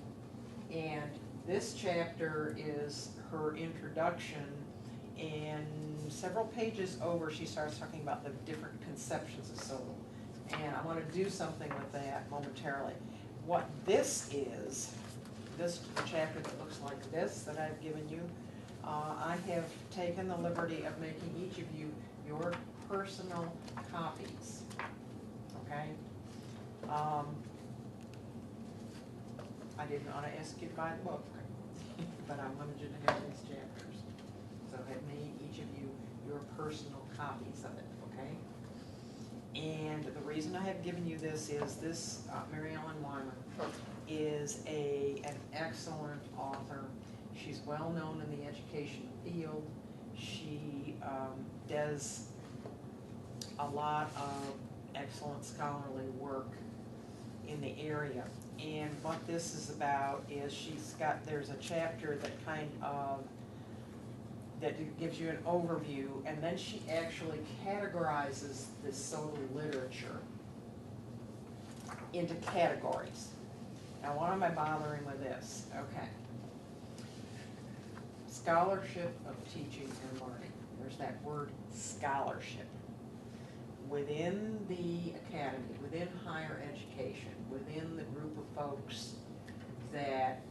and this chapter is her introduction, and several pages over she starts talking about the different conceptions of SODL. And I want to do something with that momentarily. What this is, this chapter that looks like this that I've given you, I have taken the liberty of making each of you your personal copies, okay? I didn't want to ask you to buy the book, but I wanted you to have these chapters. So I've made each of you your personal copies of it, okay? And the reason I have given you this is this, Mary Ellen Weimer is an excellent author. She's well known in the education field. She does a lot of excellent scholarly work in the area. And what this is about is there's a chapter that that gives you an overview, and then she actually categorizes this SODL literature into categories. Now, why am I bothering with this? Okay. Scholarship of teaching and learning. There's that word scholarship. Within the academy, within higher education, within the group of folks that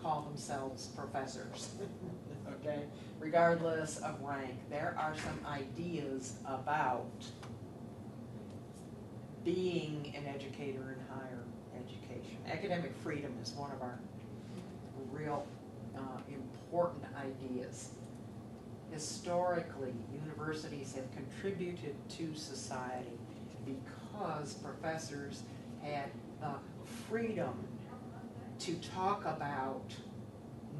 call themselves professors, okay, regardless of rank, there are some ideas about being an educator in higher education. Academic freedom is one of our real important ideas. Historically, universities have contributed to society because professors had the freedom to talk about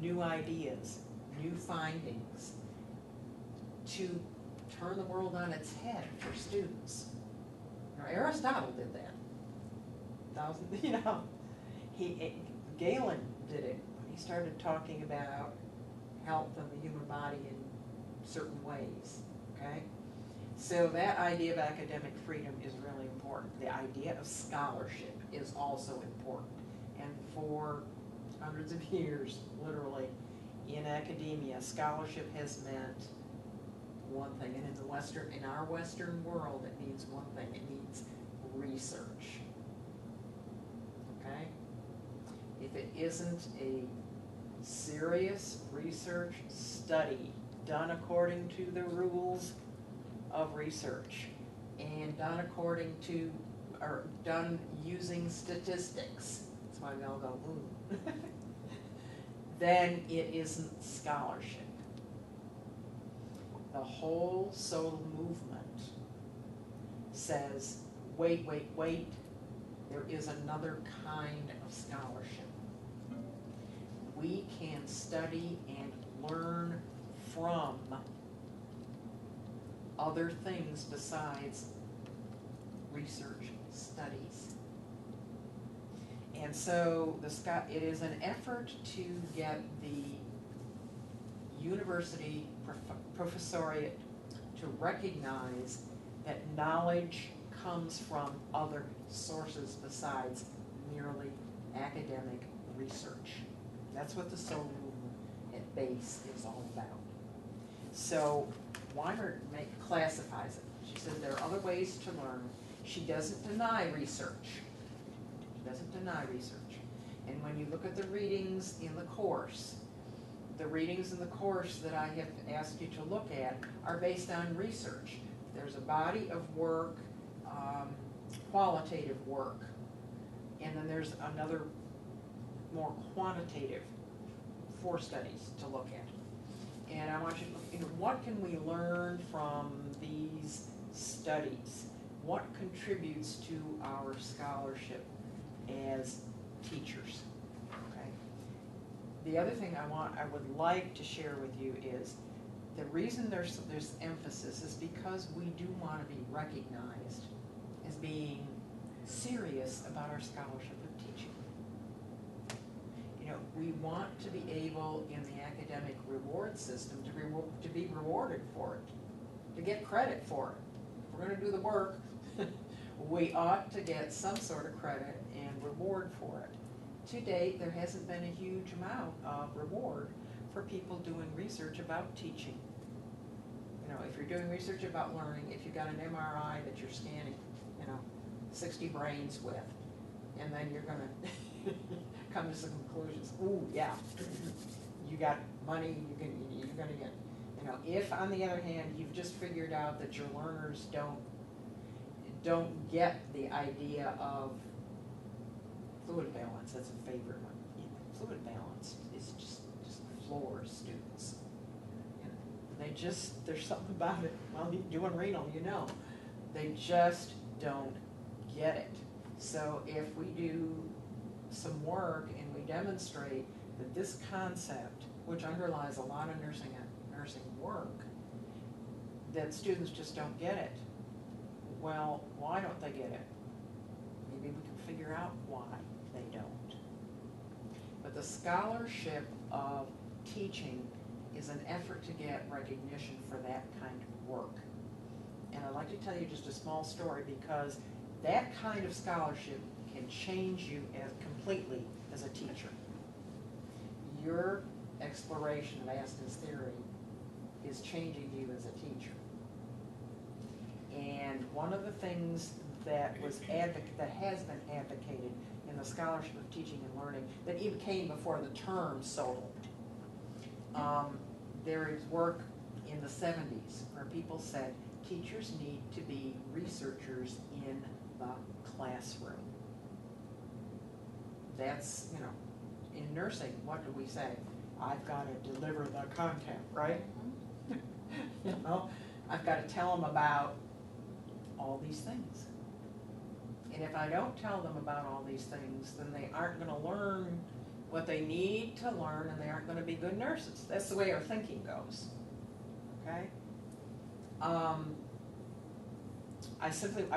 new ideas, new findings, to turn the world on its head for students. Now, Aristotle did that. Galen did it when he started talking about health of the human body in certain ways, okay? So that idea of academic freedom is really important. The idea of scholarship is also important. And for hundreds of years, literally, in academia, scholarship has meant one thing. And in our Western world, it means one thing. It means research, okay? If it isn't a serious research study done according to the rules of research and done according to, or done using statistics, that's why we all go, ooh, then it isn't scholarship. the whole SOL movement says, wait, there is another kind of scholarship. We can study and learn from other things besides research studies. And so it is an effort to get the university professoriate to recognize that knowledge comes from other sources besides merely academic research. That's what the SOL movement at base is all about. So Weimer classifies it. She says there are other ways to learn. She doesn't deny research. She doesn't deny research. And when you look at the readings in the course that I have asked you to look at are based on research. There's a body of work, qualitative work, and then there's another more quantitative 4 studies to look at. And I want you to look, you know, what can we learn from these studies? What contributes to our scholarship as teachers? Okay. The other thing I would like to share with you is the reason there's emphasis is because we do want to be recognized as being serious about our scholarship of teaching. You know, we want to be able in the academic reward system to be rewarded for it, to get credit for it. If we're going to do the work, we ought to get some sort of credit and reward for it. To date, there hasn't been a huge amount of reward for people doing research about teaching. You know, if you're doing research about learning, if you've got an MRI that you're scanning, 60 brains with, and then you're going to come to some conclusions. Ooh, yeah, you got money, you're going to get, if on the other hand, you've just figured out that your learners don't get the idea of fluid balance, that's a favorite one. Fluid balance is just floors students. There's something about it. Well, doing renal, they just don't get it. So if we do some work and we demonstrate that this concept, which underlies a lot of nursing work, that students just don't get it. Well, why don't they get it? Maybe we can figure out why they don't. But the scholarship of teaching is an effort to get recognition for that kind of work. And I'd like to tell you just a small story because that kind of scholarship can change you completely as a teacher. Your exploration of Aston's theory is changing you as a teacher. And one of the things that has been advocated in the scholarship of teaching and learning that even came before the term SOL. There is work in the 70s where people said teachers need to be researchers in the classroom. That's, in nursing, what do we say? I've got to deliver the content, right? I've got to tell them about all these things. And if I don't tell them about all these things, then they aren't going to learn what they need to learn, and they aren't going to be good nurses. That's the way our thinking goes. Okay? I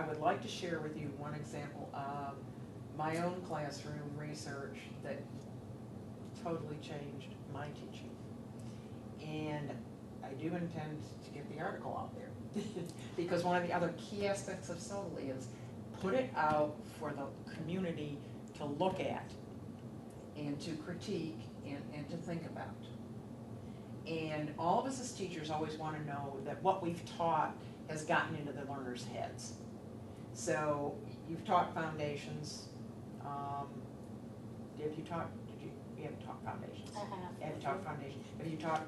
would like to share with you one example of my own classroom research that totally changed my teaching. And I do intend to get the article out there. Because one of the other key aspects of SOL is put it out for the community to look at and to critique and to think about. And all of us as teachers always want to know that what we've taught has gotten into the learners' heads. So you've taught foundations. You haven't taught foundations? I have. You haven't taught foundations. Have you taught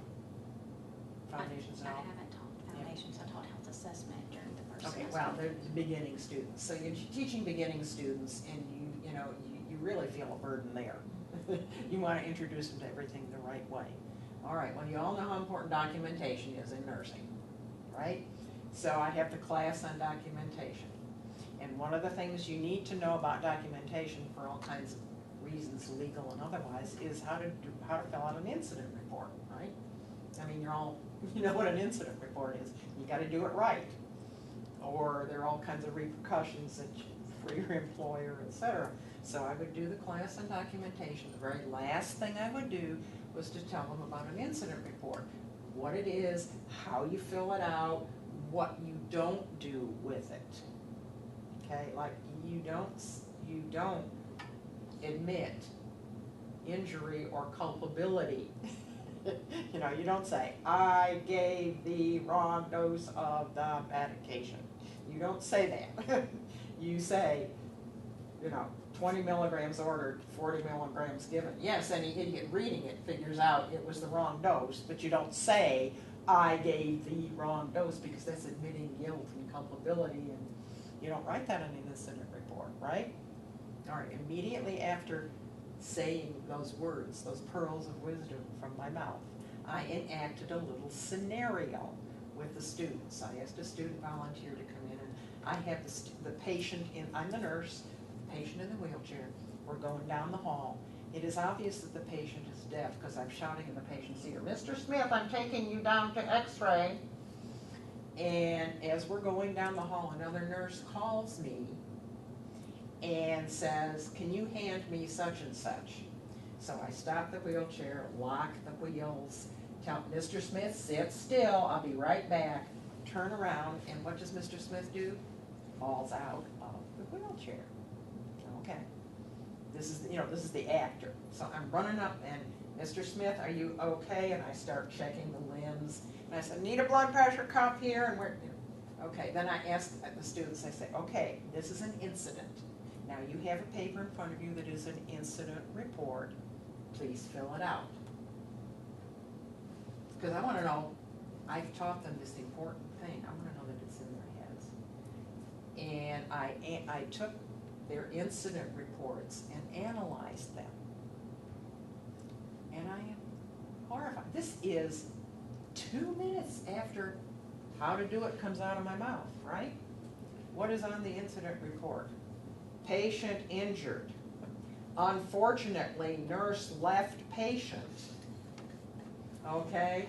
foundations at all? I haven't taught foundations. I taught health assessment during the first Okay, semester. well, they're beginning students. So you're teaching beginning students, and you really feel a burden there. You want to introduce them to everything the right way. All right, well, you all know how important documentation is in nursing. right? So I have the class on documentation. And one of the things you need to know about documentation for all kinds of reasons, legal and otherwise, is how to fill out an incident report, right? I mean, you know what an incident report is. You gotta do it right. Or there are all kinds of repercussions for your employer, etc. So I would do the class on documentation. The very last thing I would do was to tell them about an incident report. What it is, how you fill it out, what you don't do with it. Okay, like you don't admit injury or culpability. You know, you don't say, I gave the wrong dose of the medication. You don't say that. You say, you know, 20 milligrams ordered, 40 milligrams given. Yes, any idiot reading it figures out it was the wrong dose, but you don't say, I gave the wrong dose, because that's admitting guilt and culpability, and you don't write that in an incident report, right? All right, immediately after saying those words, those pearls of wisdom from my mouth, I enacted a little scenario with the students. I asked a student volunteer to come in, and I have the patient I'm the nurse, the patient in the wheelchair. We're going down the hall. It is obvious that the patient is deaf because I'm shouting in the patient's ear, Mr. Smith, I'm taking you down to x-ray. And as we're going down the hall, another nurse calls me and says, can you hand me such and such? So I stop the wheelchair, lock the wheels, tell Mr. Smith, sit still, I'll be right back, turn around, and what does Mr. Smith do? Falls out of the wheelchair. Okay. This is the actor. So I'm running up and, Mr. Smith, are you okay? And I start checking the limbs. And I said, need a blood pressure cuff here? And we're, okay, then I ask the students, I say, okay, this is an incident. Now you have a paper in front of you that is an incident report. Please fill it out. Because I want to know, I've taught them this important thing. I want to know that it's in their heads. And I took their incident reports and analyzed them. And I am horrified. This is 2 minutes after how to do it comes out of my mouth, right? What is on the incident report? Patient injured. Unfortunately, nurse left patient. Okay?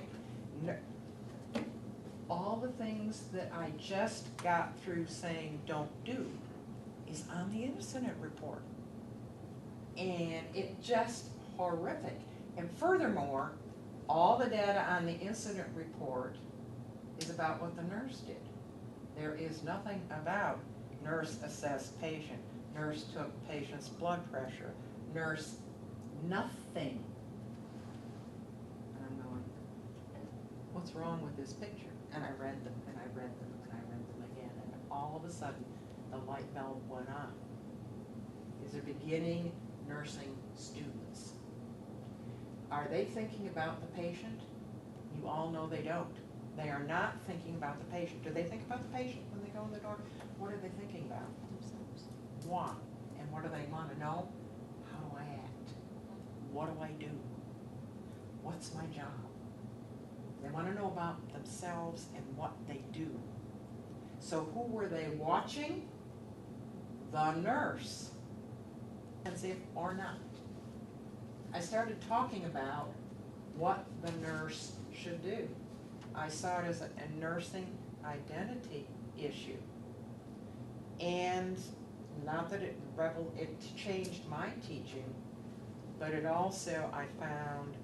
All the things that I just got through saying don't do is on the incident report. And it's just horrific. And furthermore, all the data on the incident report is about what the nurse did. There is nothing about nurse assessed patient, nurse took patient's blood pressure, nurse, nothing. And I'm going, what's wrong with this picture? And I read them, and I read them, and I read them again, and all of a sudden, the light bulb went on. These are beginning nursing students. Are they thinking about the patient? You all know they don't. They are not thinking about the patient. Do they think about the patient when they go in the door? What are they thinking about? Themselves. Why? And what do they want to know? How do I act? What do I do? What's my job? They want to know about themselves and what they do. So who were they watching? The nurse. As if or not. I started talking about what the nurse should do. I saw it as a nursing identity issue. And not that it changed my teaching, but it also, I found,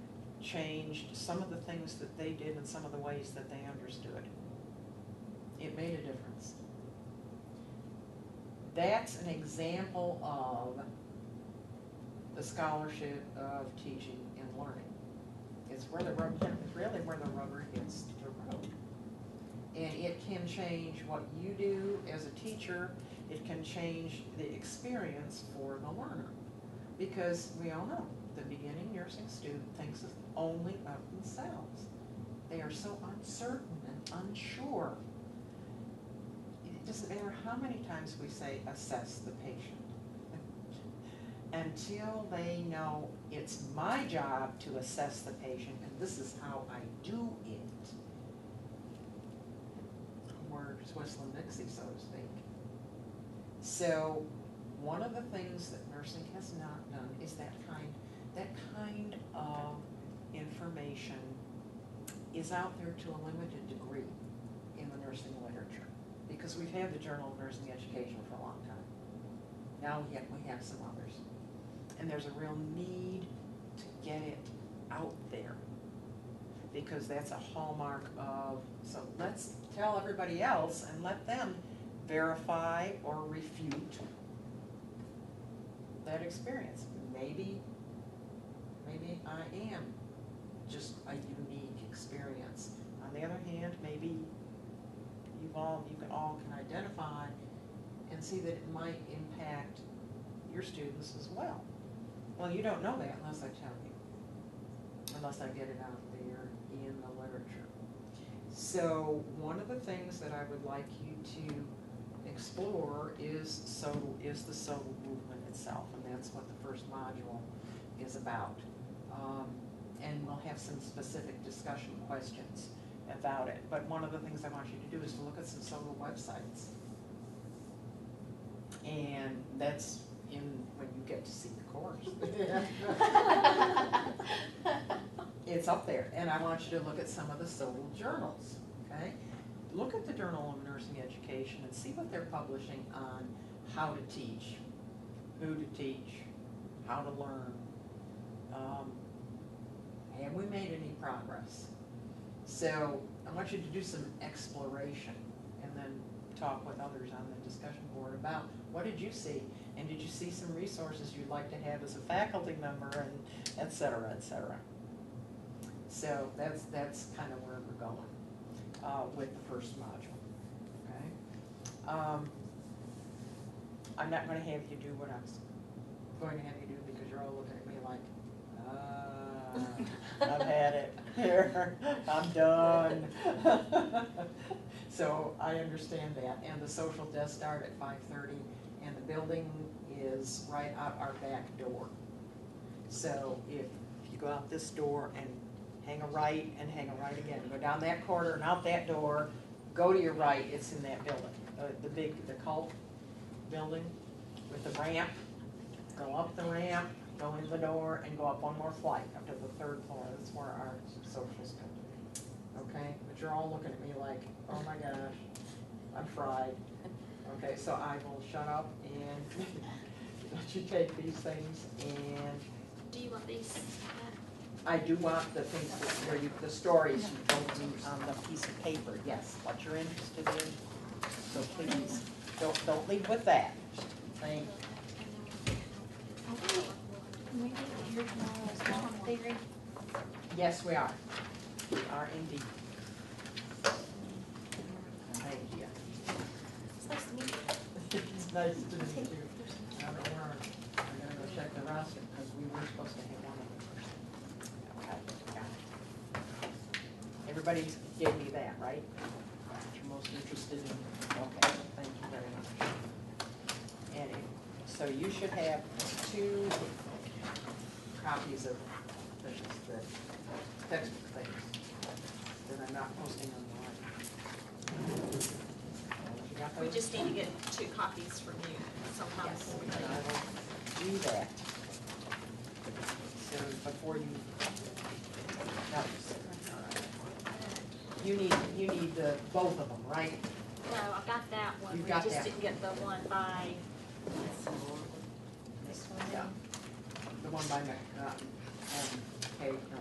changed some of the things that they did and some of the ways that they understood. It made a difference. That's an example of the scholarship of teaching and learning. It's where the rubber, it's really where the rubber hits the road. And it can change what you do as a teacher. It can change the experience for the learner. Because we all know, the beginning nursing student thinks only of themselves. They are so uncertain and unsure. It doesn't matter how many times we say, assess the patient. Until they know it's my job to assess the patient and this is how I do it, Twistle and Dixie, so to speak. So one of the things that nursing has not done is that kind of information is out there to a limited degree in the nursing literature, because we've had the Journal of Nursing Education for a long time. Now we have some others. And there's a real need to get it out there, because that's a hallmark of, so let's tell everybody else and let them verify or refute that experience. Maybe I am just a unique experience. On the other hand, maybe you all can identify and see that it might impact your students as well. Well, you don't know that unless I tell you, unless I get it out there in the literature. So one of the things that I would like you to explore is the SODL movement itself, and that's what the first module is about. And we'll have some specific discussion questions about it. But one of the things I want you to do is to look at some SODL websites. And that's when you get to see the course. It's up there. And I want you to look at some of the SODL journals, okay? Look at the Journal of Nursing Education and see what they're publishing on how to teach, who to teach, how to learn. Have we made any progress? So I want you to do some exploration and then talk with others on the discussion board about what did you see, and did you see some resources you'd like to have as a faculty member, and et cetera, et cetera. So that's kind of where we're going with the first module, okay? I'm not going to have you do what I'm going to have you do, because you're all looking at me like, I've had it here, I'm done. So I understand that, and the social does start at 5:30, and the building is right out our back door. So if you go out this door and hang a right and hang a right again, go down that corridor and out that door, go to your right, it's in that building, the cult building with the ramp. Go up the ramp, go in the door, and go up one more flight up to the 3rd floor. That's where our socials come to. Okay? But you're all looking at me like, oh my gosh, I'm fried. Okay, so I will shut up and let you take these things, and Do you want these? I do want the things where the stories you told me on the piece of paper, yes, what you're interested in. So please, don't leave with that. Thank you. Can we be here tomorrow as well, theory? Yes, we are. We are indeed. Thank you. It's nice to meet you. It's nice to meet you. Now that we're gonna go check the roster, because we were supposed to have one of them first. Okay, got it. Everybody gave me that, right? What you're most interested in. Okay, thank you very much. And so you should have 2 copies of the textbook things that I'm not posting online. You got We those? just need to get 2 copies from you sometime Yes, before we and I leave. will do that. So before you, no, you need the both of them, right? No, I got that one. You We got just that. didn't get the one by, This one. Yeah. The one by Kate, no.